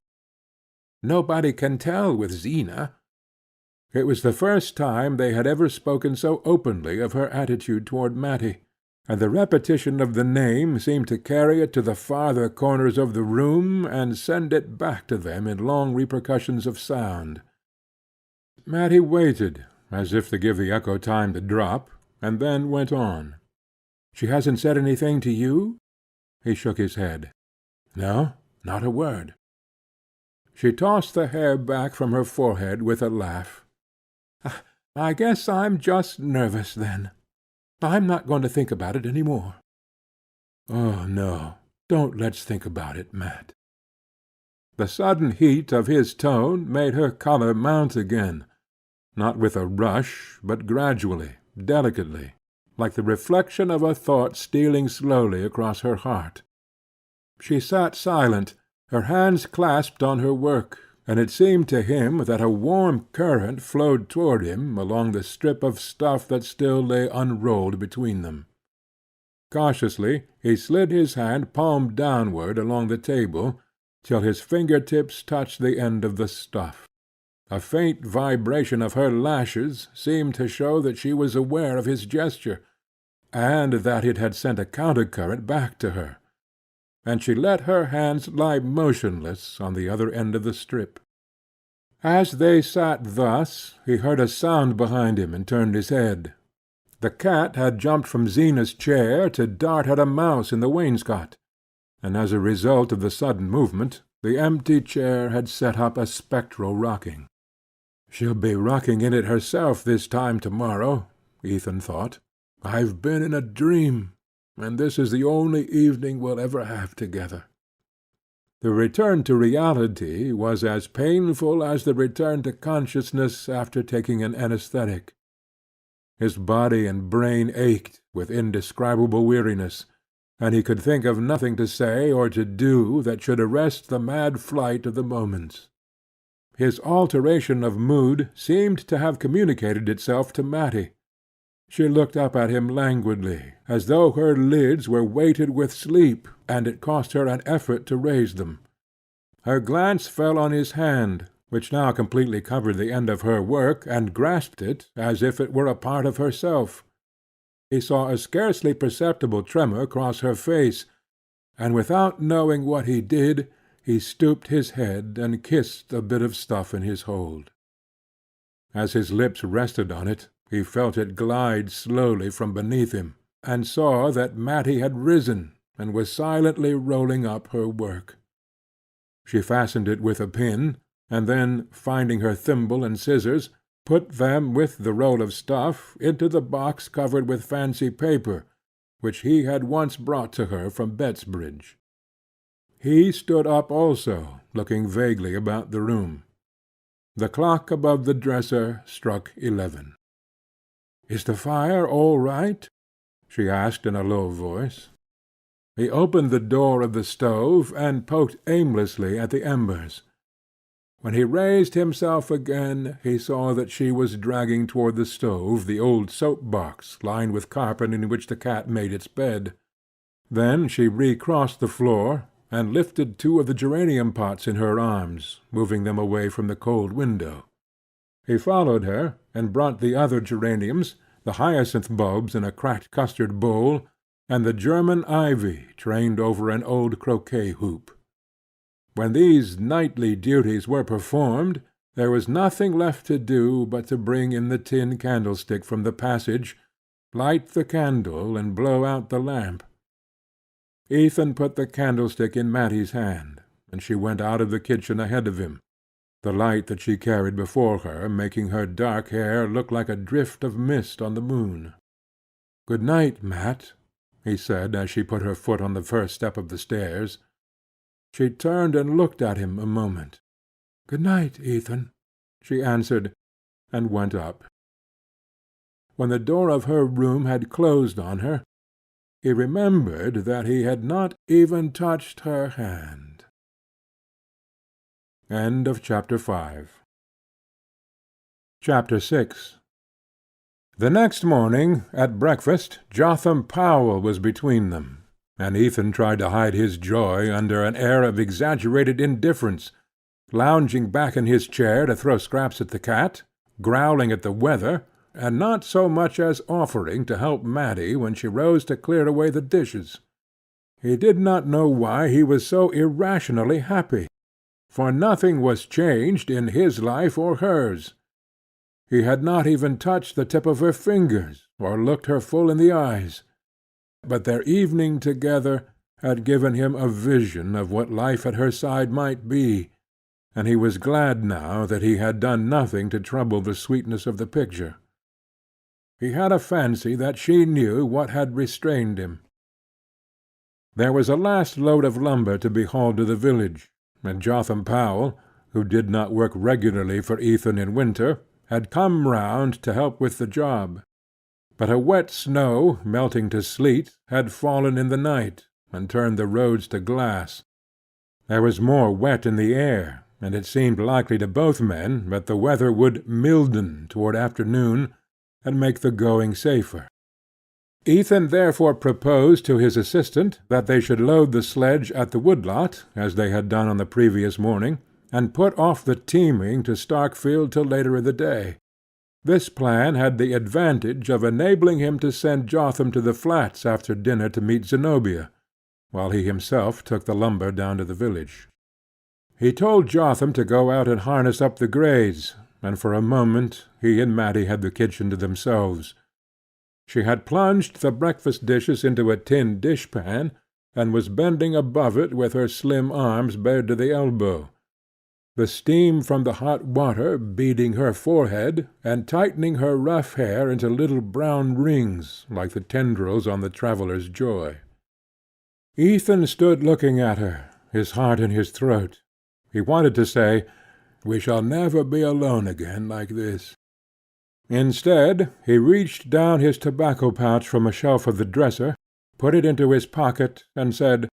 "Nobody can tell with Zena." It was the first time they had ever spoken so openly of her attitude toward Matty, and the repetition of the name seemed to carry it to the farther corners of the room and send it back to them in long repercussions of sound. Matty waited, as if to give the echo time to drop, and then went on. "She hasn't said anything to you?" He shook his head. "No, not a word." She tossed the hair back from her forehead with a laugh. "I guess I'm just nervous, then. I'm not going to think about it any more." "Oh, no, don't let's think about it, Mat. The sudden heat of his tone made her color mount again, not with a rush, but gradually, delicately, like the reflection of a thought stealing slowly across her heart. She sat silent, her hands clasped on her work, and it seemed to him that a warm current flowed toward him along the strip of stuff that still lay unrolled between them. Cautiously he slid his hand palm downward along the table, till his finger-tips touched the end of the stuff. A faint vibration of her lashes seemed to show that she was aware of his gesture, and that it had sent a counter-current back to her, and she let her hands lie motionless on the other end of the strip. As they sat thus, he heard a sound behind him and turned his head. The cat had jumped from Zena's chair to dart at a mouse in the wainscot, and as a result of the sudden movement, the empty chair had set up a spectral rocking. "She'll be rocking in it herself this time tomorrow," Ethan thought. "I've been in a dream, and this is the only evening we'll ever have together." The return to reality was as painful as the return to consciousness after taking an anesthetic. His body and brain ached with indescribable weariness, and he could think of nothing to say or to do that should arrest the mad flight of the moments. His alteration of mood seemed to have communicated itself to Matty. She looked up at him languidly, as though her lids were weighted with sleep, and it cost her an effort to raise them. Her glance fell on his hand, which now completely covered the end of her work, and grasped it as if it were a part of herself. He saw a scarcely perceptible tremor cross her face, and without knowing what he did, he stooped his head and kissed the bit of stuff in his hold. As his lips rested on it, he felt it glide slowly from beneath him, and saw that Matty had risen, and was silently rolling up her work. She fastened it with a pin, and then, finding her thimble and scissors, put them with the roll of stuff into the box covered with fancy paper, which he had once brought to her from Bettsbridge. He stood up also, looking vaguely about the room. The clock above the dresser struck 11. "Is the fire all right?" she asked in a low voice. He opened the door of the stove, and poked aimlessly at the embers. When he raised himself again, he saw that she was dragging toward the stove the old soap-box lined with carpet in which the cat made its bed. Then she recrossed the floor, and lifted 2 of the geranium pots in her arms, moving them away from the cold window. He followed her, and brought the other geraniums, the hyacinth bulbs in a cracked custard bowl, and the German ivy trained over an old croquet hoop. When these nightly duties were performed, there was nothing left to do but to bring in the tin candlestick from the passage, light the candle, and blow out the lamp. Ethan put the candlestick in Matty's hand, and she went out of the kitchen ahead of him, the light that she carried before her making her dark hair look like a drift of mist on the moon. "Good night, Mat," he said, as she put her foot on the first step of the stairs. She turned and looked at him a moment. "Good night, Ethan," she answered, and went up. When the door of her room had closed on her, he remembered that he had not even touched her hand. Chapter 6. The next morning, at breakfast, Jotham Powell was between them, and Ethan tried to hide his joy under an air of exaggerated indifference, lounging back in his chair to throw scraps at the cat, growling at the weather, and not so much as offering to help Matty when she rose to clear away the dishes. He did not know why he was so irrationally happy, for nothing was changed in his life or hers. He had not even touched the tip of her fingers, or looked her full in the eyes. But their evening together had given him a vision of what life at her side might be, and he was glad now that he had done nothing to trouble the sweetness of the picture. He had a fancy that she knew what had restrained him. There was a last load of lumber to be hauled to the village, and Jotham Powell, who did not work regularly for Ethan in winter, had come round to help with the job. But a wet snow, melting to sleet, had fallen in the night, and turned the roads to glass. There was more wet in the air, and it seemed likely to both men that the weather would milden toward afternoon, and make the going safer. Ethan therefore proposed to his assistant that they should load the sledge at the wood-lot, as they had done on the previous morning, and put off the teaming to Starkfield till later in the day. This plan had the advantage of enabling him to send Jotham to the flats after dinner to meet Zenobia, while he himself took the lumber down to the village. He told Jotham to go out and harness up the greys, and for a moment he and Matty had the kitchen to themselves. She had plunged the breakfast dishes into a tin dishpan, and was bending above it with her slim arms bared to the elbow, the steam from the hot water beading her forehead, and tightening her rough hair into little brown rings like the tendrils on the traveller's joy. Ethan stood looking at her, his heart in his throat. He wanted to say, "We shall never be alone again like this." Instead, he reached down his tobacco pouch from a shelf of the dresser, put it into his pocket, and said,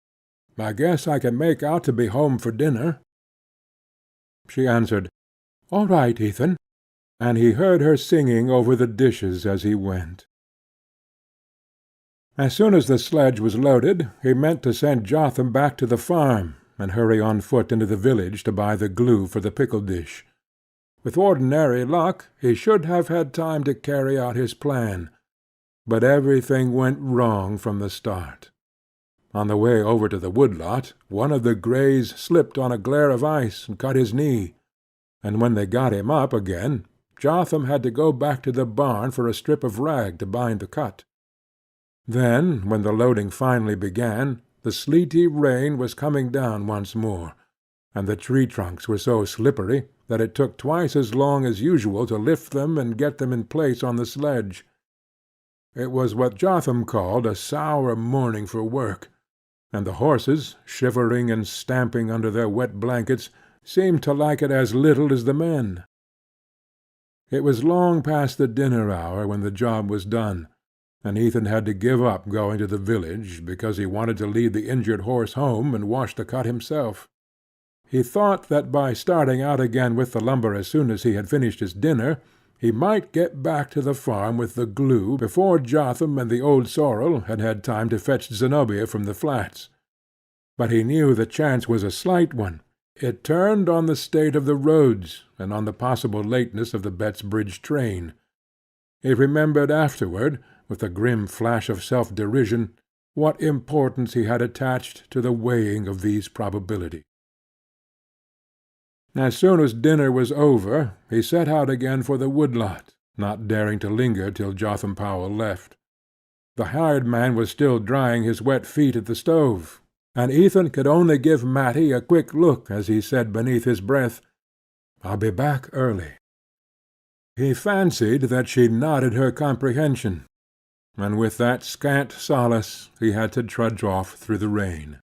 "I guess I can make out to be home for dinner." She answered, "All right, Ethan," and he heard her singing over the dishes as he went. As soon as the sledge was loaded, he meant to send Jotham back to the farm, and hurry on foot into the village to buy the glue for the pickle dish. With ordinary luck he should have had time to carry out his plan, but everything went wrong from the start. On the way over to the wood-lot, one of the greys slipped on a glare of ice and cut his knee, and when they got him up again, Jotham had to go back to the barn for a strip of rag to bind the cut. Then, when the loading finally began, the sleety rain was coming down once more, and the tree-trunks were so slippery that it took twice as long as usual to lift them and get them in place on the sledge. It was what Jotham called a sour morning for work, and the horses, shivering and stamping under their wet blankets, seemed to like it as little as the men. It was long past the dinner hour when the job was done, and Ethan had to give up going to the village because he wanted to lead the injured horse home and wash the cut himself. He thought that by starting out again with the lumber as soon as he had finished his dinner, he might get back to the farm with the glue before Jotham and the old sorrel had had time to fetch Zenobia from the flats. But he knew the chance was a slight one. It turned on the state of the roads, and on the possible lateness of the Bettsbridge train. He remembered afterward, with a grim flash of self-derision, what importance he had attached to the weighing of these probabilities. As soon as dinner was over, he set out again for the wood-lot, not daring to linger till Jotham Powell left. The hired man was still drying his wet feet at the stove, and Ethan could only give Matty a quick look as he said beneath his breath, "I'll be back early." He fancied that she nodded her comprehension, and with that scant solace he had to trudge off through the rain.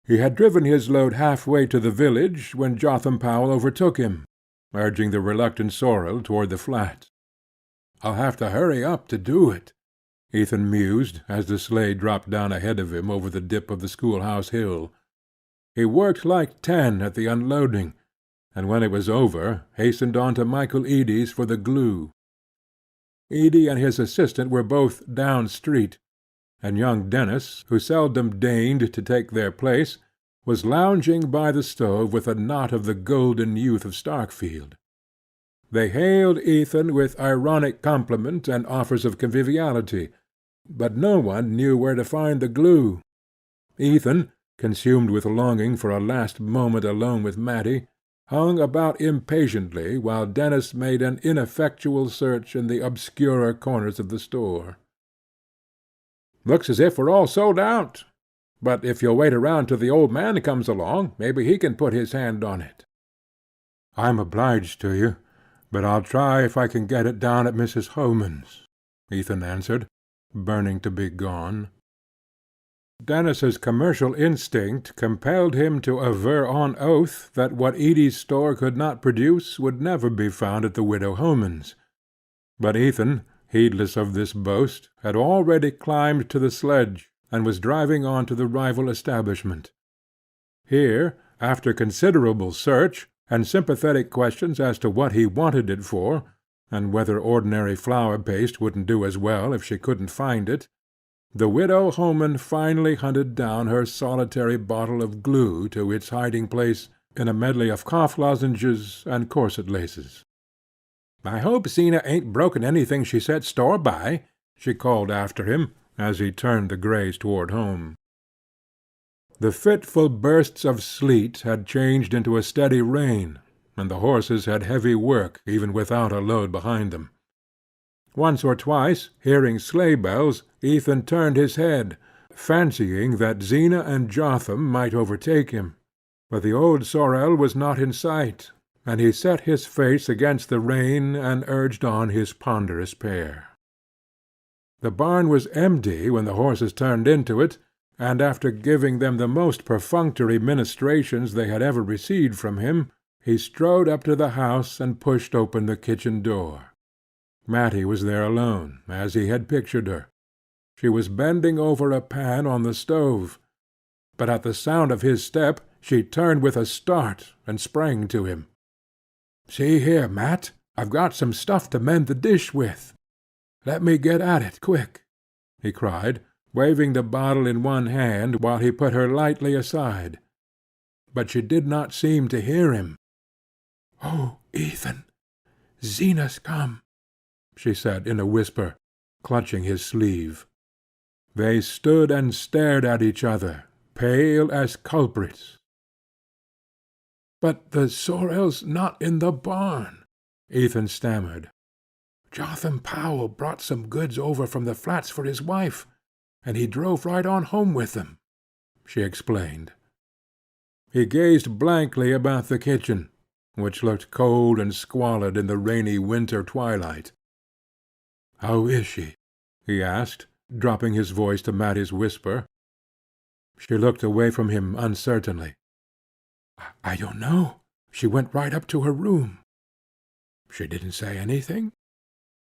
He had driven his load half-way to the village when Jotham Powell overtook him, urging the reluctant sorrel toward the flat. "I'll have to hurry up to do it," Ethan mused as the sleigh dropped down ahead of him over the dip of the schoolhouse hill. He worked like 10 at the unloading, and when it was over hastened on to Michael Eady's for the glue. Eady and his assistant were both down street, and young Dennis, who seldom deigned to take their place, was lounging by the stove with a knot of the golden youth of Starkfield. They hailed Ethan with ironic compliment and offers of conviviality, but no one knew where to find the glue. Ethan, consumed with longing for a last moment alone with Matty, hung about impatiently while Dennis made an ineffectual search in the obscurer corners of the store. "Looks as if we're all sold out. But if you'll wait around till the old man comes along, maybe he can put his hand on it." "I'm obliged to you, but I'll try if I can get it down at Mrs. Homan's," Ethan answered, burning to be gone. Dennis's commercial instinct compelled him to aver on oath that what Edie's store could not produce would never be found at the widow Homan's. But Ethan, heedless of this boast, had already climbed to the sledge, and was driving on to the rival establishment. Here, after considerable search, and sympathetic questions as to what he wanted it for, and whether ordinary flour paste wouldn't do as well if she couldn't find it, the widow Homan finally hunted down her solitary bottle of glue to its hiding-place in a medley of cough lozenges and corset laces. "I hope Zena ain't broken anything she set store by," she called after him, as he turned the greys toward home. The fitful bursts of sleet had changed into a steady rain, and the horses had heavy work even without a load behind them. Once or twice, hearing sleigh bells, Ethan turned his head, fancying that Zena and Jotham might overtake him. But the old sorrel was not in sight, and he set his face against the rain and urged on his ponderous pair. The barn was empty when the horses turned into it, and after giving them the most perfunctory ministrations they had ever received from him, he strode up to the house and pushed open the kitchen door. Matty was there alone, as he had pictured her. She was bending over a pan on the stove, but at the sound of his step she turned with a start and sprang to him. "See here, Mat, I've got some stuff to mend the dish with. Let me get at it, quick," he cried, waving the bottle in one hand while he put her lightly aside. But she did not seem to hear him. "Oh, Ethan, Zena's come," she said in a whisper, clutching his sleeve. They stood and stared at each other, pale as culprits. "But the sorrel's not in the barn," Ethan stammered. "Jotham Powell brought some goods over from the flats for his wife, and he drove right on home with them," she explained. He gazed blankly about the kitchen, which looked cold and squalid in the rainy winter twilight. "How is she?" he asked, dropping his voice to Matty's whisper. She looked away from him uncertainly. "I don't know. She went right up to her room." "She didn't say anything?"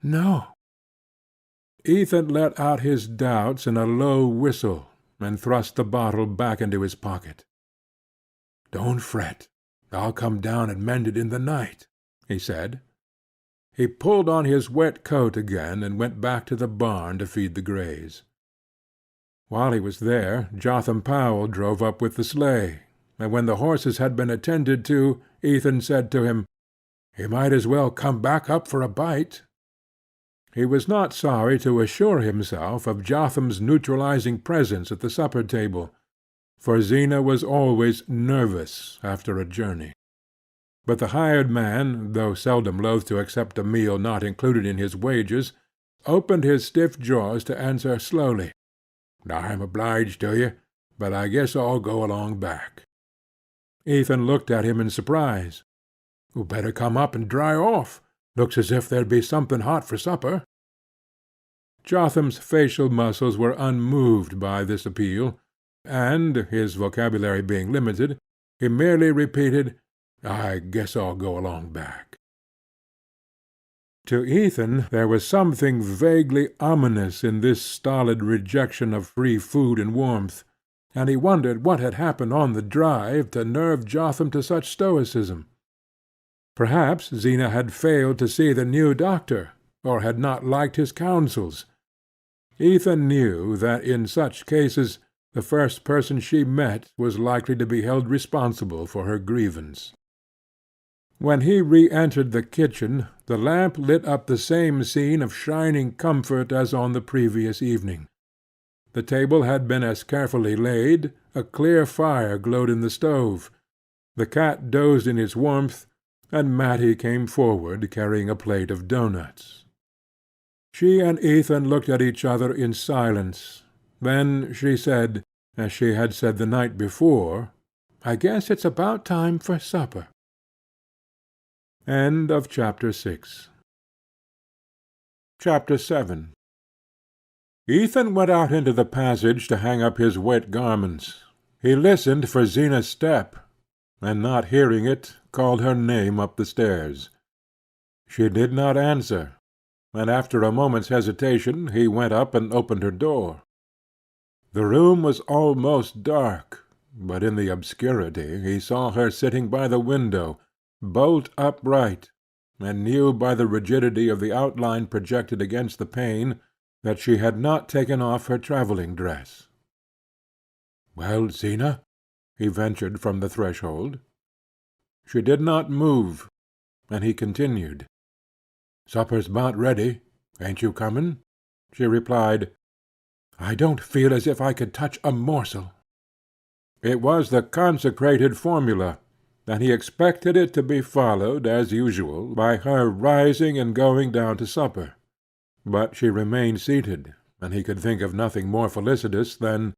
"No." Ethan let out his doubts in a low whistle, and thrust the bottle back into his pocket. "Don't fret. I'll come down and mend it in the night," he said. He pulled on his wet coat again and went back to the barn to feed the greys. While he was there, Jotham Powell drove up with the sleigh, and when the horses had been attended to, Ethan said to him, "He might as well come back up for a bite." He was not sorry to assure himself of Jotham's neutralizing presence at the supper table, for Zena was always nervous after a journey. But the hired man, though seldom loath to accept a meal not included in his wages, opened his stiff jaws to answer slowly, "I'm obliged to you, but I guess I'll go along back." Ethan looked at him in surprise. "Better come up and dry off. Looks as if there'd be something hot for supper." Jotham's facial muscles were unmoved by this appeal, and, his vocabulary being limited, he merely repeated, "I guess I'll go along back." To Ethan there was something vaguely ominous in this stolid rejection of free food and warmth, and he wondered what had happened on the drive to nerve Jotham to such stoicism. Perhaps Zena had failed to see the new doctor, or had not liked his counsels. Ethan knew that in such cases the first person she met was likely to be held responsible for her grievance. When he re-entered the kitchen, the lamp lit up the same scene of shining comfort as on the previous evening. The table had been as carefully laid, a clear fire glowed in the stove, the cat dozed in its warmth, and Matty came forward carrying a plate of doughnuts. She and Ethan looked at each other in silence. Then she said, as she had said the night before, "I guess it's about time for supper." Chapter 7. Ethan went out into the passage to hang up his wet garments. He listened for Zena's step, and not hearing it, called her name up the stairs. She did not answer, and after a moment's hesitation he went up and opened her door. The room was almost dark, but in the obscurity he saw her sitting by the window, bolt upright, and knew by the rigidity of the outline projected against the pane that she had not taken off her travelling dress. "Well, Zena?" he ventured from the threshold. She did not move, and he continued. "Supper's about ready. Ain't you coming?" She replied, "I don't feel as if I could touch a morsel." It was the consecrated formula, and he expected it to be followed, as usual, by her rising and going down to supper. But she remained seated, and he could think of nothing more felicitous than,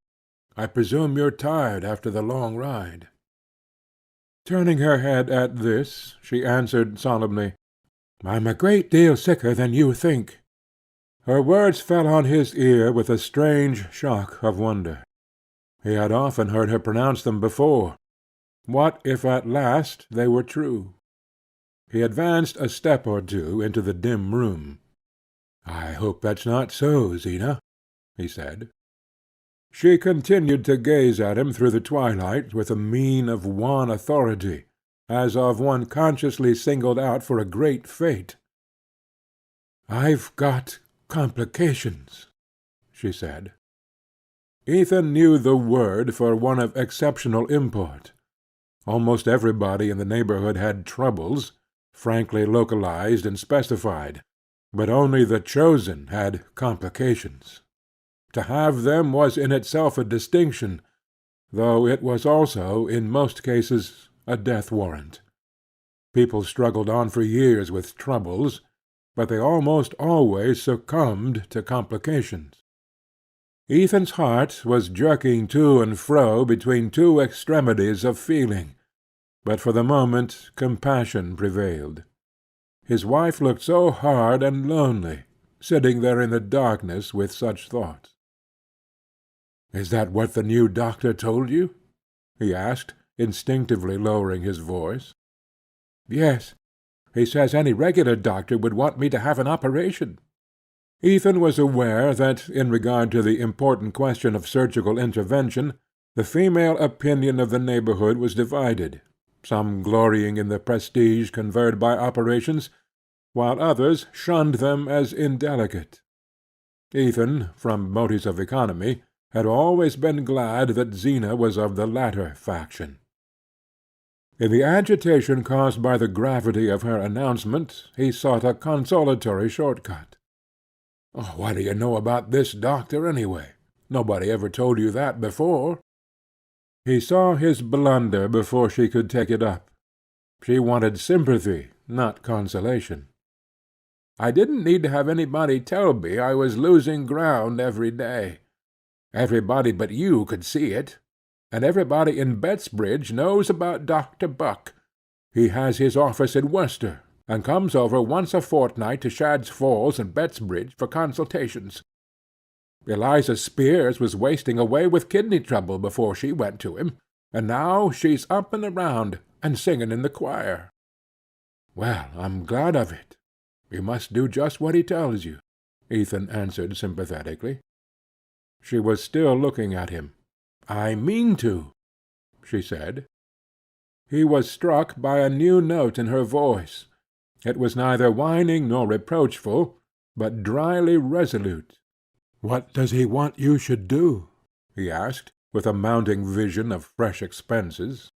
"I presume you're tired after the long ride." Turning her head at this, she answered solemnly, "I'm a great deal sicker than you think." Her words fell on his ear with a strange shock of wonder. He had often heard her pronounce them before. What if at last they were true? He advanced a step or two into the dim room. "I hope that's not so, Zena," he said. She continued to gaze at him through the twilight with a mien of wan authority, as of one consciously singled out for a great fate. "I've got complications," she said. Ethan knew the word for one of exceptional import. Almost everybody in the neighborhood had troubles, frankly localized and specified, but only the chosen had complications. To have them was in itself a distinction, though it was also, in most cases, a death warrant. People struggled on for years with troubles, but they almost always succumbed to complications. Ethan's heart was jerking to and fro between two extremities of feeling, but for the moment compassion prevailed. His wife looked so hard and lonely, sitting there in the darkness with such thoughts. "Is that what the new doctor told you?" he asked, instinctively lowering his voice. "Yes. He says any regular doctor would want me to have an operation." Ethan was aware that, in regard to the important question of surgical intervention, the female opinion of the neighborhood was divided, some glorying in the prestige conferred by operations, while others shunned them as indelicate. Ethan, from motives of economy, had always been glad that Zena was of the latter faction. In the agitation caused by the gravity of her announcement, he sought a consolatory short-cut. "What do you know about this doctor, anyway? Nobody ever told you that before." He saw his blunder before she could take it up. She wanted sympathy, not consolation. "I didn't need to have anybody tell me I was losing ground every day. Everybody but you could see it. And everybody in Bettsbridge knows about Dr. Buck. He has his office in Worcester, and comes over once a fortnight to Shadd's Falls and Bettsbridge for consultations. Eliza Spears was wasting away with kidney trouble before she went to him, and now she's up and around, and singing in the choir." "Well, I'm glad of it. You must do just what he tells you," Ethan answered sympathetically. She was still looking at him. "I mean to," she said. He was struck by a new note in her voice. It was neither whining nor reproachful, but dryly resolute. "What does he want you should do?" he asked, with a mounting vision of fresh expenses.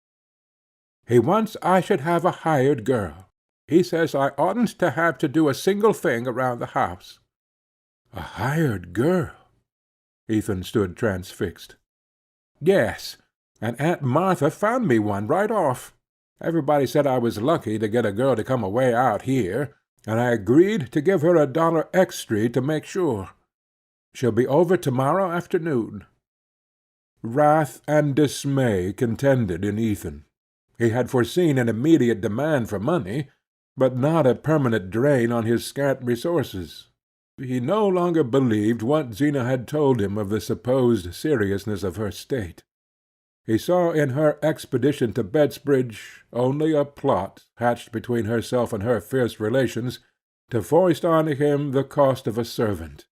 "He wants I should have a hired girl. He says I oughtn't to have to do a single thing around the house." "A hired girl?" Ethan stood transfixed. "Yes, and Aunt Martha found me one right off. Everybody said I was lucky to get a girl to come away out here, and I agreed to give her $1 extra to make sure. She'll be over tomorrow afternoon." Wrath and dismay contended in Ethan. He had foreseen an immediate demand for money, but not a permanent drain on his scant resources. he no longer believed what Zina had told him of the supposed seriousness of her state. He saw in her expedition to Bettsbridge only a plot hatched between herself and her fierce relations to foist on him the cost of a servant,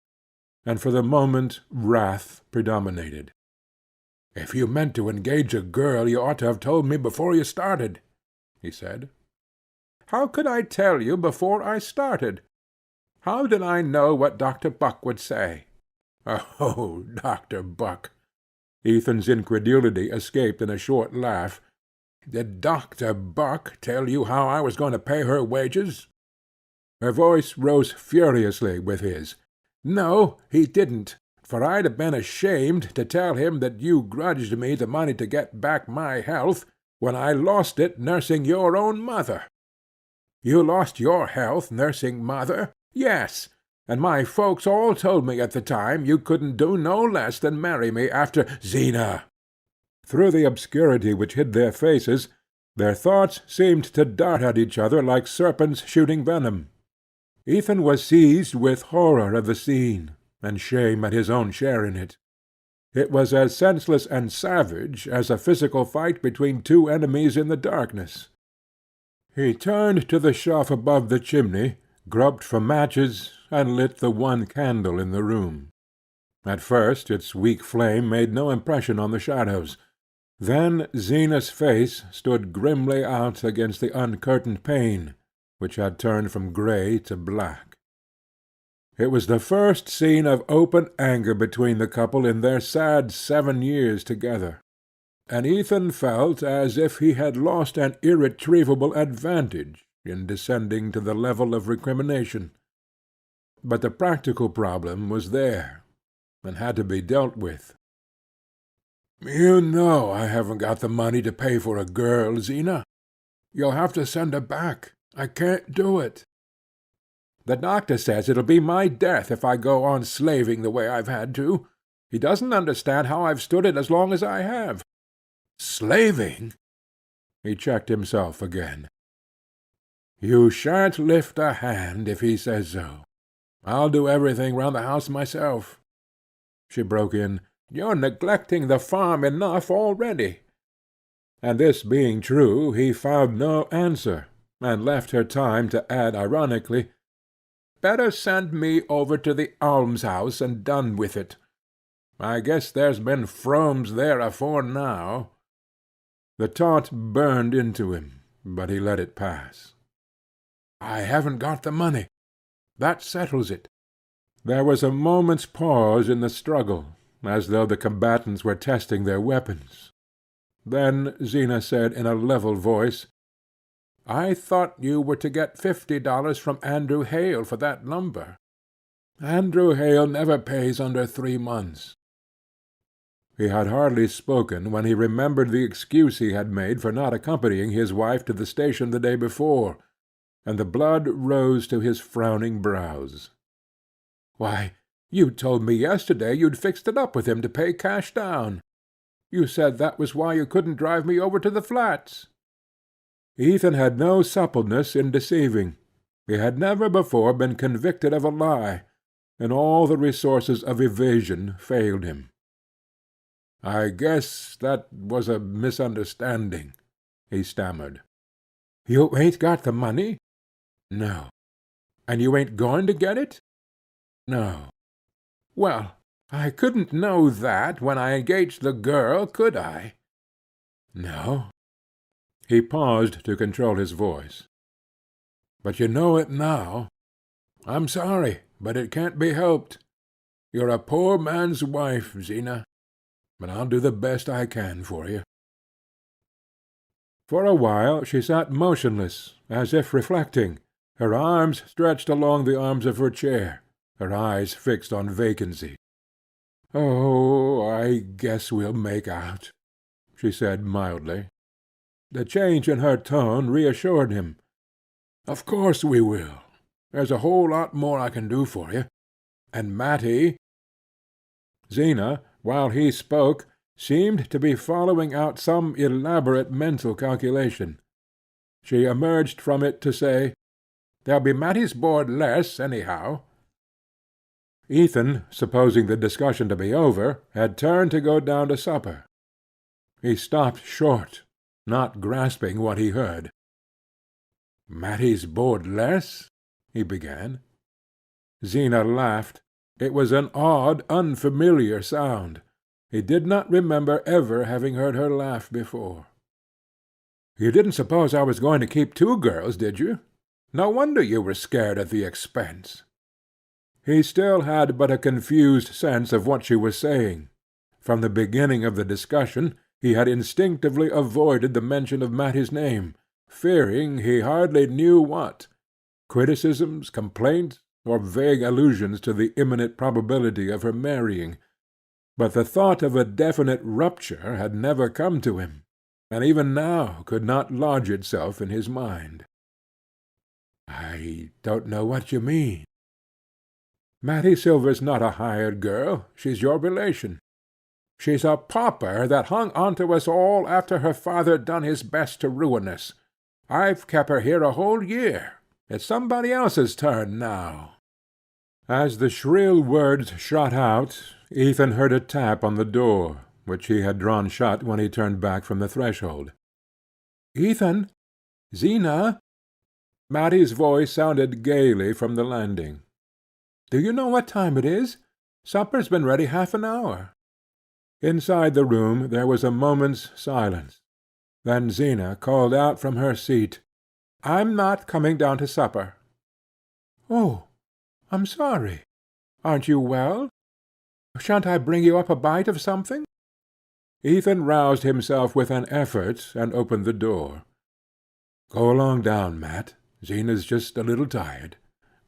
and for the moment wrath predominated. "If you meant to engage a girl, you ought to have told me before you started," he said. "How could I tell you before I started? How did I know what Dr. Buck would say?" "Oh, Dr. Buck!" Ethan's incredulity escaped in a short laugh. "Did Dr. Buck tell you how I was going to pay her wages?" Her voice rose furiously with his. "No, he didn't, for I'd have been ashamed to tell him that you grudged me the money to get back my health, when I lost it nursing your own mother." "You lost your health nursing mother?" "Yes, and my folks all told me at the time you couldn't do no less than marry me after—" "Zina!" Through the obscurity which hid their faces, their thoughts seemed to dart at each other like serpents shooting venom. Ethan was seized with horror of the scene, and shame at his own share in it. It was as senseless and savage as a physical fight between two enemies in the darkness. He turned to the shelf above the chimney, groped for matches, and lit the one candle in the room. At first its weak flame made no impression on the shadows. Then Zina's face stood grimly out against the uncurtained pane, which had turned from grey to black. It was the first scene of open anger between the couple in their sad 7 years together, and Ethan felt as if he had lost an irretrievable advantage in descending to the level of recrimination. But the practical problem was there, and had to be dealt with. "You know I haven't got the money to pay for a girl, Zina. You'll have to send her back. I can't do it." "The doctor says it'll be my death if I go on slaving the way I've had to. He doesn't understand how I've stood it as long as I have." "Slaving?" He checked himself again. "You shan't lift a hand if he says so. I'll do everything round the house myself." She broke in, "You're neglecting the farm enough already." And this being true, he found no answer, and left her time to add ironically, "Better send me over to the almshouse and done with it. I guess there's been Fromes there afore now." The taunt burned into him, but he let it pass. "I haven't got the money. That settles it." There was a moment's pause in the struggle, as though the combatants were testing their weapons. Then Zina said in a level voice, "I thought you were to get $50 from Andrew Hale for that lumber." "Andrew Hale never pays under 3 months." He had hardly spoken when he remembered the excuse he had made for not accompanying his wife to the station the day before, and the blood rose to his frowning brows. "Why, you told me yesterday you'd fixed it up with him to pay cash down. You said that was why you couldn't drive me over to the flats." Ethan had no suppleness in deceiving. He had never before been convicted of a lie, and all the resources of evasion failed him. "I guess that was a misunderstanding," he stammered. "You ain't got the money?" "No." "And you ain't going to get it?" "No." "Well, I couldn't know that when I engaged the girl, could I?" "No." He paused to control his voice. "But you know it now. I'm sorry, but it can't be helped. You're a poor man's wife, Zina, but I'll do the best I can for you." For a while she sat motionless, as if reflecting, her arms stretched along the arms of her chair, her eyes fixed on vacancy. "Oh, I guess we'll make out," she said mildly. The change in her tone reassured him. "Of course we will. There's a whole lot more I can do for you. And Matty—" Zina, while he spoke, seemed to be following out some elaborate mental calculation. She emerged from it to say, "There'll be Matty's board less, anyhow." Ethan, supposing the discussion to be over, had turned to go down to supper. He stopped short, not grasping what he heard. "Matty's board less?" he began. Zena laughed. It was an odd, unfamiliar sound. He did not remember ever having heard her laugh before. "You didn't suppose I was going to keep two girls, did you? No wonder you were scared at the expense." He still had but a confused sense of what she was saying. From the beginning of the discussion he had instinctively avoided the mention of Matty's name, fearing he hardly knew what, criticisms, complaints, or vague allusions to the imminent probability of her marrying. But the thought of a definite rupture had never come to him, and even now could not lodge itself in his mind. "I don't know what you mean." "Matty Silver's not a hired girl. She's your relation. She's a pauper that hung on to us all after her father done his best to ruin us. I've kept her here a whole year. It's somebody else's turn now." As the shrill words shot out, Ethan heard a tap on the door, which he had drawn shut when he turned back from the threshold. "Ethan! Zena!" Matty's voice sounded gaily from the landing. "Do you know what time it is? Supper's been ready half an hour." Inside the room there was a moment's silence. Then Zena called out from her seat, "I'm not coming down to supper." "Oh, I'm sorry. Aren't you well? Shan't I bring you up a bite of something?" Ethan roused himself with an effort and opened the door. "Go along down, Mat. Zena's just a little tired.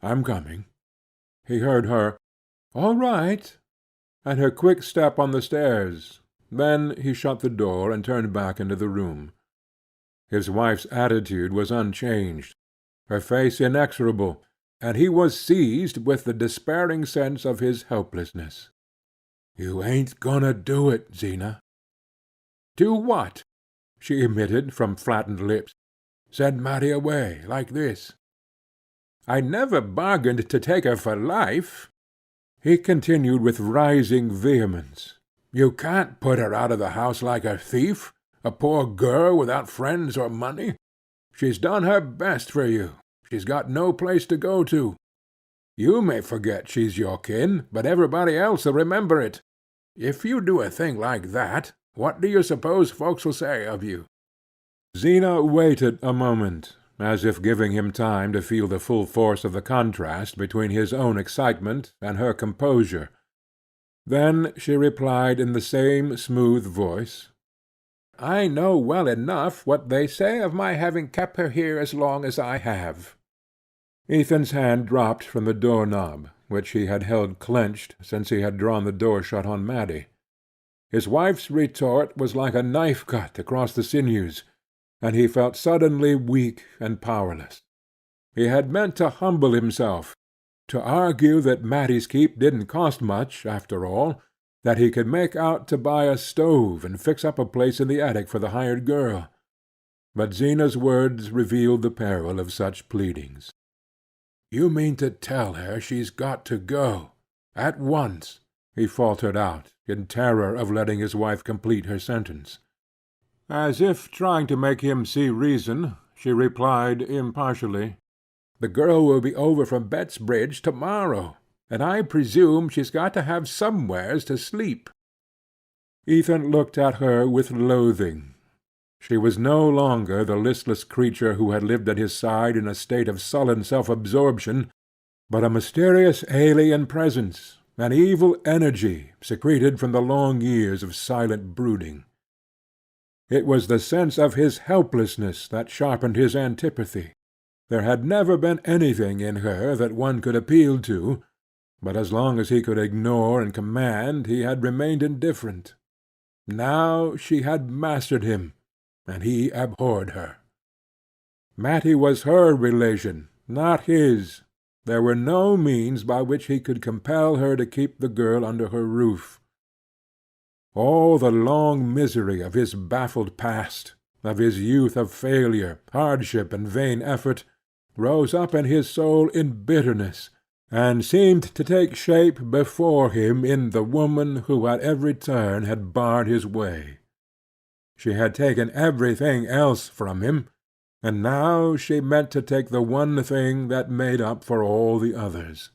I'm coming." He heard her "All right," and her quick step on the stairs. Then he shut the door and turned back into the room. His wife's attitude was unchanged, her face inexorable, and he was seized with the despairing sense of his helplessness. "You ain't gonna do it, Zena." "Do what?" she emitted from flattened lips. "Send Matty away, like this." "I never bargained to take her for life," he continued with rising vehemence. "You can't put her out of the house like a thief, a poor girl without friends or money. She's done her best for you. She's got no place to go to. You may forget she's your kin, but everybody else'll remember it. If you do a thing like that, what do you suppose folks'll say of you?" Zena waited a moment, as if giving him time to feel the full force of the contrast between his own excitement and her composure. Then she replied in the same smooth voice, "I know well enough what they say of my having kept her here as long as I have." Ethan's hand dropped from the door-knob, which he had held clenched since he had drawn the door shut on Matty. His wife's retort was like a knife-cut across the sinews, and he felt suddenly weak and powerless. He had meant to humble himself, to argue that Matty's keep didn't cost much, after all, that he could make out to buy a stove and fix up a place in the attic for the hired girl. But Zena's words revealed the peril of such pleadings. "You mean to tell her she's got to go, at once," he faltered out, in terror of letting his wife complete her sentence. As if trying to make him see reason, she replied impartially, "The girl will be over from Bettsbridge to-morrow, and I presume she's got to have somewheres to sleep." Ethan looked at her with loathing. She was no longer the listless creature who had lived at his side in a state of sullen self-absorption, but a mysterious alien presence, an evil energy secreted from the long years of silent brooding. It was the sense of his helplessness that sharpened his antipathy. There had never been anything in her that one could appeal to, but as long as he could ignore and command he had remained indifferent. Now she had mastered him, and he abhorred her. Matty was her relation, not his. There were no means by which he could compel her to keep the girl under her roof. All the long misery of his baffled past, of his youth of failure, hardship, and vain effort, rose up in his soul in bitterness, and seemed to take shape before him in the woman who at every turn had barred his way. She had taken everything else from him, and now she meant to take the one thing that made up for all the others.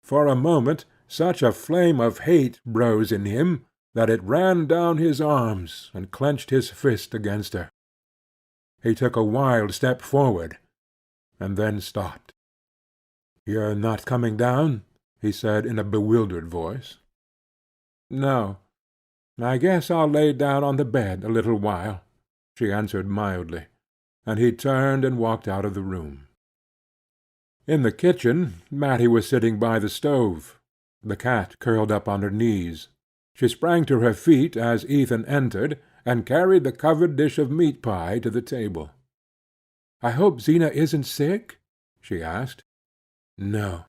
For a moment such a flame of hate rose in him that it ran down his arms and clenched his fist against her. He took a wild step forward, and then stopped. "You're not coming down?" he said in a bewildered voice. "No. I guess I'll lay down on the bed a little while," she answered mildly, and he turned and walked out of the room. In the kitchen Matty was sitting by the stove, the cat curled up on her knees. She sprang to her feet as Ethan entered, and carried the covered dish of meat-pie to the table. "I hope Zena isn't sick?" she asked. "No."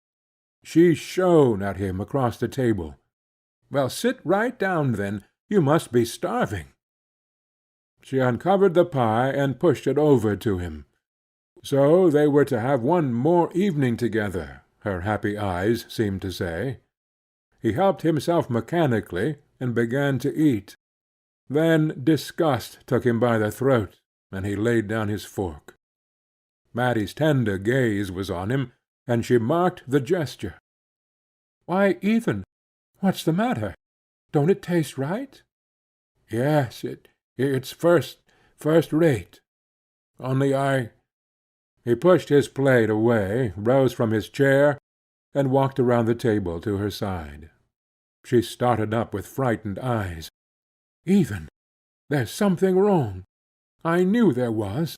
She shone at him across the table. "Well, sit right down, then. You must be starving." She uncovered the pie and pushed it over to him. So they were to have one more evening together, her happy eyes seemed to say. He helped himself mechanically, and began to eat. Then disgust took him by the throat, and he laid down his fork. Matty's tender gaze was on him, and she marked the gesture. "Why, Ethan, what's the matter? Don't it taste right?" "Yes, it's first rate. Only I—" He pushed his plate away, rose from his chair, and walked around the table to her side. She started up with frightened eyes. "Ethan, there's something wrong. I knew there was."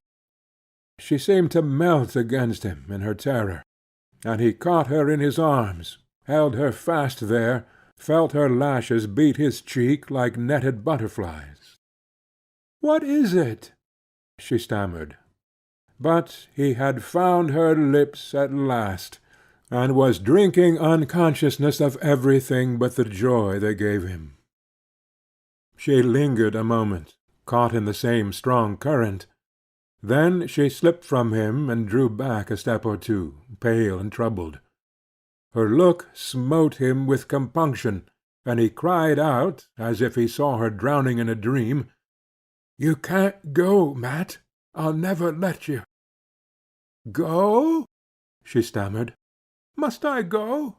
She seemed to melt against him in her terror, and he caught her in his arms, held her fast there, felt her lashes beat his cheek like netted butterflies. "What is it?" she stammered. But he had found her lips at last, and was drinking unconsciousness of everything but the joy they gave him. She lingered a moment, caught in the same strong current. Then she slipped from him and drew back a step or two, pale and troubled. Her look smote him with compunction, and he cried out, as if he saw her drowning in a dream, "You can't go, Mat. I'll never let you." "Go?" she stammered. "Must I go?"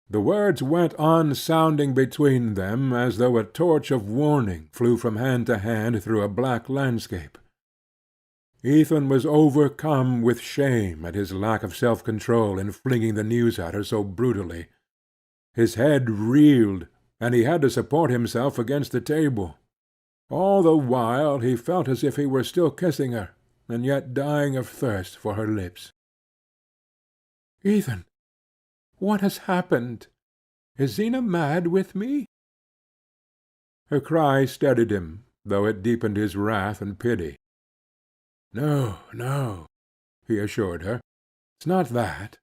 The words went on sounding between them as though a torch of warning flew from hand to hand through a black landscape. Ethan was overcome with shame at his lack of self-control in flinging the news at her so brutally. His head reeled, and he had to support himself against the table. All the while he felt as if he were still kissing her, and yet dying of thirst for her lips. "Ethan, what has happened? Is Zena mad with me?" Her cry steadied him, though it deepened his wrath and pity. "No, no," he assured her. "It's not that.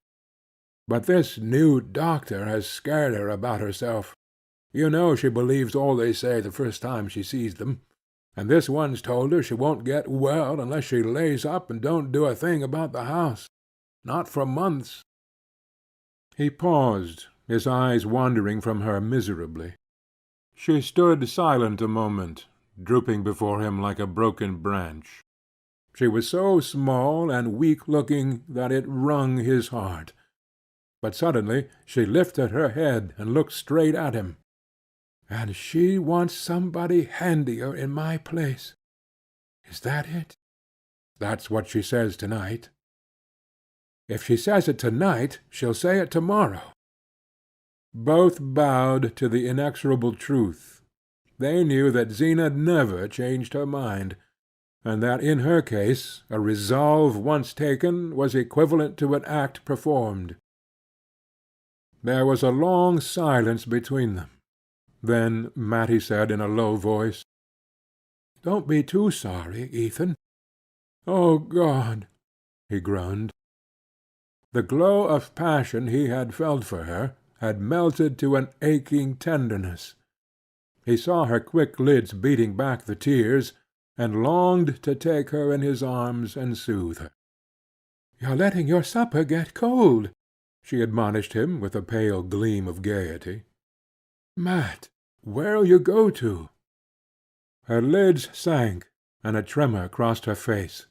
But this new doctor has scared her about herself. You know she believes all they say the first time she sees them. And this one's told her she won't get well unless she lays up and don't do a thing about the house. Not for months." He paused, his eyes wandering from her miserably. She stood silent a moment, drooping before him like a broken branch. She was so small and weak-looking that it wrung his heart. But suddenly she lifted her head and looked straight at him. "And she wants somebody handier in my place. Is that it?" "That's what she says tonight." "If she says it tonight, she'll say it tomorrow." Both bowed to the inexorable truth. They knew that Zena never changed her mind, and that in her case a resolve once taken was equivalent to an act performed. There was a long silence between them. Then Matty said in a low voice, "Don't be too sorry, Ethan." "Oh, God!" he groaned. The glow of passion he had felt for her had melted to an aching tenderness. He saw her quick lids beating back the tears, and longed to take her in his arms and soothe her. "You're letting your supper get cold. she admonished him with a pale gleam of gaiety. "Mat, where'll you go to?" Her lids sank, and a tremor crossed her face.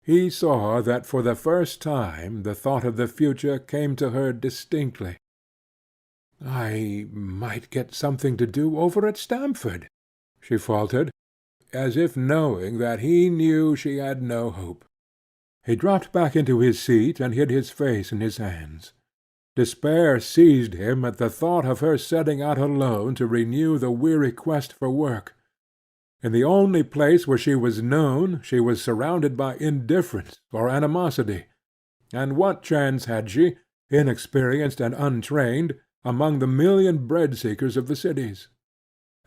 He saw that for the first time the thought of the future came to her distinctly. "I might get something to do over at Stamford," she faltered, as if knowing that he knew she had no hope. He dropped back into his seat and hid his face in his hands. Despair seized him at the thought of her setting out alone to renew the weary quest for work. In the only place where she was known she was surrounded by indifference or animosity, and what chance had she, inexperienced and untrained, among the million bread-seekers of the cities?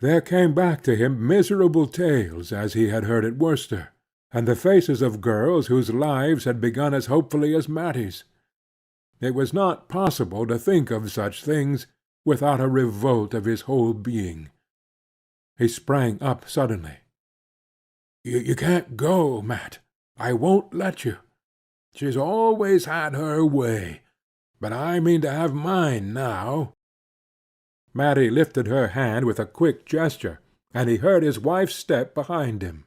There came back to him miserable tales as he had heard at Worcester, and the faces of girls whose lives had begun as hopefully as Matty's. It was not possible to think of such things without a revolt of his whole being. He sprang up suddenly. You can't go, Mat. I won't let you. She's always had her way, but I mean to have mine now." Matty lifted her hand with a quick gesture, and he heard his wife's step behind him.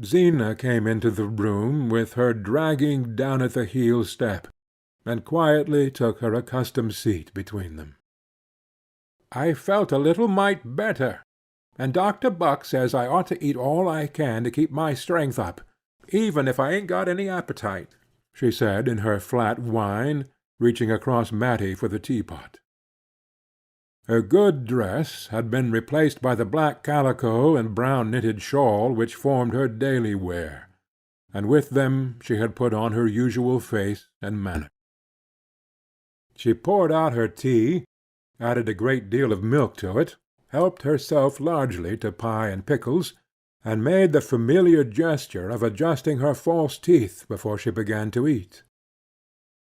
Zina came into the room with her dragging down at the heel step, and quietly took her accustomed seat between them. "I felt a little mite better, and Dr. Buck says I ought to eat all I can to keep my strength up, even if I ain't got any appetite," she said in her flat whine, reaching across Matty for the teapot. Her good dress had been replaced by the black calico and brown knitted shawl which formed her daily wear, and with them she had put on her usual face and manner. She poured out her tea, added a great deal of milk to it, helped herself largely to pie and pickles, and made the familiar gesture of adjusting her false teeth before she began to eat.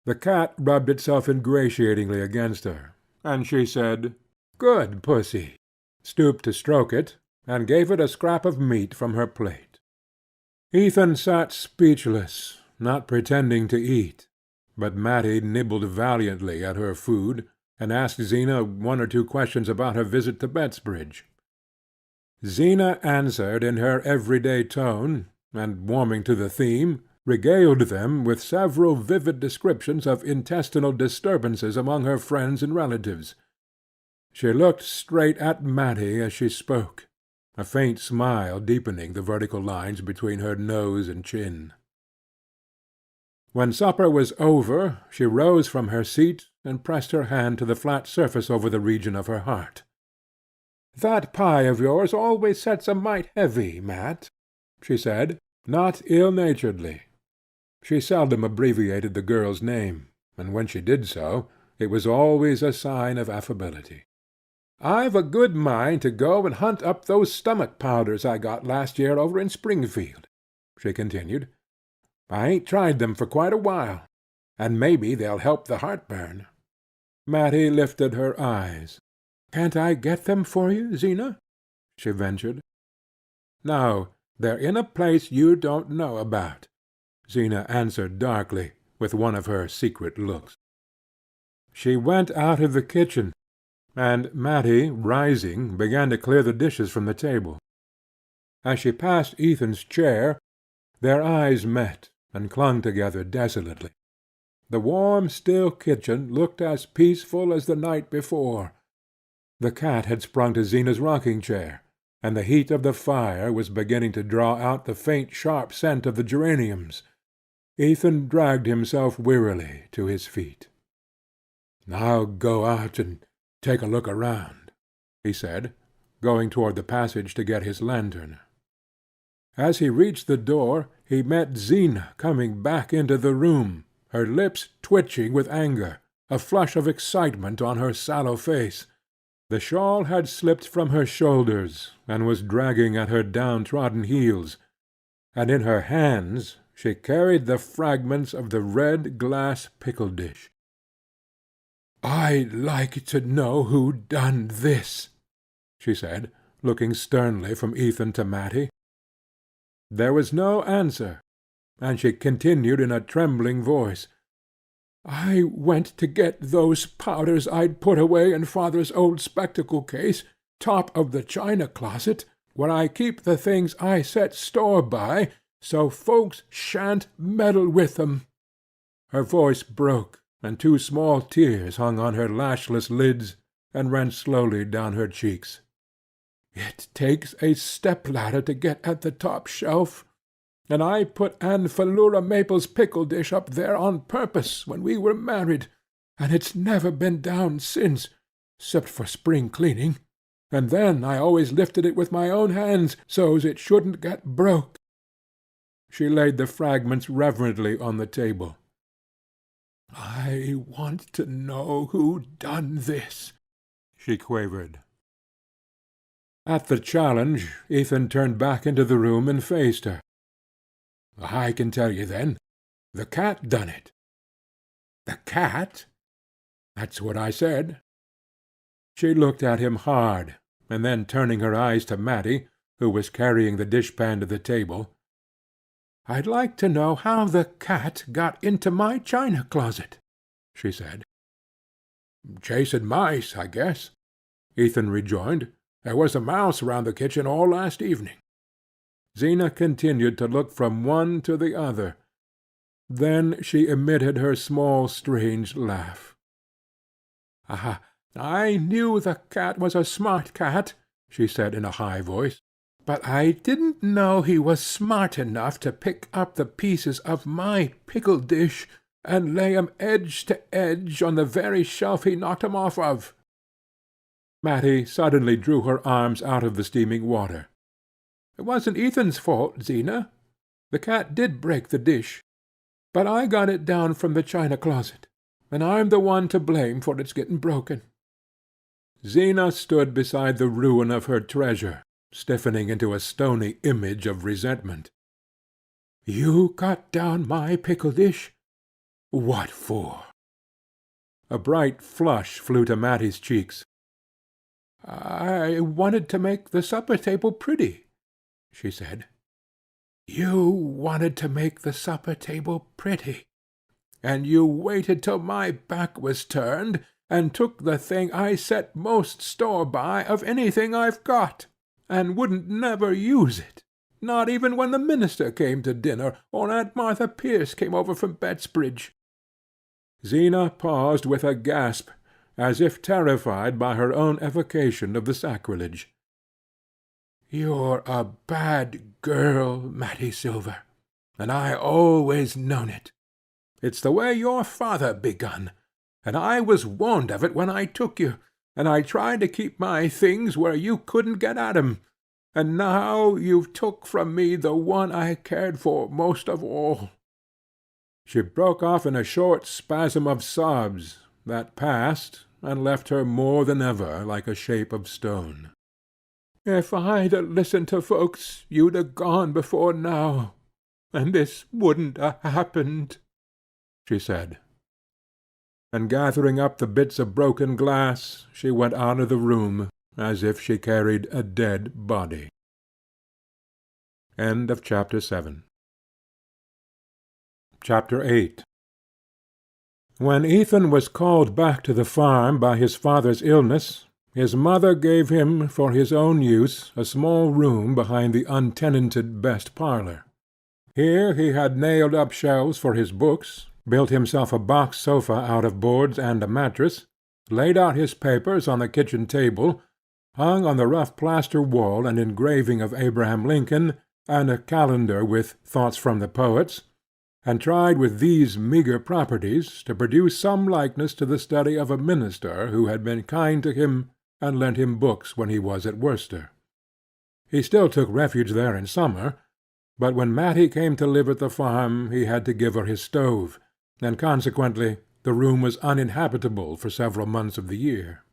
The cat rubbed itself ingratiatingly against her, and she said, "Good pussy," stooped to stroke it, and gave it a scrap of meat from her plate. Ethan sat speechless, not pretending to eat, but Matty nibbled valiantly at her food, and asked Zina one or two questions about her visit to Bettsbridge. Zina answered in her everyday tone, and, warming to the theme, regaled them with several vivid descriptions of intestinal disturbances among her friends and relatives. She looked straight at Matty as she spoke, a faint smile deepening the vertical lines between her nose and chin. When supper was over, she rose from her seat and pressed her hand to the flat surface over the region of her heart. "That pie of yours always sets a mite heavy, Mat," she said, not ill-naturedly. She seldom abbreviated the girl's name, and when she did so, it was always a sign of affability. "I've a good mind to go and hunt up those stomach powders I got last year over in Springfield," she continued. "I ain't tried them for quite a while, and maybe they'll help the heartburn." Matty lifted her eyes. "Can't I get them for you, Zina?" she ventured. "No, they're in a place you don't know about," Zina answered darkly, with one of her secret looks. She went out of the kitchen, and Matty, rising, began to clear the dishes from the table. As she passed Ethan's chair, their eyes met and clung together desolately. The warm, still kitchen looked as peaceful as the night before. The cat had sprung to Zina's rocking-chair, and the heat of the fire was beginning to draw out the faint sharp scent of the geraniums. Ethan dragged himself wearily to his feet. "I'll go out and take a look around," he said, going toward the passage to get his lantern. As he reached the door, he met Zina coming back into the room, her lips twitching with anger, a flush of excitement on her sallow face. The shawl had slipped from her shoulders, and was dragging at her downtrodden heels, and in her hands she carried the fragments of the red glass pickle-dish. "I'd like to know who done this," she said, looking sternly from Ethan to Matty. There was no answer, and she continued in a trembling voice. I went to get those powders I'd put away in father's old spectacle case, top of the china closet, where I keep the things I set store by, so folks shan't meddle with them." Her voice broke, and two small tears hung on her lashless lids and ran slowly down her cheeks. "It takes a step-ladder to get at the top shelf, and I put Aunt Philura Maple's pickle dish up there on purpose when we were married, and it's never been down since, 'cept for spring cleaning, and then I always lifted it with my own hands so's it shouldn't get broke." She laid the fragments reverently on the table. "I want to know who done this," she quavered. At the challenge, Ethan turned back into the room and faced her. "I can tell you then. The cat done it." "The cat?" "That's what I said." She looked at him hard, and then turning her eyes to Matty, who was carrying the dishpan to the table, "I'd like to know how the cat got into my china closet," she said. "Chasing mice, I guess," Ethan rejoined. "There was a mouse round the kitchen all last evening." Zena continued to look from one to the other. Then she emitted her small strange laugh. "Ah, I knew the cat was a smart cat," she said in a high voice, "but I didn't know he was smart enough to pick up the pieces of my pickle dish and lay 'em edge to edge on the very shelf he knocked 'em off of." Matty suddenly drew her arms out of the steaming water. "It wasn't Ethan's fault, Zena. The cat did break the dish, but I got it down from the china closet, and I'm the one to blame for its getting broken." Zena stood beside the ruin of her treasure, stiffening into a stony image of resentment. "You got down my pickle dish? What for?" A bright flush flew to Matty's cheeks. "I wanted to make the supper-table pretty," she said. "You wanted to make the supper-table pretty, and you waited till my back was turned, and took the thing I set most store by of anything I've got, and wouldn't never use it, not even when the minister came to dinner, or Aunt Martha Pierce came over from Bettsbridge." Zena paused with a gasp, as if terrified by her own evocation of the sacrilege. "You're a bad girl, Matty Silver, and I always known it. It's the way your father begun, and I was warned of it when I took you, and I tried to keep my things where you couldn't get at 'em, and now you've took from me the one I cared for most of all." She broke off in a short spasm of sobs that passed, and left her more than ever like a shape of stone. "If I'd listened to folks, you'd gone before now, and this wouldn't happened," she said. And gathering up the bits of broken glass, she went out of the room as if she carried a dead body. Chapter 7. Chapter 8. When Ethan was called back to the farm by his father's illness, his mother gave him for his own use a small room behind the untenanted best parlour. Here he had nailed up shelves for his books, built himself a box sofa out of boards and a mattress, laid out his papers on the kitchen table, hung on the rough plaster wall an engraving of Abraham Lincoln, and a calendar with Thoughts from the Poets, and tried with these meagre properties to produce some likeness to the study of a minister who had been kind to him and lent him books when he was at Worcester. He still took refuge there in summer, but when Matty came to live at the farm he had to give her his stove, and consequently the room was uninhabitable for several months of the year.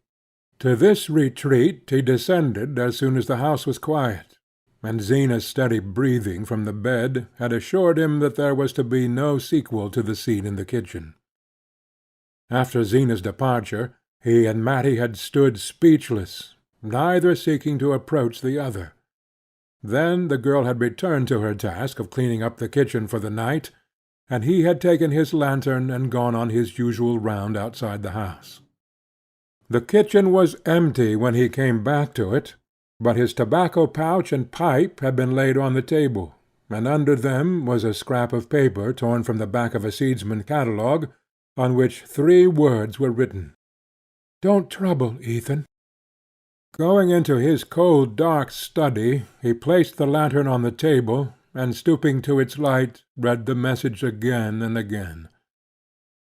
To this retreat he descended as soon as the house was quiet, and Zena's steady breathing from the bed had assured him that there was to be no sequel to the scene in the kitchen. After Zena's departure, he and Matty had stood speechless, neither seeking to approach the other. Then the girl had returned to her task of cleaning up the kitchen for the night, and he had taken his lantern and gone on his usual round outside the house. The kitchen was empty when he came back to it, but his tobacco pouch and pipe had been laid on the table, and under them was a scrap of paper torn from the back of a seedsman's catalogue, on which 3 words were written: "Don't trouble, Ethan." Going into his cold dark study, he placed the lantern on the table, and stooping to its light, read the message again and again.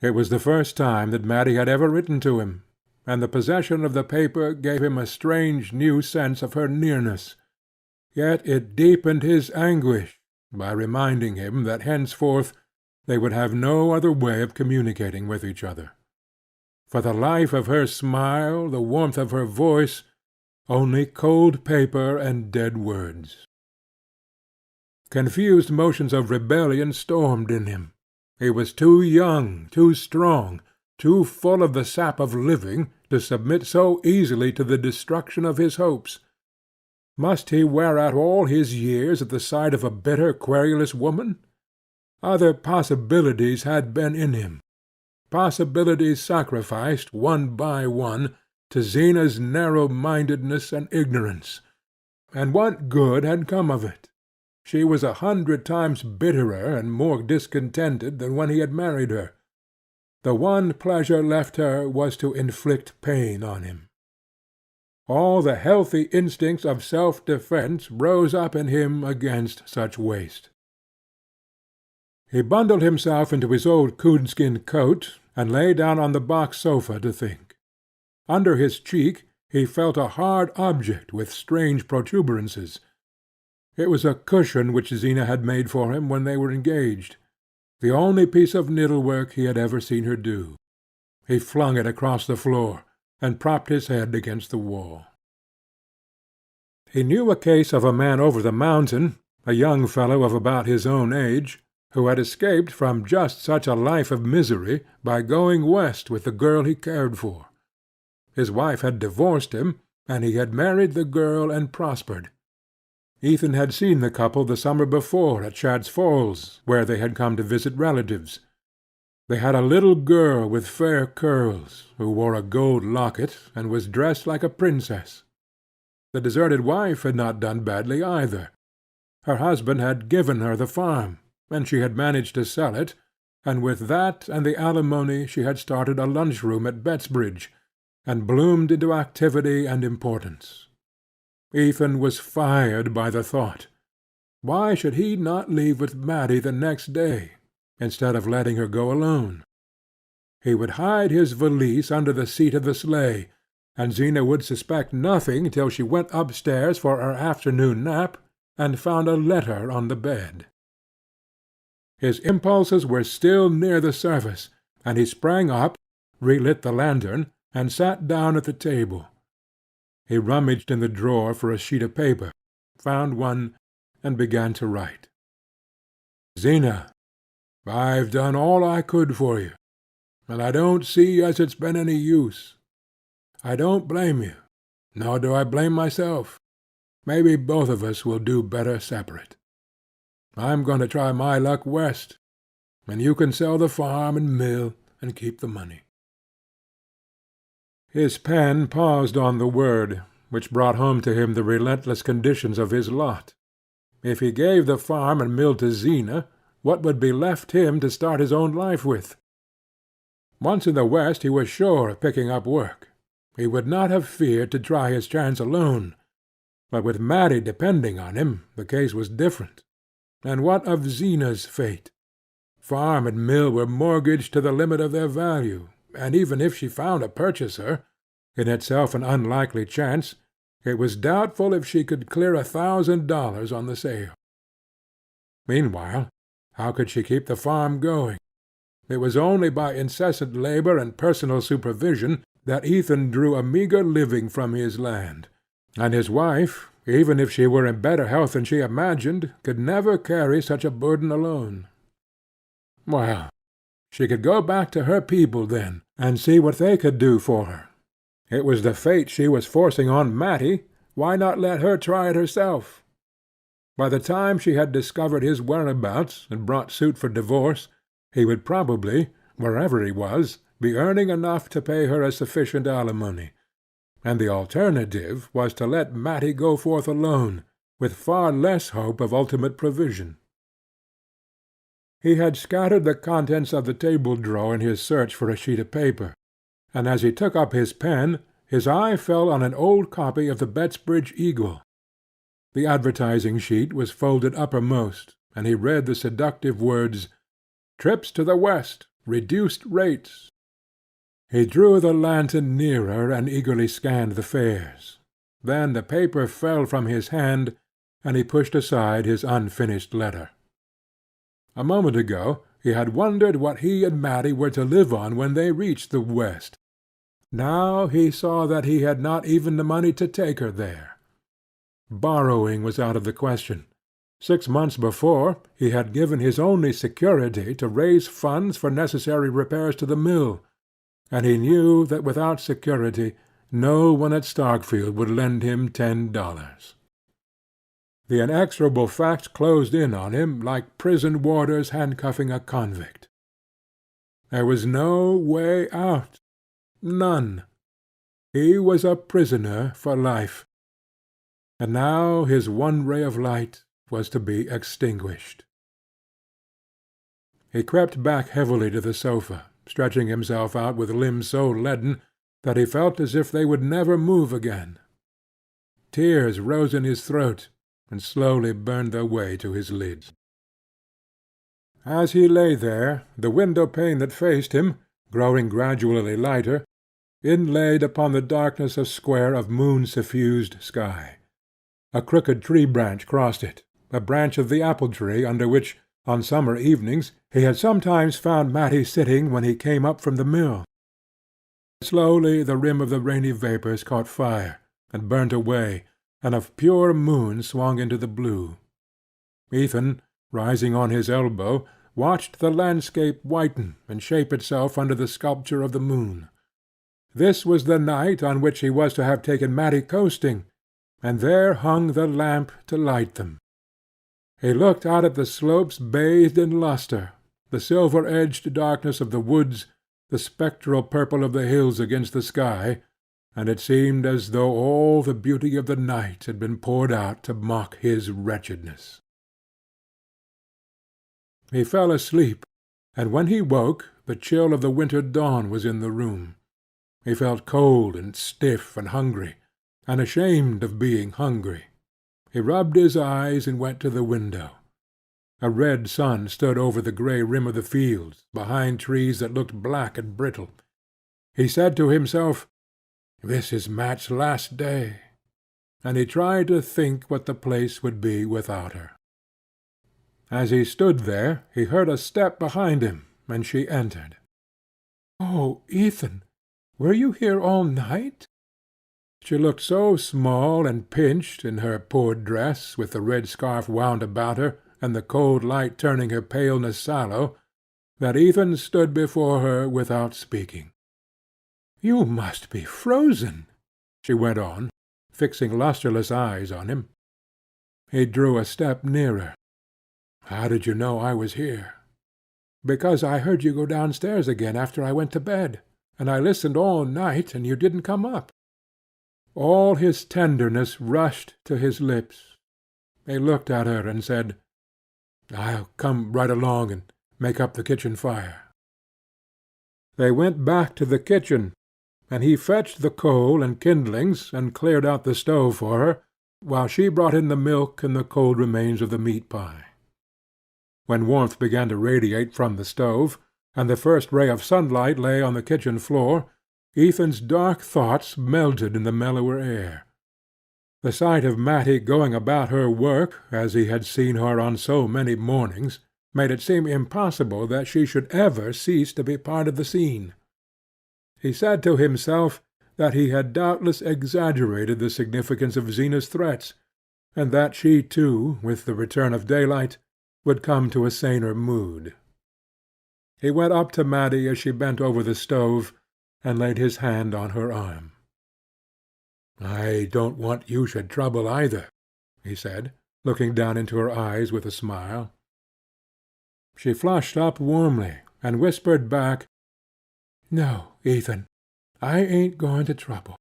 It was the first time that Matty had ever written to him, and the possession of the paper gave him a strange new sense of her nearness, yet it deepened his anguish by reminding him that henceforth they would have no other way of communicating with each other. For the life of her smile, the warmth of her voice, only cold paper and dead words. Confused motions of rebellion stormed in him. He was too young, too strong, too full of the sap of living, to submit so easily to the destruction of his hopes. Must he wear out all his years at the side of a bitter, querulous woman? Other possibilities had been in him, possibilities sacrificed, one by one, to Zena's narrow-mindedness and ignorance. And what good had come of it? She was 100 times bitterer and more discontented than when he had married her. The one pleasure left her was to inflict pain on him. All the healthy instincts of self-defence rose up in him against such waste. He bundled himself into his old coonskin coat, and lay down on the box sofa to think. Under his cheek he felt a hard object with strange protuberances. It was a cushion which Zena had made for him when they were engaged, the only piece of needlework he had ever seen her do. He flung it across the floor, and propped his head against the wall. He knew a case of a man over the mountain, a young fellow of about his own age, who had escaped from just such a life of misery by going west with the girl he cared for. His wife had divorced him, and he had married the girl and prospered. Ethan had seen the couple the summer before at Shad's Falls, where they had come to visit relatives. They had a little girl with fair curls, who wore a gold locket, and was dressed like a princess. The deserted wife had not done badly either. Her husband had given her the farm, and she had managed to sell it, and with that and the alimony she had started a lunch-room at Bettsbridge, and bloomed into activity and importance. Ethan was fired by the thought. Why should he not leave with Matty the next day, instead of letting her go alone? He would hide his valise under the seat of the sleigh, and Zena would suspect nothing till she went upstairs for her afternoon nap, and found a letter on the bed. His impulses were still near the surface, and he sprang up, relit the lantern, and sat down at the table. He rummaged in the drawer for a sheet of paper, found one, and began to write. "Zena, I've done all I could for you, and I don't see as it's been any use. I don't blame you, nor do I blame myself. Maybe both of us will do better separate. I'm going to try my luck west, and you can sell the farm and mill and keep the money." His pen paused on the word, which brought home to him the relentless conditions of his lot. If he gave the farm and mill to Zena, what would be left him to start his own life with? Once in the West he was sure of picking up work. He would not have feared to try his chance alone. But with Matty depending on him, the case was different. And what of Zena's fate? Farm and mill were mortgaged to the limit of their value, and even if she found a purchaser, in itself an unlikely chance, it was doubtful if she could clear $1,000 on the sale. Meanwhile, how could she keep the farm going? It was only by incessant labor and personal supervision that Ethan drew a meagre living from his land, and his wife, even if she were in better health than she imagined, could never carry such a burden alone. Well, she could go back to her people then, and see what they could do for her. It was the fate she was forcing on Matty. Why not let her try it herself? By the time she had discovered his whereabouts and brought suit for divorce, He would probably, wherever he was, be earning enough to pay her a sufficient alimony, and the alternative was to let Matty go forth alone, with far less hope of ultimate provision. He had scattered the contents of the table-drawer in his search for a sheet of paper, and as he took up his pen his eye fell on an old copy of the Bettsbridge Eagle. The advertising sheet was folded uppermost, and he read the seductive words, "Trips to the West, reduced rates." He drew the lantern nearer and eagerly scanned the fares. Then the paper fell from his hand, and he pushed aside his unfinished letter. A moment ago he had wondered what he and Matty were to live on when they reached the West. Now he saw that he had not even the money to take her there. Borrowing was out of the question. 6 months before he had given his only security to raise funds for necessary repairs to the mill, and he knew that without security no one at Starkfield would lend him $10. The inexorable fact closed in on him like prison warders handcuffing a convict. There was no way out. None. He was a prisoner for life, and now his one ray of light was to be extinguished. He crept back heavily to the sofa, stretching himself out with limbs so leaden that he felt as if they would never move again. Tears rose in his throat, and slowly burned their way to his lids. As he lay there, the window-pane that faced him, growing gradually lighter, inlaid upon the darkness a square of moon-suffused sky. A crooked tree-branch crossed it, a branch of the apple-tree under which, on summer evenings, he had sometimes found Matty sitting when he came up from the mill. Slowly the rim of the rainy vapours caught fire, and burnt away, and a pure moon swung into the blue. Ethan, rising on his elbow, watched the landscape whiten and shape itself under the sculpture of the moon. This was the night on which he was to have taken Matty coasting, and there hung the lamp to light them. He looked out at the slopes bathed in lustre, the silver-edged darkness of the woods, the spectral purple of the hills against the sky, and it seemed as though all the beauty of the night had been poured out to mock his wretchedness. He fell asleep, and when he woke the chill of the winter dawn was in the room. He felt cold and stiff and hungry, and ashamed of being hungry. He rubbed his eyes and went to the window. A red sun stood over the grey rim of the fields, behind trees that looked black and brittle. He said to himself, "This is Mat's last day," and he tried to think what the place would be without her. As he stood there he heard a step behind him, and she entered. "Oh, Ethan! Were you here all night?" She looked so small and pinched in her poor dress, with the red scarf wound about her, and the cold light turning her paleness sallow, that Ethan stood before her without speaking. "You must be frozen," she went on, fixing lustreless eyes on him. He drew a step nearer. "How did you know I was here?" "Because I heard you go downstairs again after I went to bed, and I listened all night, and you didn't come up." All his tenderness rushed to his lips. He looked at her and said, "I'll come right along and make up the kitchen fire." They went back to the kitchen, and he fetched the coal and kindlings and cleared out the stove for her, while she brought in the milk and the cold remains of the meat-pie. When warmth began to radiate from the stove, and the first ray of sunlight lay on the kitchen floor, Ethan's dark thoughts melted in the mellower air. The sight of Matty going about her work, as he had seen her on so many mornings, made it seem impossible that she should ever cease to be part of the scene. He said to himself that he had doubtless exaggerated the significance of Zena's threats, and that she too, with the return of daylight, would come to a saner mood. He went up to Matty as she bent over the stove, and laid his hand on her arm. "I don't want you should trouble either," he said, looking down into her eyes with a smile. She flushed up warmly, and whispered back, "No, Ethan, I ain't going to trouble.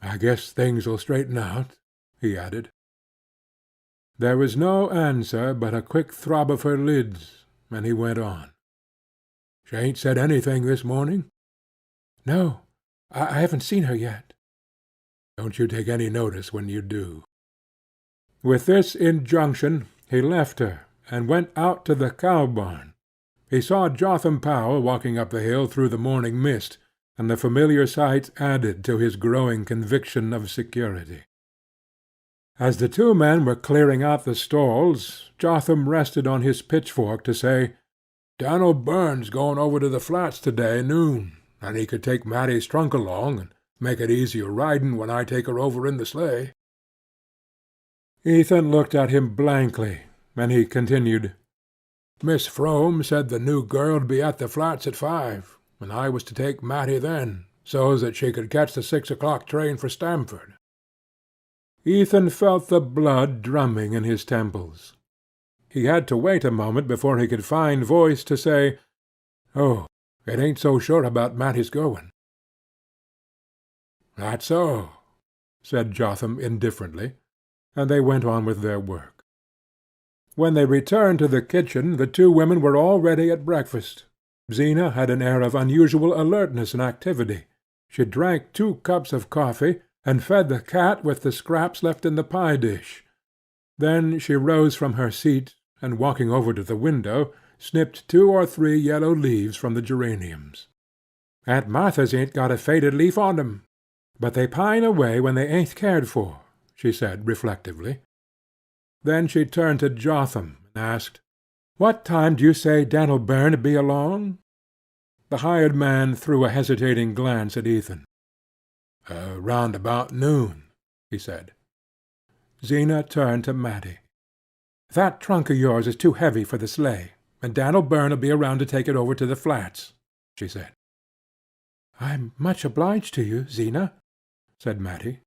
I guess things'll straighten out," he added. There was no answer but a quick throb of her lids, and he went on. "She ain't said anything this morning?" "No, I haven't seen her yet." "Don't you take any notice when you do." With this injunction he left her, and went out to the cow-barn. He saw Jotham Powell walking up the hill through the morning mist, and the familiar sight added to his growing conviction of security. As the two men were clearing out the stalls, Jotham rested on his pitchfork to say, "Dan'l Byrne's going over to the flats to-day noon, and he could take Matty's trunk along, and make it easier riding when I take her over in the sleigh." Ethan looked at him blankly, and he continued, "Miss Frome said the new girl'd be at the flats at 5, and I was to take Matty then, so's that she could catch the 6 o'clock train for Stamford." Ethan felt the blood drumming in his temples. He had to wait a moment before he could find voice to say, "Oh, it ain't so sure about Matty's going." "That's so," said Jotham indifferently, and they went on with their work. When they returned to the kitchen the two women were already at breakfast. Zena had an air of unusual alertness and activity. She drank 2 cups of coffee, and fed the cat with the scraps left in the pie-dish. Then she rose from her seat, and walking over to the window, snipped 2 or 3 yellow leaves from the geraniums. "Aunt Martha's ain't got a faded leaf on 'em, but they pine away when they ain't cared for," she said reflectively. Then she turned to Jotham, and asked, "What time do you say Dan'l Byrne'd be along?" The hired man threw a hesitating glance at Ethan. "Round about noon," he said. Zena turned to Matty. "That trunk of yours is too heavy for the sleigh, and Dan'l Byrne'll be around to take it over to the flats," she said. "I'm much obliged to you, Zena," said Matty.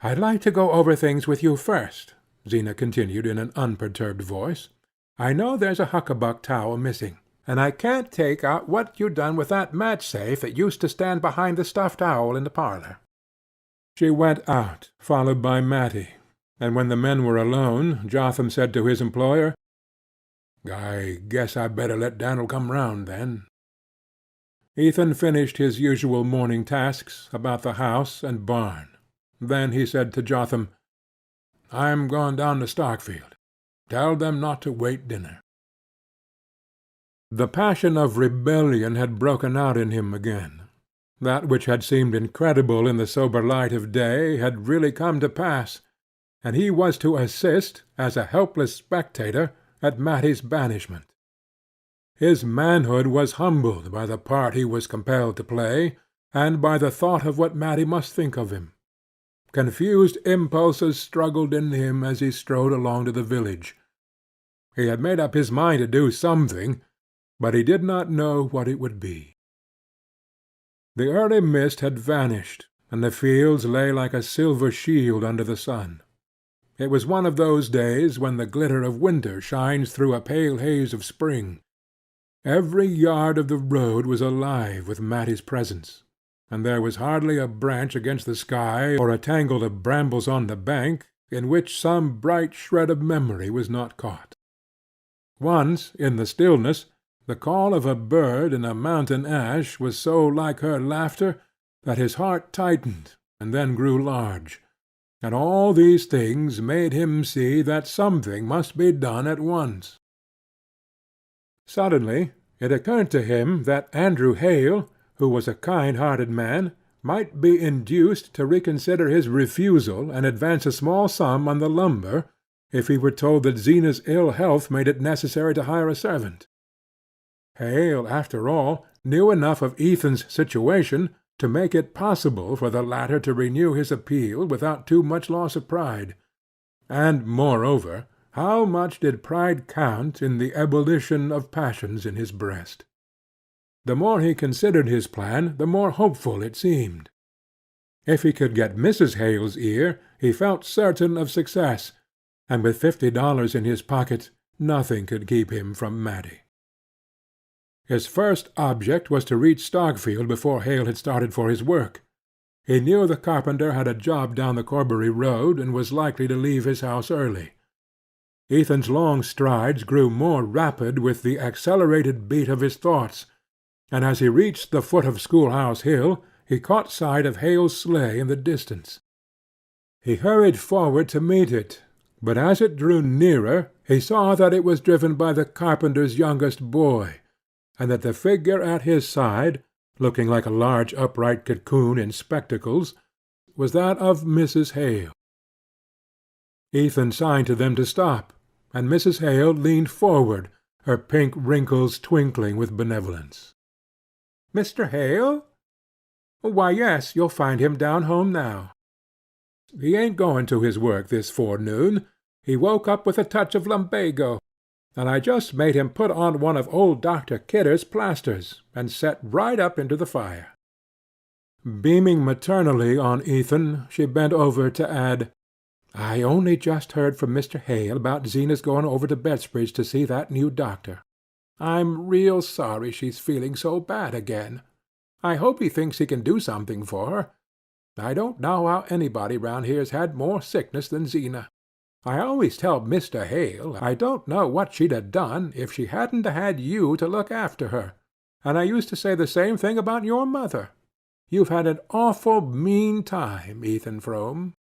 "I'd like to go over things with you first," Zena continued in an unperturbed voice. "I know there's a huckabuck towel missing, and I can't take out what you done with that match-safe that used to stand behind the stuffed owl in the parlor." She went out, followed by Matty, and when the men were alone, Jotham said to his employer, "I guess I better let Dan'l come round, then." Ethan finished his usual morning tasks about the house and barn. Then he said to Jotham, "I'm going down to Starkfield. Tell them not to wait dinner." The passion of rebellion had broken out in him again. That which had seemed incredible in the sober light of day had really come to pass, and he was to assist, as a helpless spectator, at Matty's banishment. His manhood was humbled by the part he was compelled to play, and by the thought of what Matty must think of him. Confused impulses struggled in him as he strode along to the village. He had made up his mind to do something, but he did not know what it would be. The early mist had vanished, and the fields lay like a silver shield under the sun. It was one of those days when the glitter of winter shines through a pale haze of spring. Every yard of the road was alive with Matty's presence, and there was hardly a branch against the sky or a tangle of brambles on the bank in which some bright shred of memory was not caught. Once, in the stillness, the call of a bird in a mountain ash was so like her laughter that his heart tightened and then grew large, and all these things made him see that something must be done at once. Suddenly it occurred to him that Andrew Hale, who was a kind-hearted man, might be induced to reconsider his refusal and advance a small sum on the lumber if he were told that Zena's ill health made it necessary to hire a servant. Hale, after all, knew enough of Ethan's situation to make it possible for the latter to renew his appeal without too much loss of pride. And, moreover, how much did pride count in the ebullition of passions in his breast? The more he considered his plan, the more hopeful it seemed. If he could get Mrs. Hale's ear, he felt certain of success, and with $50 in his pocket nothing could keep him from Matty. His first object was to reach Starkfield before Hale had started for his work. He knew the carpenter had a job down the Corbury road, and was likely to leave his house early. Ethan's long strides grew more rapid with the accelerated beat of his thoughts, and as he reached the foot of Schoolhouse Hill he caught sight of Hale's sleigh in the distance. He hurried forward to meet it, but as it drew nearer he saw that it was driven by the carpenter's youngest boy, and that the figure at his side, looking like a large upright cocoon in spectacles, was that of Mrs. Hale. Ethan signed to them to stop, and Mrs. Hale leaned forward, her pink wrinkles twinkling with benevolence. "Mr. Hale? Why, yes, you'll find him down home now. He ain't going to his work this forenoon. He woke up with a touch of lumbago, and I just made him put on one of old Dr. Kidder's plasters, and set right up into the fire." Beaming maternally on Ethan, she bent over to add, "I only just heard from Mr. Hale about Zena's going over to Bettsbridge to see that new doctor. I'm real sorry she's feeling so bad again. I hope he thinks he can do something for her. I don't know how anybody round here's had more sickness than Zena. I always tell Mr. Hale I don't know what she'd have done if she hadn't had you to look after her, and I used to say the same thing about your mother. You've had an awful mean time, Ethan Frome."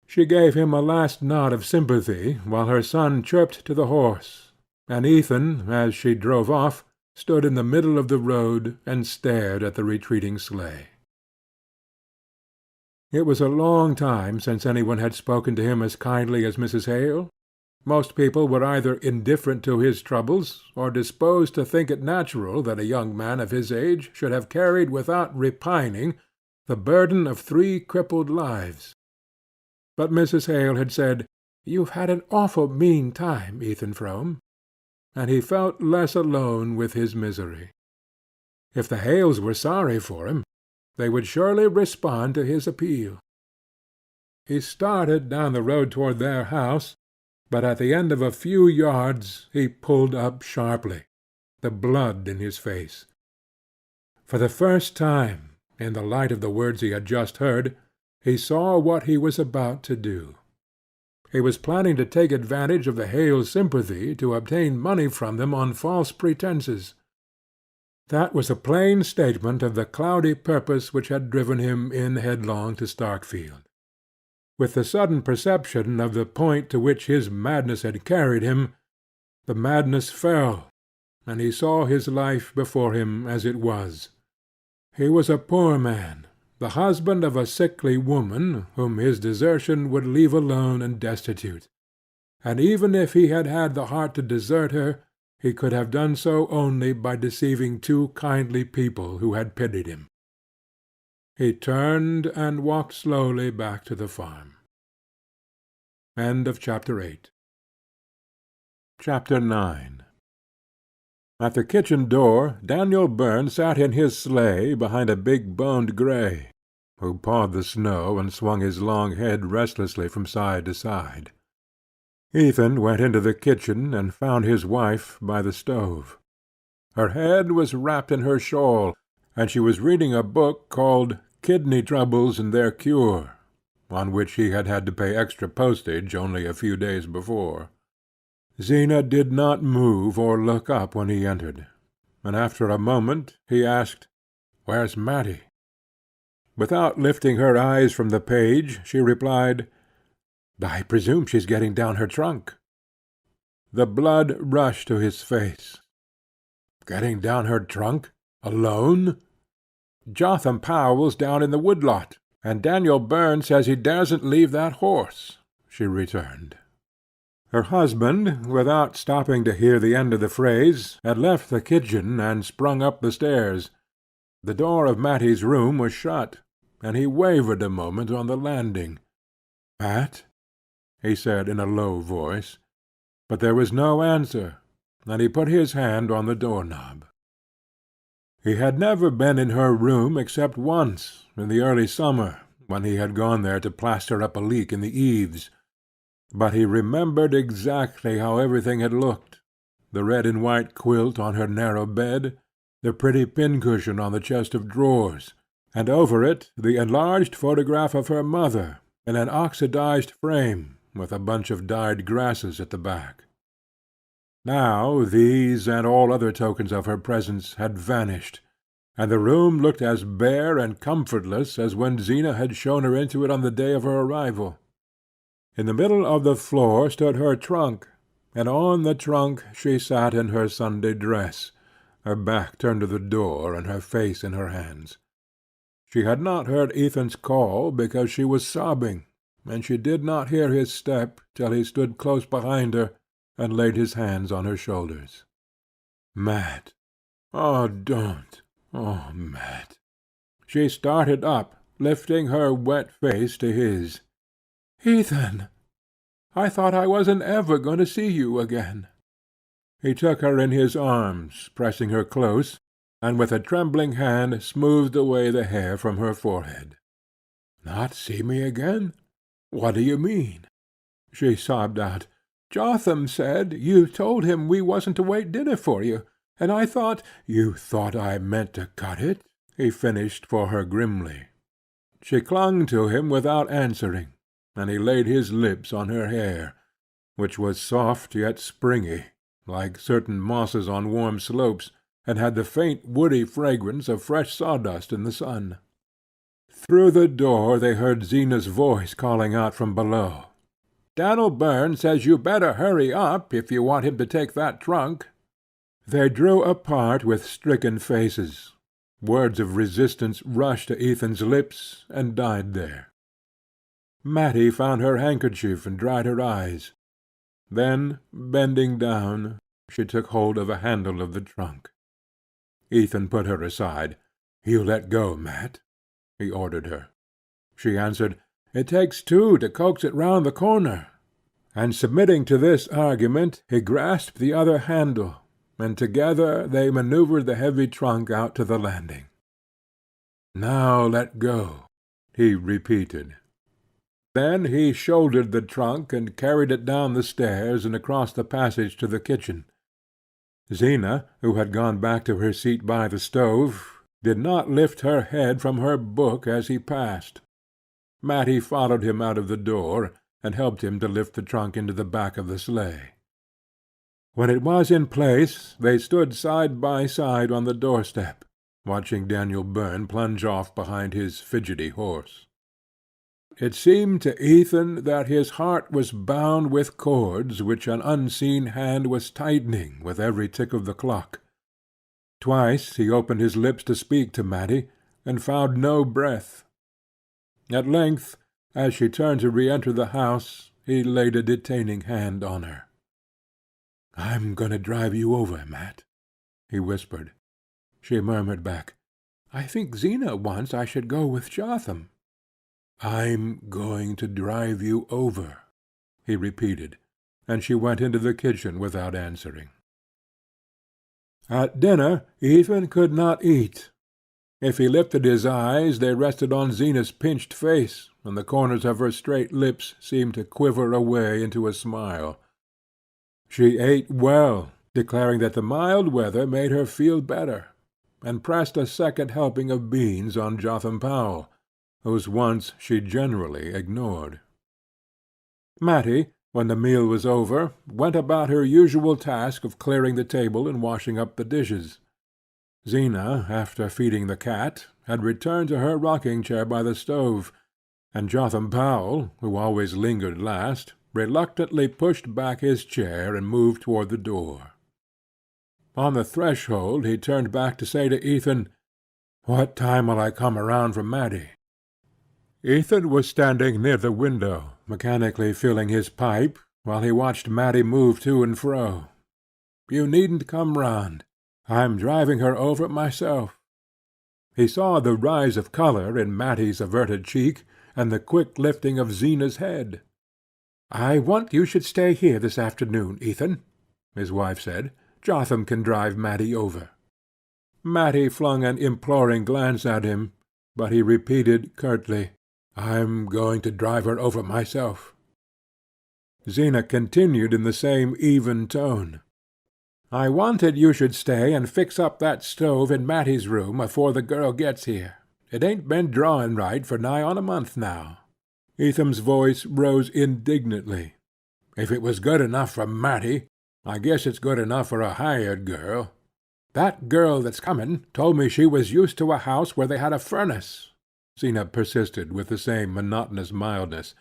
She gave him a last nod of sympathy while her son chirped to the horse, and Ethan, as she drove off, stood in the middle of the road and stared at the retreating sleigh. It was a long time since anyone had spoken to him as kindly as Mrs. Hale. Most people were either indifferent to his troubles, or disposed to think it natural that a young man of his age should have carried without repining the burden of 3 crippled lives. But Mrs. Hale had said, "You've had an awful mean time, Ethan Frome," and he felt less alone with his misery. If the Hales were sorry for him, they would surely respond to his appeal. He started down the road toward their house, but at the end of a few yards he pulled up sharply, the blood in his face. For the first time, in the light of the words he had just heard, he saw what he was about to do. He was planning to take advantage of the Hales' sympathy to obtain money from them on false pretenses. That was a plain statement of the cloudy purpose which had driven him in headlong to Starkfield. With the sudden perception of the point to which his madness had carried him, the madness fell, and he saw his life before him as it was. He was a poor man, the husband of a sickly woman whom his desertion would leave alone and destitute, and even if he had had the heart to desert her, he could have done so only by deceiving 2 kindly people who had pitied him. He turned and walked slowly back to the farm. Chapter 8. Chapter 9. At the kitchen door Daniel Byrne sat in his sleigh behind a big-boned grey, who pawed the snow and swung his long head restlessly from side to side. Ethan went into the kitchen and found his wife by the stove. Her head was wrapped in her shawl, and she was reading a book called Kidney Troubles and Their Cure, on which he had had to pay extra postage only a few days before. Zena did not move or look up when he entered, and after a moment he asked, "Where's Matty?" Without lifting her eyes from the page, she replied, "I presume she's getting down her trunk." The blood rushed to his face. "Getting down her trunk? Alone?" "Jotham Powell's down in the wood-lot, and Daniel Byrne says he daresn't leave that horse," she returned. Her husband, without stopping to hear the end of the phrase, had left the kitchen and sprung up the stairs. The door of Matty's room was shut, and he wavered a moment on the landing. "Pat?" he said in a low voice, but there was no answer, and he put his hand on the door-knob. He had never been in her room except once, in the early summer, when he had gone there to plaster up a leak in the eaves. but he remembered exactly how everything had looked: the red and white quilt on her narrow bed, the pretty pincushion on the chest of drawers, and over it the enlarged photograph of her mother, in an oxidized frame, with a bunch of dyed grasses at the back. Now these and all other tokens of her presence had vanished, and the room looked as bare and comfortless as when Zina had shown her into it on the day of her arrival. In the middle of the floor stood her trunk, and on the trunk she sat in her Sunday dress, her back turned to the door, and her face in her hands. She had not heard Ethan's call because she was sobbing, and she did not hear his step till he stood close behind her and laid his hands on her shoulders. "Mat! Oh, don't! Oh, Mat!" She started up, lifting her wet face to his. "Ethan! I thought I wasn't ever going to see you again." He took her in his arms, pressing her close, and with a trembling hand smoothed away the hair from her forehead. "Not see me again? What do you mean?" She sobbed out. "Jotham said you told him we wasn't to wait dinner for you, and I thought—" "You thought I meant to cut it?" he finished for her grimly. She clung to him without answering, and he laid his lips on her hair, which was soft yet springy, like certain mosses on warm slopes, and had the faint woody fragrance of fresh sawdust in the sun. Through the door they heard Zena's voice calling out from below. "Dan'l Byrne says you better hurry up if you want him to take that trunk." They drew apart with stricken faces. Words of resistance rushed to Ethan's lips and died there. Matty found her handkerchief and dried her eyes. Then, bending down, she took hold of a handle of the trunk. Ethan put her aside. "You let go, Mat," he ordered her. She answered, "It takes two to coax it round the corner." And submitting to this argument, he grasped the other handle, and together they maneuvered the heavy trunk out to the landing. "Now let go," he repeated. Then he shouldered the trunk and carried it down the stairs and across the passage to the kitchen. Zina, who had gone back to her seat by the stove, did not lift her head from her book as he passed. Matty followed him out of the door, and helped him to lift the trunk into the back of the sleigh. When it was in place, they stood side by side on the doorstep, watching Daniel Byrne plunge off behind his fidgety horse. It seemed to Ethan that his heart was bound with cords which an unseen hand was tightening with every tick of the clock. Twice he opened his lips to speak to Matty, and found no breath. At length, as she turned to re-enter the house, he laid a detaining hand on her. "I'm going to drive you over, Mat," he whispered. She murmured back, "I think Zina wants I should go with Jotham." "I'm going to drive you over," he repeated, and she went into the kitchen without answering. At dinner Ethan could not eat. If he lifted his eyes, they rested on Zina's pinched face, and the corners of her straight lips seemed to quiver away into a smile. She ate well, declaring that the mild weather made her feel better, and pressed a second helping of beans on Jotham Powell, whose wants she generally ignored. Matty, when the meal was over, went about her usual task of clearing the table and washing up the dishes. Zina, after feeding the cat, had returned to her rocking-chair by the stove, and Jotham Powell, who always lingered last, reluctantly pushed back his chair and moved toward the door. On the threshold he turned back to say to Ethan, "What time will I come around for Matty?" Ethan was standing near the window, mechanically filling his pipe, while he watched Matty move to and fro. "You needn't come round. I'm driving her over myself." He saw the rise of colour in Matty's averted cheek, and the quick lifting of Zina's head. "I want you should stay here this afternoon, Ethan," his wife said. "Jotham can drive Matty over." Matty flung an imploring glance at him, but he repeated curtly, "I'm going to drive her over myself." Zena continued in the same even tone. "I wanted you should stay and fix up that stove in Matty's room afore the girl gets here. It ain't been drawing right for nigh on a month now." Etham's voice rose indignantly. "If it was good enough for Matty, I guess it's good enough for a hired girl. That girl that's coming told me she was used to a house where they had a furnace," Zena persisted with the same monotonous mildness.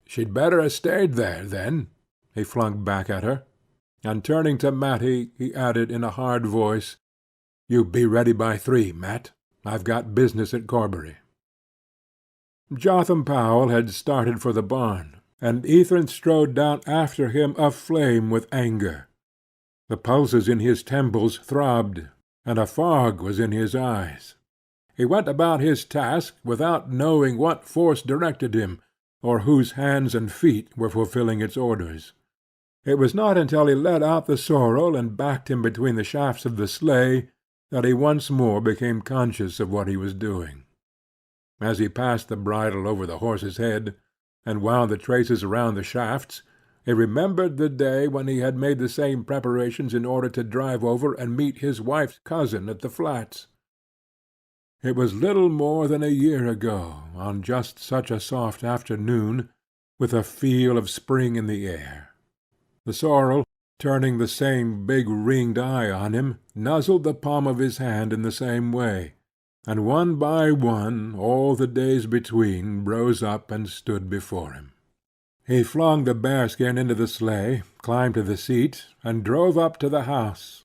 "She'd better have stayed there, then," he flung back at her, and turning to Matty, he added in a hard voice, "You be ready by 3, Mat. I've got business at Corbury." Jotham Powell had started for the barn, and Ethan strode down after him aflame with anger. The pulses in his temples throbbed, and a fog was in his eyes. He went about his task without knowing what force directed him, or whose hands and feet were fulfilling its orders. It was not until he let out the sorrel and backed him between the shafts of the sleigh that he once more became conscious of what he was doing. As he passed the bridle over the horse's head, and wound the traces around the shafts, he remembered the day when he had made the same preparations in order to drive over and meet his wife's cousin at the flats. It was little more than a year ago, on just such a soft afternoon, with a feel of spring in the air. The sorrel, turning the same big ringed eye on him, nuzzled the palm of his hand in the same way, and one by one all the days between rose up and stood before him. He flung the bearskin into the sleigh, climbed to the seat, and drove up to the house.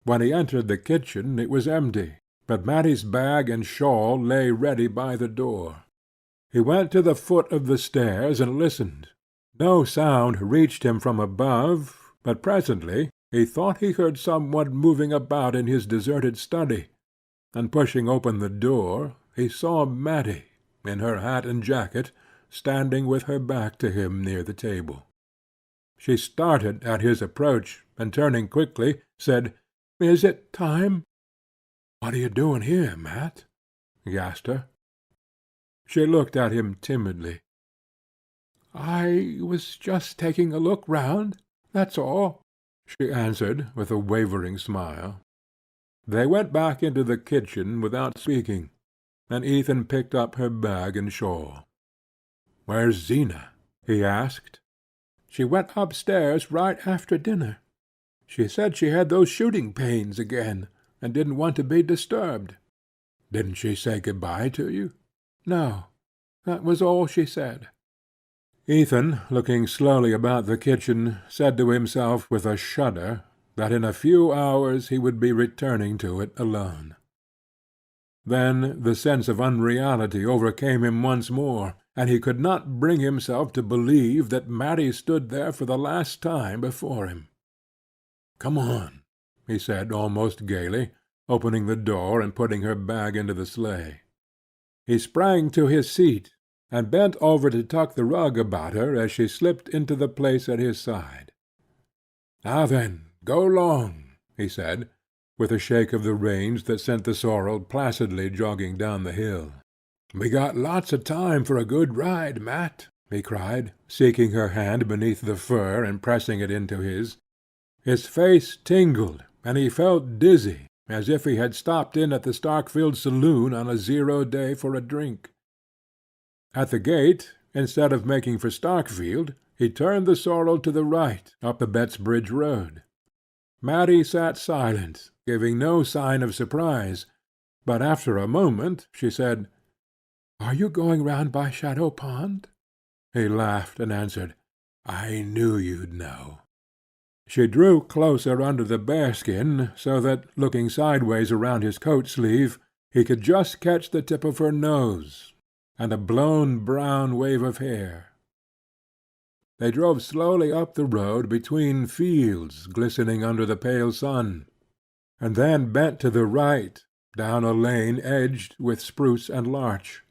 When he entered the kitchen it was empty, but Matty's bag and shawl lay ready by the door. He went to the foot of the stairs and listened. No sound reached him from above, but presently he thought he heard some one moving about in his deserted study, and pushing open the door he saw Matty, in her hat and jacket, standing with her back to him near the table. She started at his approach, and turning quickly, said, "Is it time?" "What are you doing here, Mat?" he asked her. She looked at him timidly. "I was just taking a look round, that's all," she answered, with a wavering smile. They went back into the kitchen without speaking, and Ethan picked up her bag and shawl. "Where's Zena?" he asked. "She went upstairs right after dinner. She said she had those shooting pains again, and didn't want to be disturbed." "Didn't she say good-bye to you?" "No, that was all she said." Ethan, looking slowly about the kitchen, said to himself with a shudder that in a few hours he would be returning to it alone. Then the sense of unreality overcame him once more, and he could not bring himself to believe that Matty stood there for the last time before him. "Come on," he said almost gaily, opening the door and putting her bag into the sleigh. He sprang to his seat, and bent over to tuck the rug about her as she slipped into the place at his side. "Now then, go long," he said, with a shake of the reins that sent the sorrel placidly jogging down the hill. "We got lots of time for a good ride, Mat," he cried, seeking her hand beneath the fur and pressing it into his. His face tingled, and he felt dizzy, as if he had stopped in at the Starkfield saloon on a 0 day for a drink. At the gate, instead of making for Starkfield, he turned the sorrel to the right, up the Bettsbridge road. Matty sat silent, giving no sign of surprise, but after a moment she said, "Are you going round by Shadow Pond?" He laughed and answered, "I knew you'd know." She drew closer under the bearskin, so that, looking sideways around his coat-sleeve, he could just catch the tip of her nose, and a blown brown wave of hair. They drove slowly up the road between fields glistening under the pale sun, and then bent to the right, down a lane edged with spruce and larch.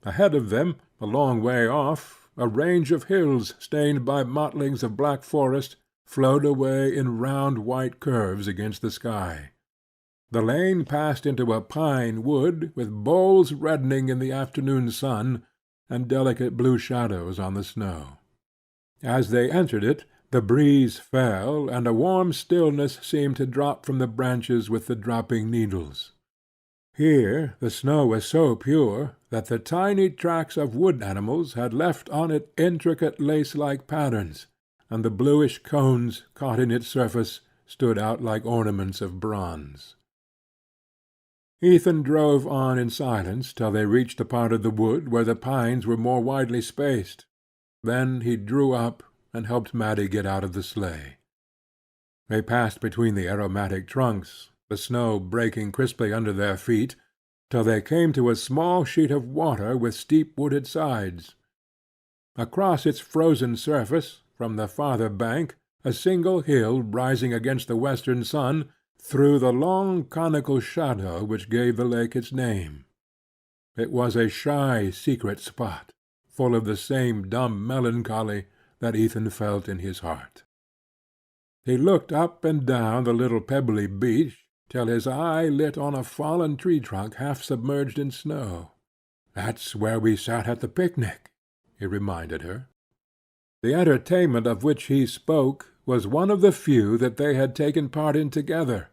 Ahead of them, a long way off, a range of hills stained by mottlings of black forest flowed away in round white curves against the sky. The lane passed into a pine wood with boles reddening in the afternoon sun and delicate blue shadows on the snow. As they entered it, the breeze fell, and a warm stillness seemed to drop from the branches with the dropping needles. Here the snow was so pure that the tiny tracks of wood animals had left on it intricate lace-like patterns, and the bluish cones caught in its surface stood out like ornaments of bronze. Ethan drove on in silence till they reached a part of the wood where the pines were more widely spaced. Then he drew up and helped Matty get out of the sleigh. They passed between the aromatic trunks, the snow breaking crisply under their feet, till they came to a small sheet of water with steep wooded sides. Across its frozen surface, from the farther bank, a single hill rising against the western sun threw the long conical shadow which gave the lake its name. It was a shy secret spot, full of the same dumb melancholy that Ethan felt in his heart. He looked up and down the little pebbly beach till his eye lit on a fallen tree-trunk half submerged in snow. "That's where we sat at the picnic," he reminded her. The entertainment of which he spoke was one of the few that they had taken part in together,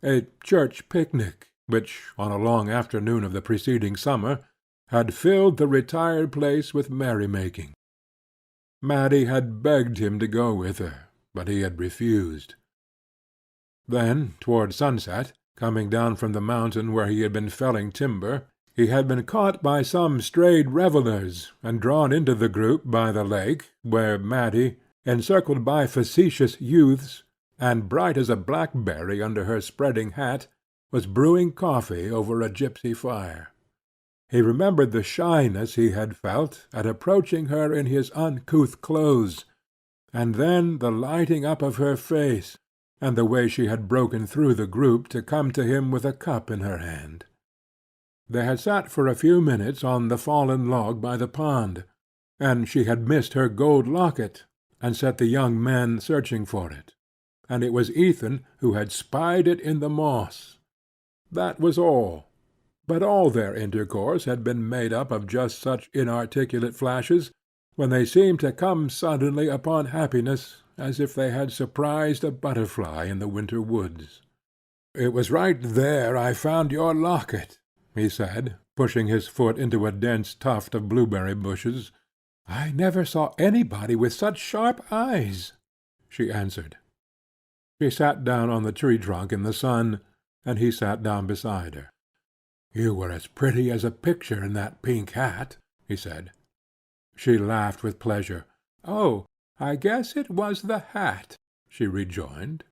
a church picnic, which, on a long afternoon of the preceding summer, had filled the retired place with merry-making. Matty had begged him to go with her, but he had refused. Then, toward sunset, coming down from the mountain where he had been felling timber, he had been caught by some strayed revellers, and drawn into the group by the lake, where Matty, encircled by facetious youths, and bright as a blackberry under her spreading hat, was brewing coffee over a gipsy fire. He remembered the shyness he had felt at approaching her in his uncouth clothes, and then the lighting up of her face, and the way she had broken through the group to come to him with a cup in her hand. They had sat for a few minutes on the fallen log by the pond, and she had missed her gold locket, and set the young man searching for it, and it was Ethan who had spied it in the moss. That was all. But all their intercourse had been made up of just such inarticulate flashes, when they seemed to come suddenly upon happiness, as if they had surprised a butterfly in the winter woods. "It was right there I found your locket," he said, pushing his foot into a dense tuft of blueberry bushes. "I never saw anybody with such sharp eyes," she answered. She sat down on the tree-trunk in the sun, and he sat down beside her. "You were as pretty as a picture in that pink hat," he said. She laughed with pleasure. "Oh, I guess it was the hat," she rejoined.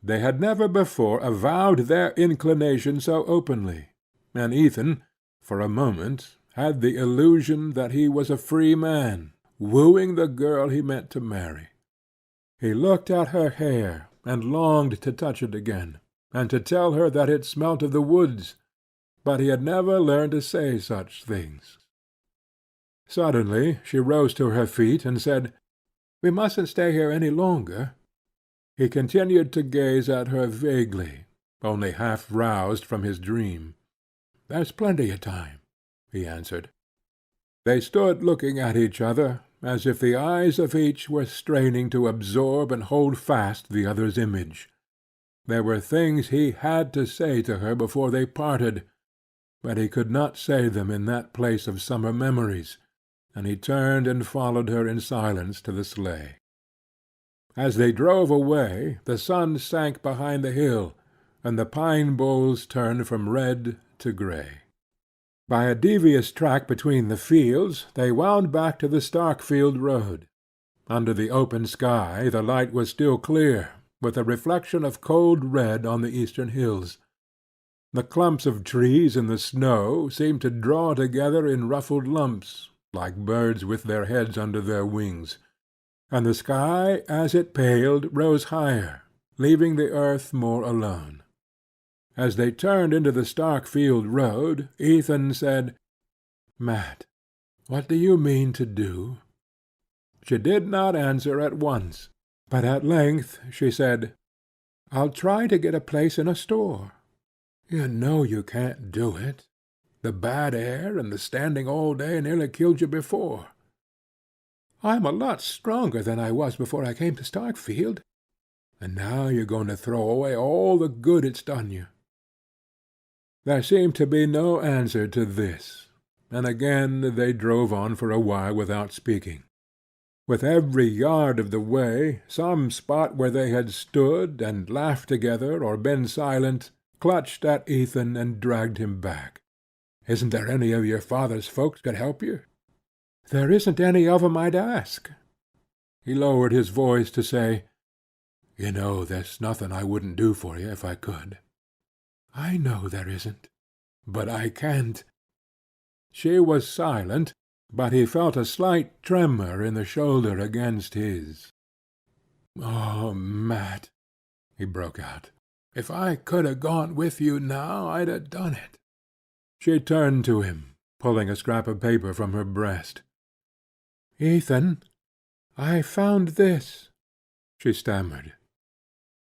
They had never before avowed their inclination so openly, and Ethan, for a moment, had the illusion that he was a free man, wooing the girl he meant to marry. He looked at her hair, and longed to touch it again, and to tell her that it smelt of the woods, but he had never learned to say such things. Suddenly she rose to her feet and said, "We mustn't stay here any longer." He continued to gaze at her vaguely, only half roused from his dream. "There's plenty of time," he answered. They stood looking at each other, as if the eyes of each were straining to absorb and hold fast the other's image. There were things he had to say to her before they parted, but he could not say them in that place of summer memories, and he turned and followed her in silence to the sleigh. As they drove away, the sun sank behind the hill, and the pine boles turned from red to grey. By a devious track between the fields they wound back to the Starkfield road. Under the open sky the light was still clear, with a reflection of cold red on the eastern hills. The clumps of trees in the snow seemed to draw together in ruffled lumps, like birds with their heads under their wings, and the sky, as it paled, rose higher, leaving the earth more alone. As they turned into the Starkfield road, Ethan said, "Mat, what do you mean to do?" She did not answer at once, but at length she said, "I'll try to get a place in a store." "You know you can't do it. The bad air and the standing all day nearly killed you before." I'm a lot stronger than I was before I came to Starkfield. And now you're going to throw away all the good it's done you." There seemed to be no answer to this, and again they drove on for a while without speaking. With every yard of the way, some spot where they had stood and laughed together or been silent clutched at Ethan and dragged him back. "Isn't there any of your father's folks could help you?" "There isn't any of 'em I'd ask." He lowered his voice to say, "You know there's nothing I wouldn't do for you if I could." "I know there isn't." "But I can't." She was silent, but he felt a slight tremor in the shoulder against his. "Oh, Mat," he broke out, "if I could have gone with you now, I'd have done it." She turned to him, pulling a scrap of paper from her breast. "Ethan, I found this," she stammered.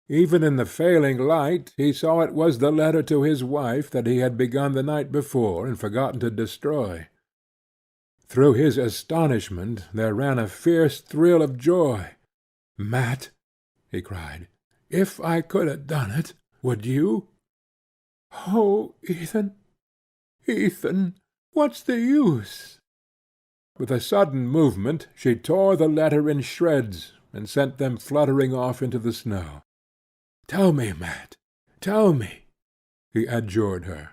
Even in the failing light he saw it was the letter to his wife that he had begun the night before and forgotten to destroy. Through his astonishment there ran a fierce thrill of joy. "Mat," he cried, "if I could have done it, would you?" "Oh, Ethan, Ethan, what's the use?" With a sudden movement she tore the letter in shreds and sent them fluttering off into the snow. "Tell me, Mat, tell me," he adjured her.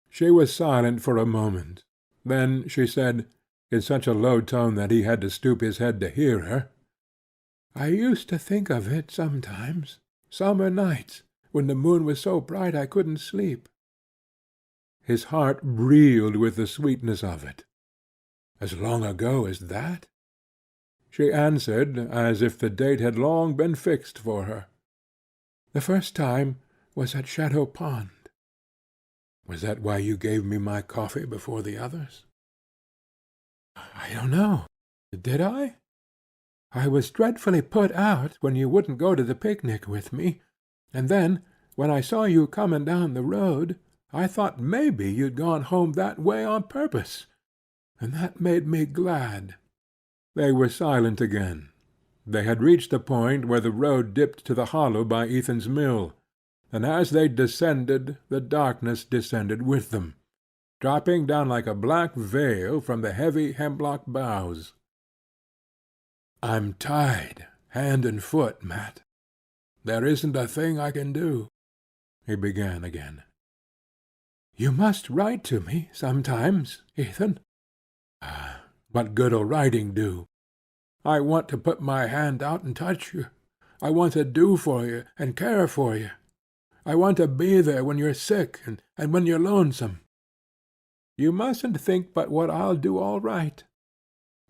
She was silent for a moment. Then she said, in such a low tone that he had to stoop his head to hear her, "I used to think of it sometimes, summer nights, when the moon was so bright I couldn't sleep." His heart reeled with the sweetness of it. "As long ago as that?" She answered, as if the date had long been fixed for her. "The first time was at Shadow Pond." "Was that why you gave me my coffee before the others?" "I don't know. Did I? I was dreadfully put out when you wouldn't go to the picnic with me, and then, when I saw you coming down the road, I thought maybe you'd gone home that way on purpose, and that made me glad." They were silent again. They had reached the point where the road dipped to the hollow by Ethan's mill, and as they descended the darkness descended with them, dropping down like a black veil from the heavy hemlock boughs. "I'm tied, hand and foot, Mat. There isn't a thing I can do," he began again. "You must write to me sometimes, Ethan." "What good'll writing do? I want to put my hand out and touch you. I want to do for you and care for you. I want to be there when you're sick and when you're lonesome." "You mustn't think but what I'll do all right."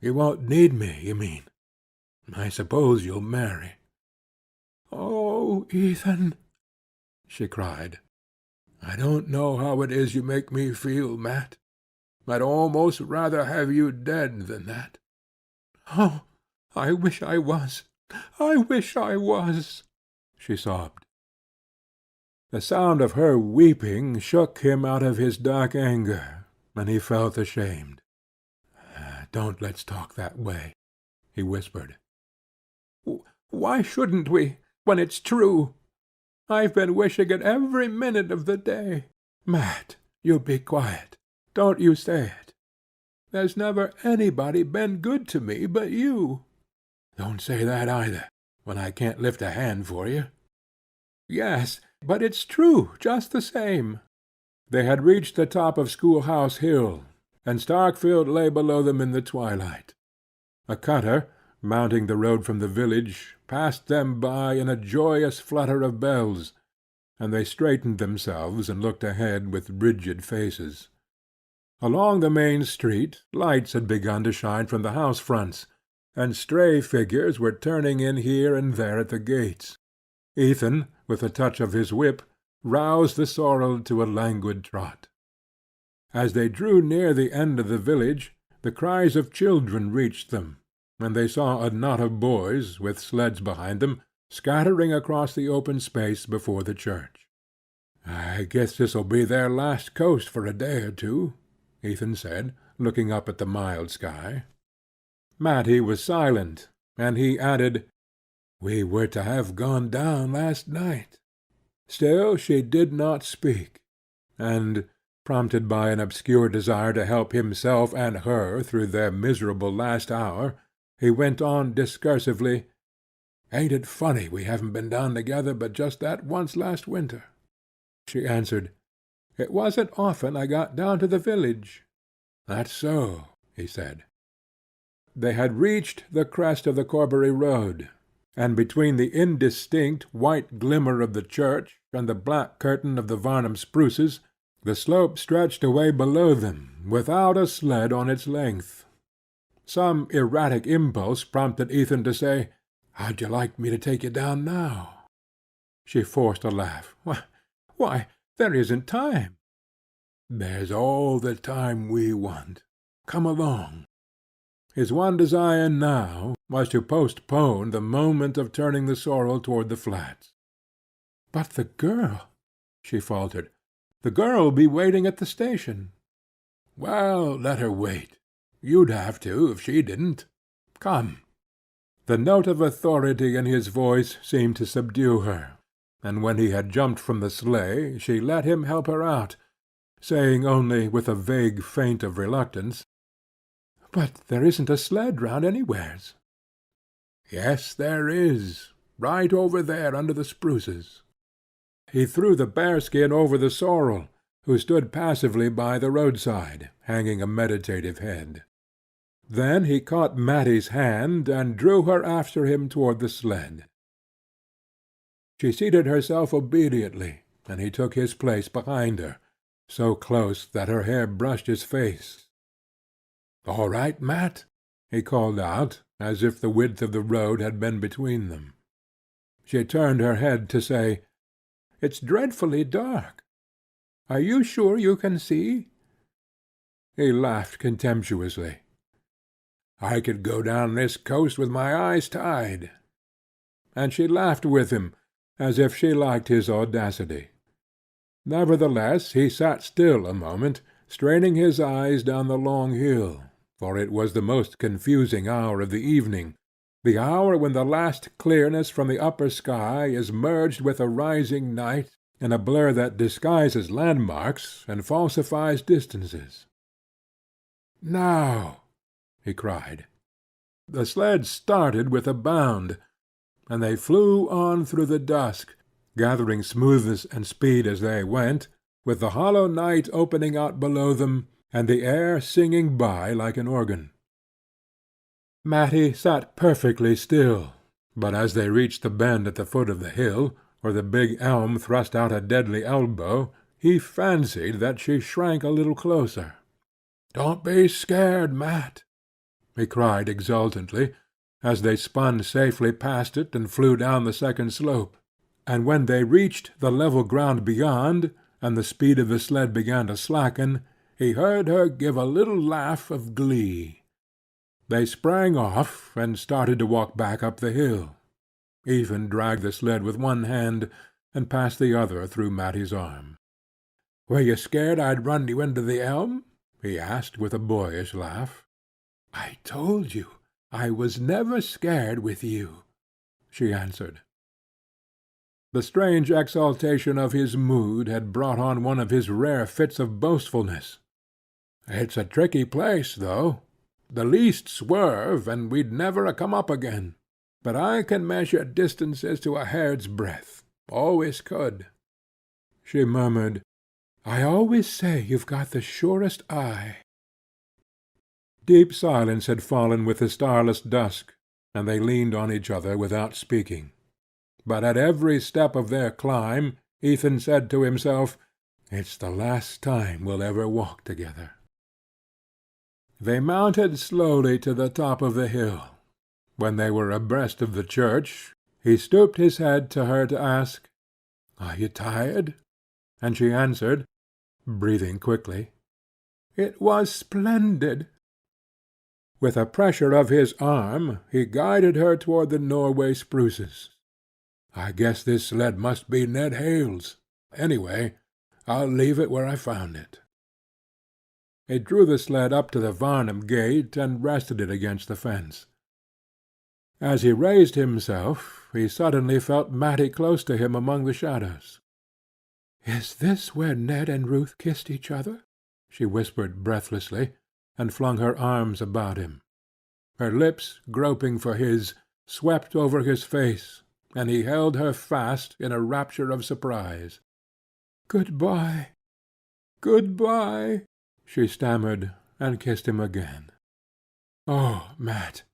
"You won't need me, you mean? I suppose you'll marry." "Oh, Ethan!" she cried. "I don't know how it is you make me feel, Mat. I'd almost rather have you dead than that." "Oh, I wish I was! I wish I was!" she sobbed. The sound of her weeping shook him out of his dark anger, and he felt ashamed. "Don't let's talk that way," he whispered. "Why shouldn't we, when it's true? I've been wishing it every minute of the day. Mat, you be quiet. Don't you say it. There's never anybody been good to me but you." "Don't say that either, when I can't lift a hand for you." "Yes, but it's true just the same." They had reached the top of Schoolhouse Hill, and Starkfield lay below them in the twilight. A cutter, mounting the road from the village, passed them by in a joyous flutter of bells, and they straightened themselves and looked ahead with rigid faces. Along the main street lights had begun to shine from the house fronts, and stray figures were turning in here and there at the gates. Ethan, with a touch of his whip, roused the sorrel to a languid trot. As they drew near the end of the village, the cries of children reached them, and they saw a knot of boys, with sleds behind them, scattering across the open space before the church. "I guess this'll be their last coast for a day or two," Ethan said, looking up at the mild sky. Matty was silent, and he added, "We were to have gone down last night." Still she did not speak, and, prompted by an obscure desire to help himself and her through their miserable last hour, he went on discursively, "Ain't it funny we haven't been down together but just that once last winter?" She answered, "It wasn't often I got down to the village." "That's so," he said. They had reached the crest of the Corbury road, and between the indistinct white glimmer of the church and the black curtain of the Varnum spruces, the slope stretched away below them, without a sled on its length. Some erratic impulse prompted Ethan to say, "How'd you like me to take you down now?" She forced a laugh. Why, there isn't time." "There's all the time we want. Come along." His one desire now was to postpone the moment of turning the sorrel toward the flats. "But the girl," she faltered. "The girl'll be waiting at the station." "Well, let her wait. You'd have to, if she didn't. Come." The note of authority in his voice seemed to subdue her, and when he had jumped from the sleigh she let him help her out, saying only with a vague feint of reluctance, "But there isn't a sled round anywheres." "Yes, there is. Right over there under the spruces." He threw the bearskin over the sorrel, who stood passively by the roadside, hanging a meditative head. Then he caught Matty's hand and drew her after him toward the sled. She seated herself obediently, and he took his place behind her, so close that her hair brushed his face. "All right, Mat?" he called out, as if the width of the road had been between them. She turned her head to say, "It's dreadfully dark. Are you sure you can see?" He laughed contemptuously. "I could go down this coast with my eyes tied." And she laughed with him, as if she liked his audacity. Nevertheless he sat still a moment, straining his eyes down the long hill, for it was the most confusing hour of the evening, the hour when the last clearness from the upper sky is merged with a rising night in a blur that disguises landmarks and falsifies distances. "Now!" he cried. The sled started with a bound, and they flew on through the dusk, gathering smoothness and speed as they went, with the hollow night opening out below them, and the air singing by like an organ. Matty sat perfectly still, but as they reached the bend at the foot of the hill, where the big elm thrust out a deadly elbow, he fancied that she shrank a little closer. "Don't be scared, Mat," he cried exultantly, as they spun safely past it and flew down the second slope, and when they reached the level ground beyond, and the speed of the sled began to slacken, he heard her give a little laugh of glee. They sprang off, and started to walk back up the hill. Ethan dragged the sled with one hand, and passed the other through Matty's arm. "Were you scared I'd run you into the elm?" he asked with a boyish laugh. "I told you I was never scared with you," she answered. The strange exaltation of his mood had brought on one of his rare fits of boastfulness. "It's a tricky place, though. The least swerve, and we'd never a come up again. But I can measure distances to a hair's breadth. Always could." She murmured, "I always say you've got the surest eye." Deep silence had fallen with the starless dusk, and they leaned on each other without speaking. But at every step of their climb Ethan said to himself, "It's the last time we'll ever walk together." They mounted slowly to the top of the hill. When they were abreast of the church, he stooped his head to her to ask, "Are you tired?" And she answered, breathing quickly, "It was splendid." With a pressure of his arm he guided her toward the Norway spruces. "I guess this sled must be Ned Hale's. Anyway, I'll leave it where I found it." He drew the sled up to the Varnum gate and rested it against the fence. As he raised himself, he suddenly felt Matty close to him among the shadows. "Is this where Ned and Ruth kissed each other?" she whispered breathlessly, and flung her arms about him. Her lips, groping for his, swept over his face, and he held her fast in a rapture of surprise. "Good-bye, good-bye," she stammered, and kissed him again. "Oh, Matt,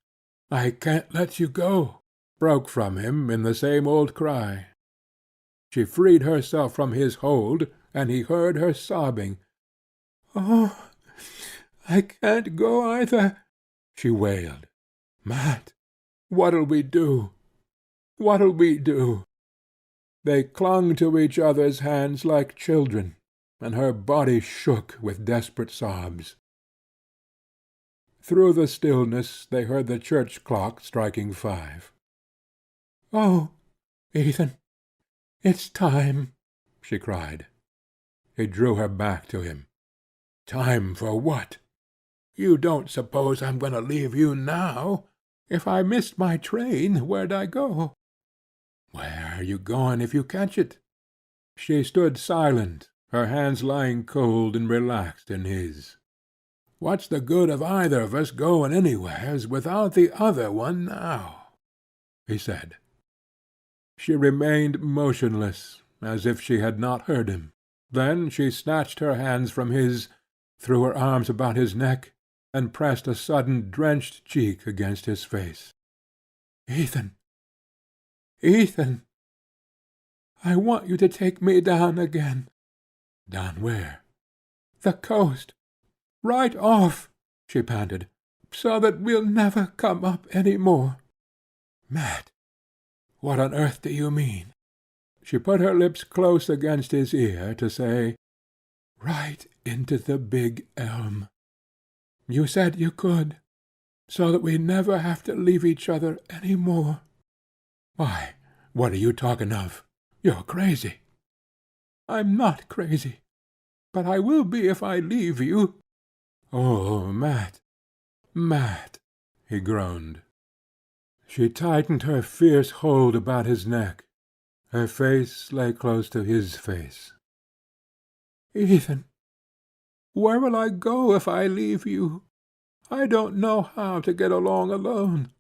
I can't let you go," broke from him in the same old cry. She freed herself from his hold, and he heard her sobbing. "Oh, I can't go either," she wailed. "Matt, what'll we do? What'll we do?" They clung to each other's hands like children, and her body shook with desperate sobs. Through the stillness they heard the church clock striking 5. "Oh, Ethan, it's time," she cried. He drew her back to him. "Time for what? You don't suppose I'm going to leave you now? If I missed my train, where'd I go?" "Where are you going if you catch it?" She stood silent, her hands lying cold and relaxed in his. "What's the good of either of us going anywheres without the other one now?" he said. She remained motionless, as if she had not heard him. Then she snatched her hands from his, threw her arms about his neck, and pressed a sudden drenched cheek against his face. "Ethan, Ethan, I want you to take me down again." "Down where?" "The coast. Right off," she panted, "so that we'll never come up any more." "Matt, what on earth do you mean?" She put her lips close against his ear to say, "Right into the big elm. You said you could, so that we never have to leave each other any more." "Why, what are you talking of? You're crazy." "I'm not crazy, but I will be if I leave you." "Oh, Matt, Matt," he groaned. She tightened her fierce hold about his neck. Her face lay close to his face. "Ethan, where will I go if I leave you? I don't know how to get along alone.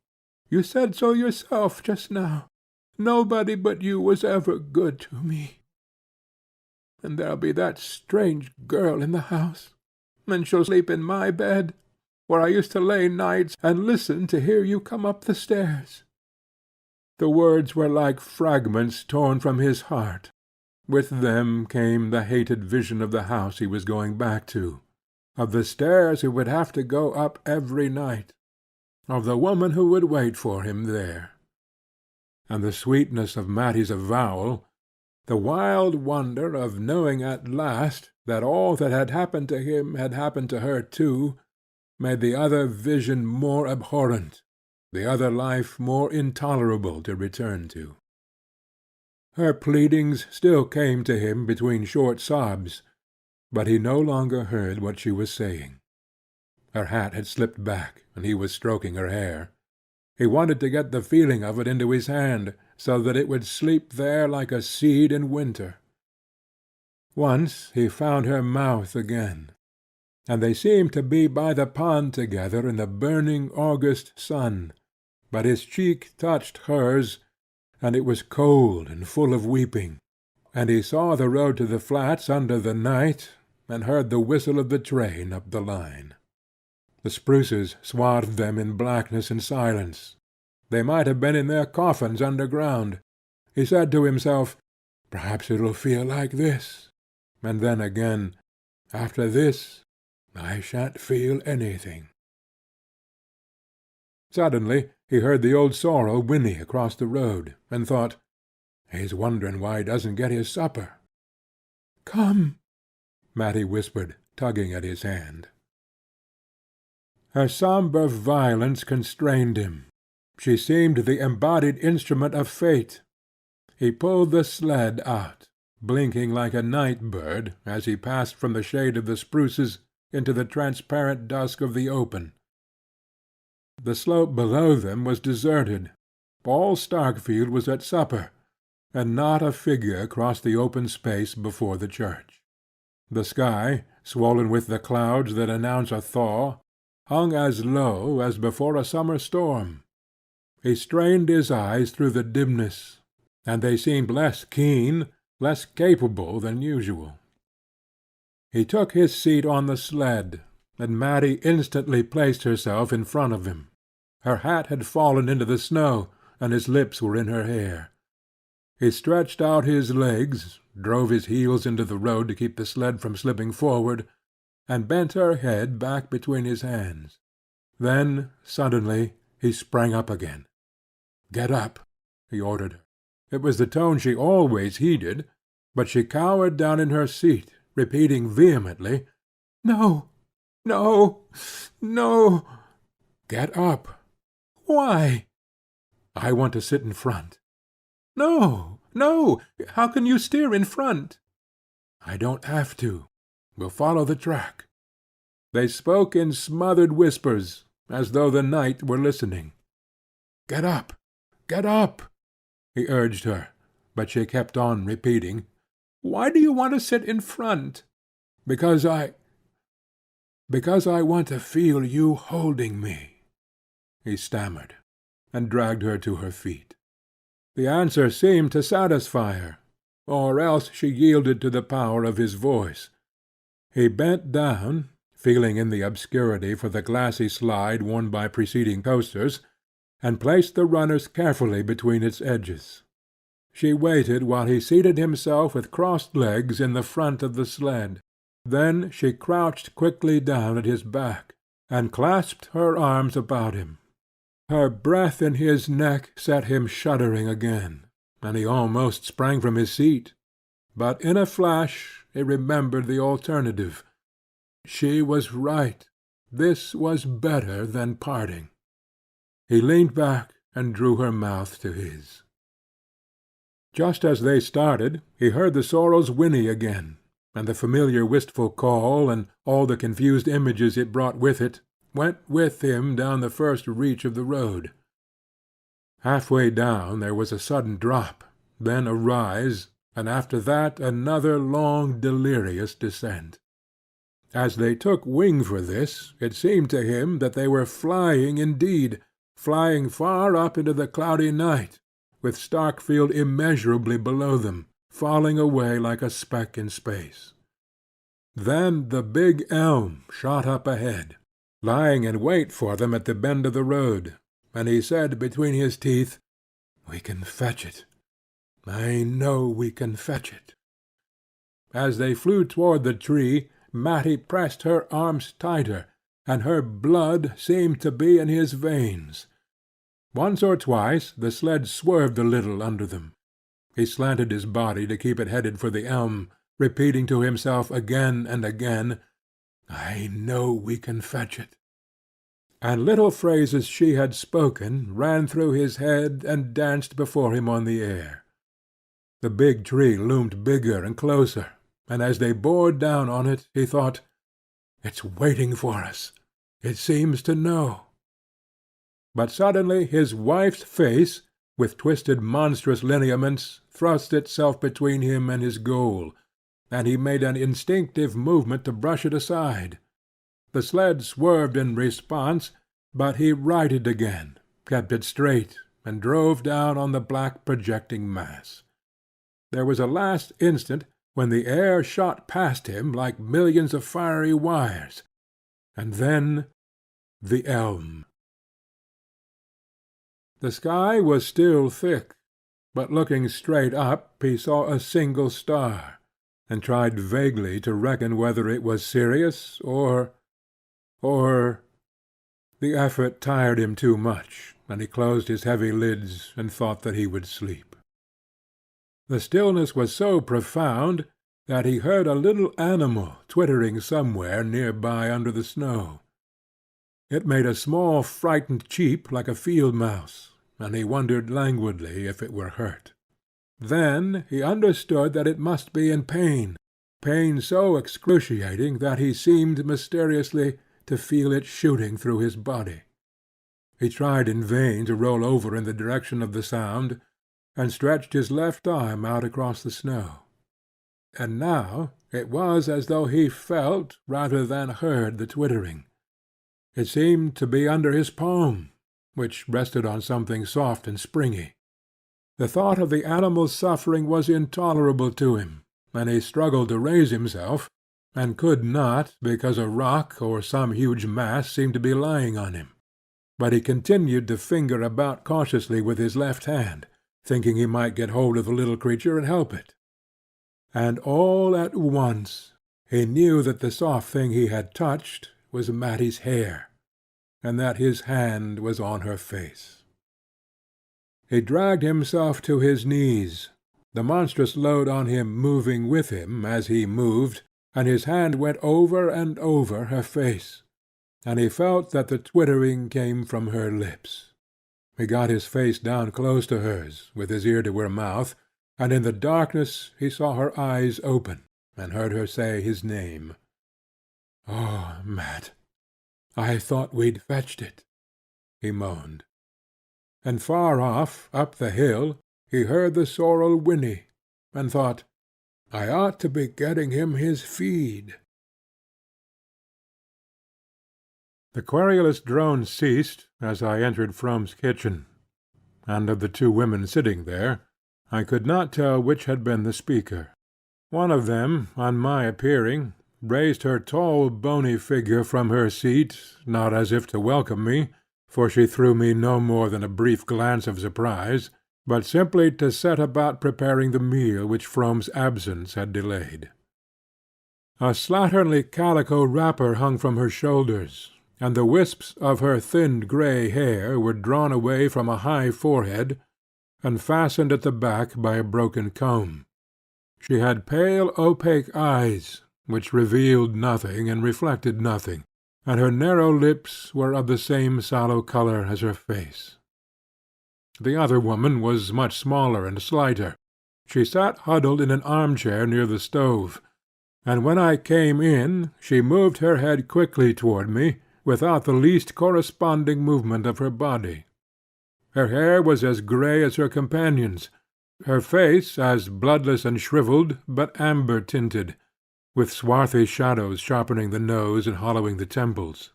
You said so yourself just now. Nobody but you was ever good to me. And there'll be that strange girl in the house, and she'll sleep in my bed, where I used to lay nights and listen to hear you come up the stairs." The words were like fragments torn from his heart. With them came the hated vision of the house he was going back to, of the stairs he would have to go up every night, of the woman who would wait for him there. And the sweetness of Matty's avowal, the wild wonder of knowing at last that all that had happened to him had happened to her too, made the other vision more abhorrent, the other life more intolerable to return to. Her pleadings still came to him between short sobs, but he no longer heard what she was saying. Her hat had slipped back, and he was stroking her hair. He wanted to get the feeling of it into his hand, so that it would sleep there like a seed in winter. Once he found her mouth again, and they seemed to be by the pond together in the burning August sun, but his cheek touched hers, and it was cold and full of weeping, and he saw the road to the flats under the night, and heard the whistle of the train up the line. The spruces swathed them in blackness and silence. They might have been in their coffins underground. He said to himself, "Perhaps it'll feel like this," and then again, "After this, I shan't feel anything." Suddenly he heard the old sorrel whinny across the road, and thought, "He's wondering why he doesn't get his supper." "Come," Matty whispered, tugging at his hand. Her sombre violence constrained him. She seemed the embodied instrument of fate. He pulled the sled out, blinking like a night bird as he passed from the shade of the spruces into the transparent dusk of the open. The slope below them was deserted. All Starkfield was at supper, and not a figure crossed the open space before the church. The sky, swollen with the clouds that announce a thaw, hung as low as before a summer storm. He strained his eyes through the dimness, and they seemed less keen, less capable than usual. He took his seat on the sled, and Matty instantly placed herself in front of him. Her hat had fallen into the snow, and his lips were in her hair. He stretched out his legs, drove his heels into the road to keep the sled from slipping forward, and bent her head back between his hands. Then, suddenly, he sprang up again. "Get up," he ordered her. It was the tone she always heeded, but she cowered down in her seat, repeating vehemently, "No, no, no." "Get up." "Why?" "I want to sit in front." "No, no. How can you steer in front?" "I don't have to. We'll follow the track." They spoke in smothered whispers, as though the night were listening. "Get up, get up," he urged her, but she kept on repeating, "Why do you want to sit in front?" Because I want to feel you holding me," he stammered, and dragged her to her feet. The answer seemed to satisfy her, or else she yielded to the power of his voice. He bent down, feeling in the obscurity for the glassy slide worn by preceding coasters, and placed the runners carefully between its edges. She waited while he seated himself with crossed legs in the front of the sled. Then she crouched quickly down at his back, and clasped her arms about him. Her breath in his neck set him shuddering again, and he almost sprang from his seat. But in a flash he remembered the alternative. She was right. This was better than parting. He leaned back and drew her mouth to his. Just as they started, he heard the sorrel's whinny again, and the familiar wistful call, and all the confused images it brought with it, went with him down the first reach of the road. Half-way down there was a sudden drop, then a rise, and after that another long delirious descent. As they took wing for this, it seemed to him that they were flying indeed, flying far up into the cloudy night, with Starkfield immeasurably below them, falling away like a speck in space. Then the big elm shot up ahead, lying in wait for them at the bend of the road, and he said between his teeth, "We can fetch it. I know we can fetch it." As they flew toward the tree, Matty pressed her arms tighter, and her blood seemed to be in his veins. Once or twice the sled swerved a little under them. He slanted his body to keep it headed for the elm, repeating to himself again and again, "I know we can fetch it." And little phrases she had spoken ran through his head and danced before him on the air. The big tree loomed bigger and closer, and as they bore down on it, he thought, "It's waiting for us. It seems to know." But suddenly his wife's face, with twisted monstrous lineaments, thrust itself between him and his goal, and he made an instinctive movement to brush it aside. The sled swerved in response, but he righted again, kept it straight, and drove down on the black projecting mass. There was a last instant when the air shot past him like millions of fiery wires, and then the elm. The sky was still thick, but looking straight up he saw a single star, and tried vaguely to reckon whether it was Sirius or... The effort tired him too much, and he closed his heavy lids and thought that he would sleep. The stillness was so profound that he heard a little animal twittering somewhere near by under the snow. It made a small frightened cheep like a field mouse, and he wondered languidly if it were hurt. Then he understood that it must be in pain, pain so excruciating that he seemed mysteriously to feel it shooting through his body. He tried in vain to roll over in the direction of the sound, and stretched his left arm out across the snow. And now it was as though he felt rather than heard the twittering. It seemed to be under his palm, which rested on something soft and springy. The thought of the animal's suffering was intolerable to him, and he struggled to raise himself, and could not, because a rock or some huge mass seemed to be lying on him. But he continued to finger about cautiously with his left hand, thinking he might get hold of the little creature and help it. And all at once he knew that the soft thing he had touched was Matty's hair, and that his hand was on her face. He dragged himself to his knees, the monstrous load on him moving with him as he moved, and his hand went over and over her face, and he felt that the twittering came from her lips. He got his face down close to hers, with his ear to her mouth, and in the darkness he saw her eyes open, and heard her say his name. "Oh, Mat, I thought we'd fetched it," he moaned. And far off, up the hill, he heard the sorrel whinny, and thought, "I ought to be getting him his feed." The querulous drone ceased as I entered Frome's kitchen, and of the two women sitting there, I could not tell which had been the speaker. One of them, on my appearing, raised her tall bony figure from her seat, not as if to welcome me, for she threw me no more than a brief glance of surprise, but simply to set about preparing the meal which Frome's absence had delayed. A slatternly calico wrapper hung from her shoulders, and the wisps of her thin grey hair were drawn away from a high forehead, and fastened at the back by a broken comb. She had pale opaque eyes, which revealed nothing and reflected nothing, and her narrow lips were of the same sallow colour as her face. The other woman was much smaller and slighter. She sat huddled in an arm-chair near the stove, and when I came in she moved her head quickly toward me, without the least corresponding movement of her body. Her hair was as grey as her companion's, her face as bloodless and shrivelled, but amber-tinted, with swarthy shadows sharpening the nose and hollowing the temples.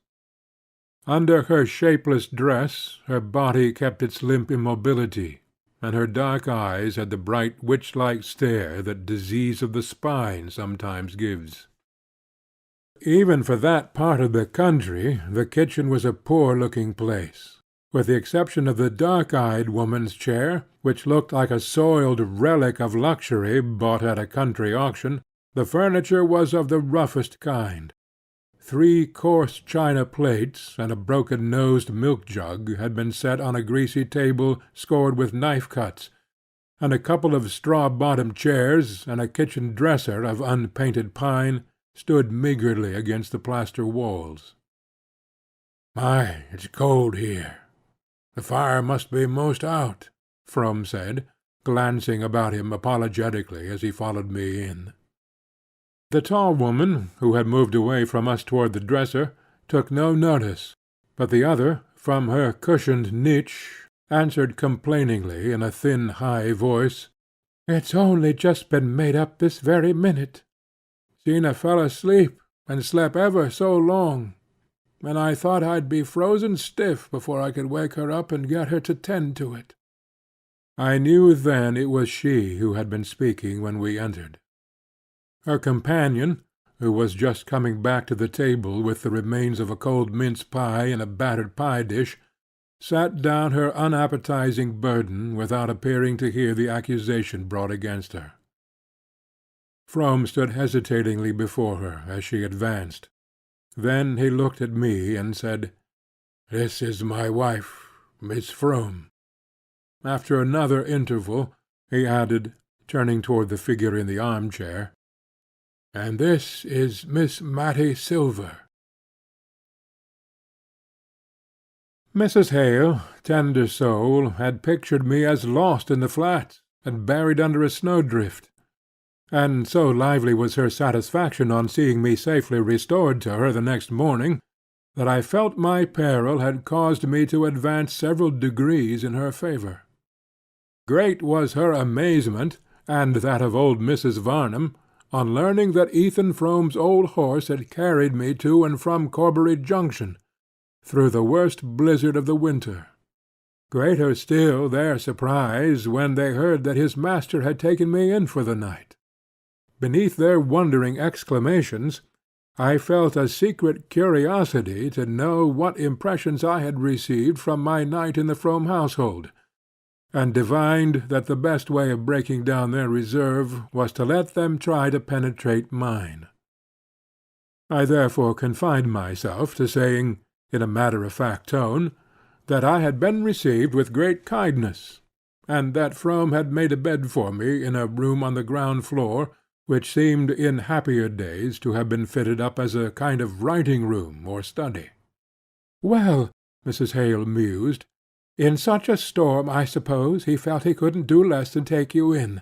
Under her shapeless dress her body kept its limp immobility, and her dark eyes had the bright witch-like stare that disease of the spine sometimes gives. Even for that part of the country the kitchen was a poor-looking place. With the exception of the dark-eyed woman's chair, which looked like a soiled relic of luxury bought at a country auction, the furniture was of the roughest kind. 3 coarse china plates and a broken-nosed milk-jug had been set on a greasy table scored with knife-cuts, and a couple of straw-bottomed chairs and a kitchen dresser of unpainted pine stood meagrely against the plaster walls. "My, it's cold here. The fire must be most out," Frome said, glancing about him apologetically as he followed me in. The tall woman, who had moved away from us toward the dresser, took no notice, but the other, from her cushioned niche, answered complainingly in a thin high voice, "It's only just been made up this very minute. Seen a fellow sleep, and slept ever so long, and I thought I'd be frozen stiff before I could wake her up and get her to tend to it." I knew then it was she who had been speaking when we entered. Her companion, who was just coming back to the table with the remains of a cold mince pie in a battered pie-dish, sat down her unappetizing burden without appearing to hear the accusation brought against her. Frome stood hesitatingly before her as she advanced. Then he looked at me and said, "This is my wife, Miss Frome." After another interval, he added, turning toward the figure in the arm-chair, "And this is Miss Matty Silver." Mrs. Hale, tender soul, had pictured me as lost in the flat, and buried under a snowdrift. and so lively was her satisfaction on seeing me safely restored to her the next morning, that I felt my peril had caused me to advance several degrees in her favour. Great was her amazement, and that of old Mrs. Varnum, on learning that Ethan Frome's old horse had carried me to and from Corbury Junction, through the worst blizzard of the winter. Greater still their surprise when they heard that his master had taken me in for the night. Beneath their wondering exclamations, I felt a secret curiosity to know what impressions I had received from my night in the Frome household, and divined that the best way of breaking down their reserve was to let them try to penetrate mine. I therefore confined myself to saying, in a matter-of-fact tone, that I had been received with great kindness, and that Frome had made a bed for me in a room on the ground floor, which seemed in happier days to have been fitted up as a kind of writing-room or study. "Well," Mrs. Hale mused, "in such a storm I suppose he felt he couldn't do less than take you in.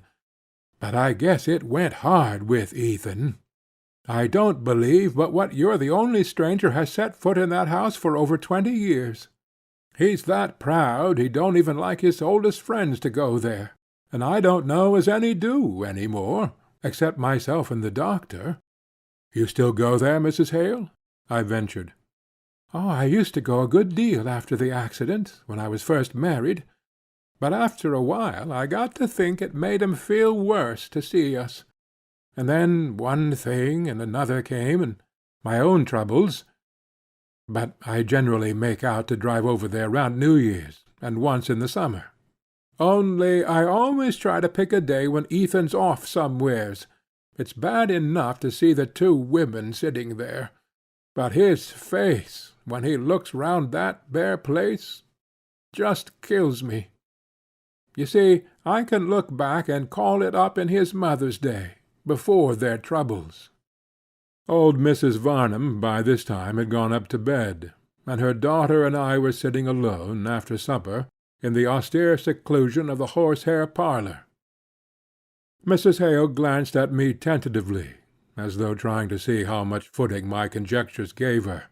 But I guess it went hard with Ethan. I don't believe but what you're the only stranger has set foot in that house for over 20 years. He's that proud he don't even like his oldest friends to go there, and I don't know as any do any more, except myself and the doctor." "You still go there, Mrs. Hale?" I ventured. "Oh, I used to go a good deal after the accident, when I was first married, but after a while I got to think it made 'em feel worse to see us. And then one thing and another came, and my own troubles. But I generally make out to drive over there round New Year's, and once in the summer. Only I always try to pick a day when Ethan's off somewheres. It's bad enough to see the two women sitting there, but his face, when he looks round that bare place, just kills me. You see, I can look back and call it up in his mother's day, before their troubles." Old Mrs. Varnum by this time had gone up to bed, and her daughter and I were sitting alone, after supper, in the austere seclusion of the horsehair parlour. Mrs. Hale glanced at me tentatively, as though trying to see how much footing my conjectures gave her,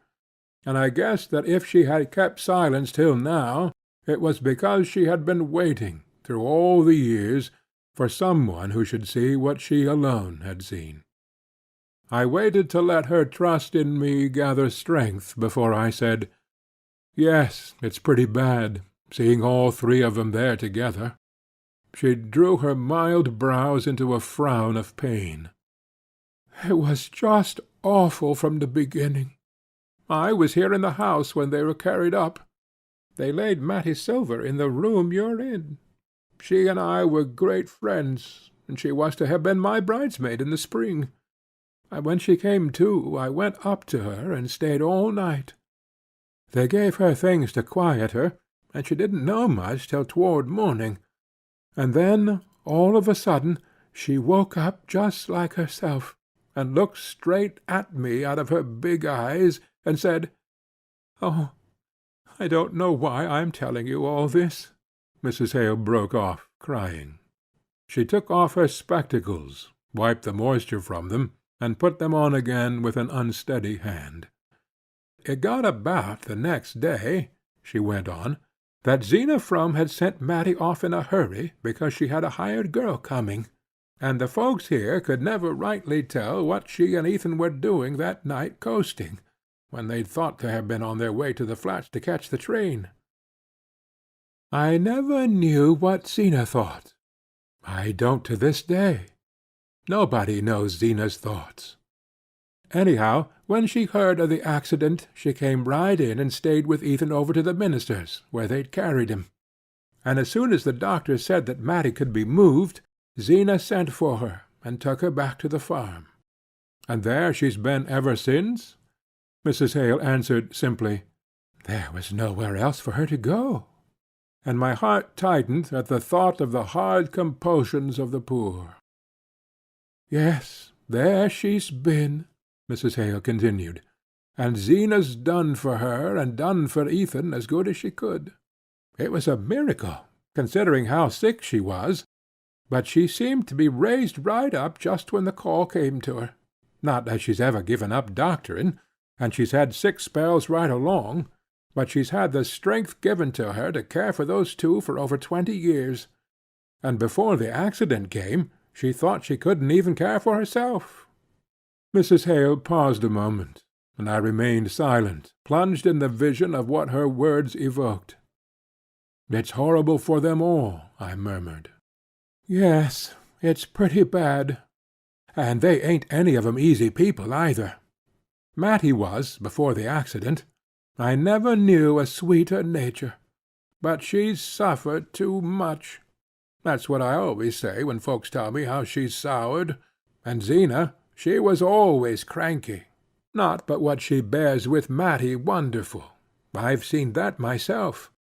and I guessed that if she had kept silence till now, it was because she had been waiting, through all the years, for some one who should see what she alone had seen. I waited to let her trust in me gather strength before I said, "Yes, it's pretty bad, seeing all three of them there together." She drew her mild brows into a frown of pain. "It was just awful from the beginning. I was here in the house when they were carried up. They laid Matty Silver in the room you're in. She and I were great friends, and she was to have been my bridesmaid in the spring. When she came to, I went up to her and stayed all night. They gave her things to quiet her, and she didn't know much till toward morning. And then, all of a sudden, she woke up just like herself, and looked straight at me out of her big eyes, and said, 'Oh, I don't know why I'm telling you all this.'" Mrs. Hale broke off, crying. She took off her spectacles, wiped the moisture from them, and put them on again with an unsteady hand. "It got about the next day," she went on, "that Zena Frome had sent Matty off in a hurry because she had a hired girl coming, and the folks here could never rightly tell what she and Ethan were doing that night coasting, when they'd thought to have been on their way to the flats to catch the train. I never knew what Zena thought. I don't to this day. Nobody knows Zena's thoughts. Anyhow, when she heard of the accident, she came right in and stayed with Ethan over to the minister's, where they'd carried him. And as soon as the doctor said that Matty could be moved, Zena sent for her, and took her back to the farm. And there she's been ever since?" Mrs. Hale answered simply, "There was nowhere else for her to go." And my heart tightened at the thought of the hard compulsions of the poor. "Yes, there she's been," Mrs. Hale continued, "and Zena's done for her and done for Ethan as good as she could. It was a miracle, considering how sick she was, but she seemed to be raised right up just when the call came to her. Not that she's ever given up doctoring, and she's had sick spells right along, but she's had the strength given to her to care for those two for over 20 years, and before the accident came she thought she couldn't even care for herself." Mrs. Hale paused a moment, and I remained silent, plunged in the vision of what her words evoked. "It's horrible for them all," I murmured. "Yes, it's pretty bad. And they ain't any of 'em easy people, either. Matty was, before the accident. I never knew a sweeter nature. But she's suffered too much. That's what I always say when folks tell me how she's soured. And Zena, she was always cranky. Not but what she bears with Matty wonderful. I've seen that myself.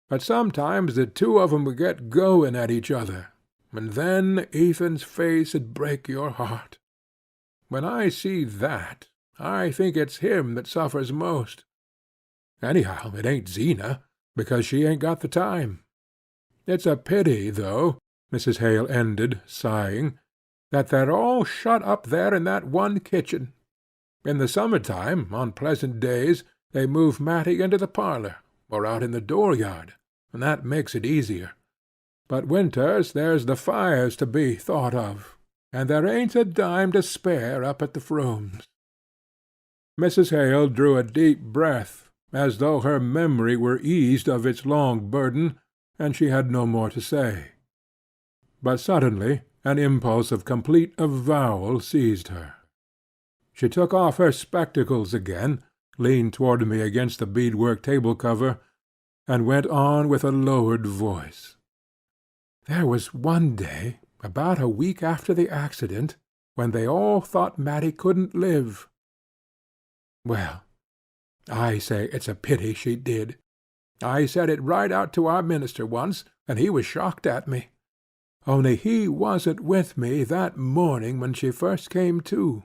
But sometimes the two of 'em would get going at each other, and then Ethan's face 'd break your heart. When I see that, I think it's him that suffers most. Anyhow, it ain't Zena, because she ain't got the time. It's a pity, though," Mrs. Hale ended, sighing, "that they're all shut up there in that one kitchen. In the summer-time, on pleasant days, they move Matty into the parlour, or out in the dooryard, and that makes it easier. But winters there's the fires to be thought of, and there ain't a dime to spare up at the Fromes." Mrs. Hale drew a deep breath, as though her memory were eased of its long burden, and she had no more to say. But suddenly an impulse of complete avowal seized her. She took off her spectacles again, leaned toward me against the bead-work table-cover, and went on with a lowered voice. "There was one day, about a week after the accident, when they all thought Matty couldn't live. Well, I say it's a pity she did. I said it right out to our minister once, and he was shocked at me. Only he wasn't with me that morning when she first came to.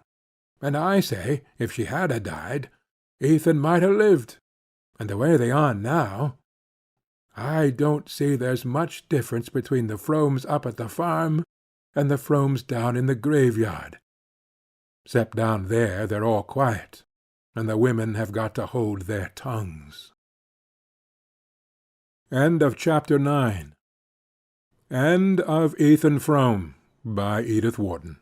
And I say, if she had died, Ethan might have lived. And the way they are now, I don't see there's much difference between the Fromes up at the farm and the Fromes down in the graveyard. 'Cept down there they're all quiet, and the women have got to hold their tongues." End of Chapter 9. End of Ethan Frome, by Edith Wharton.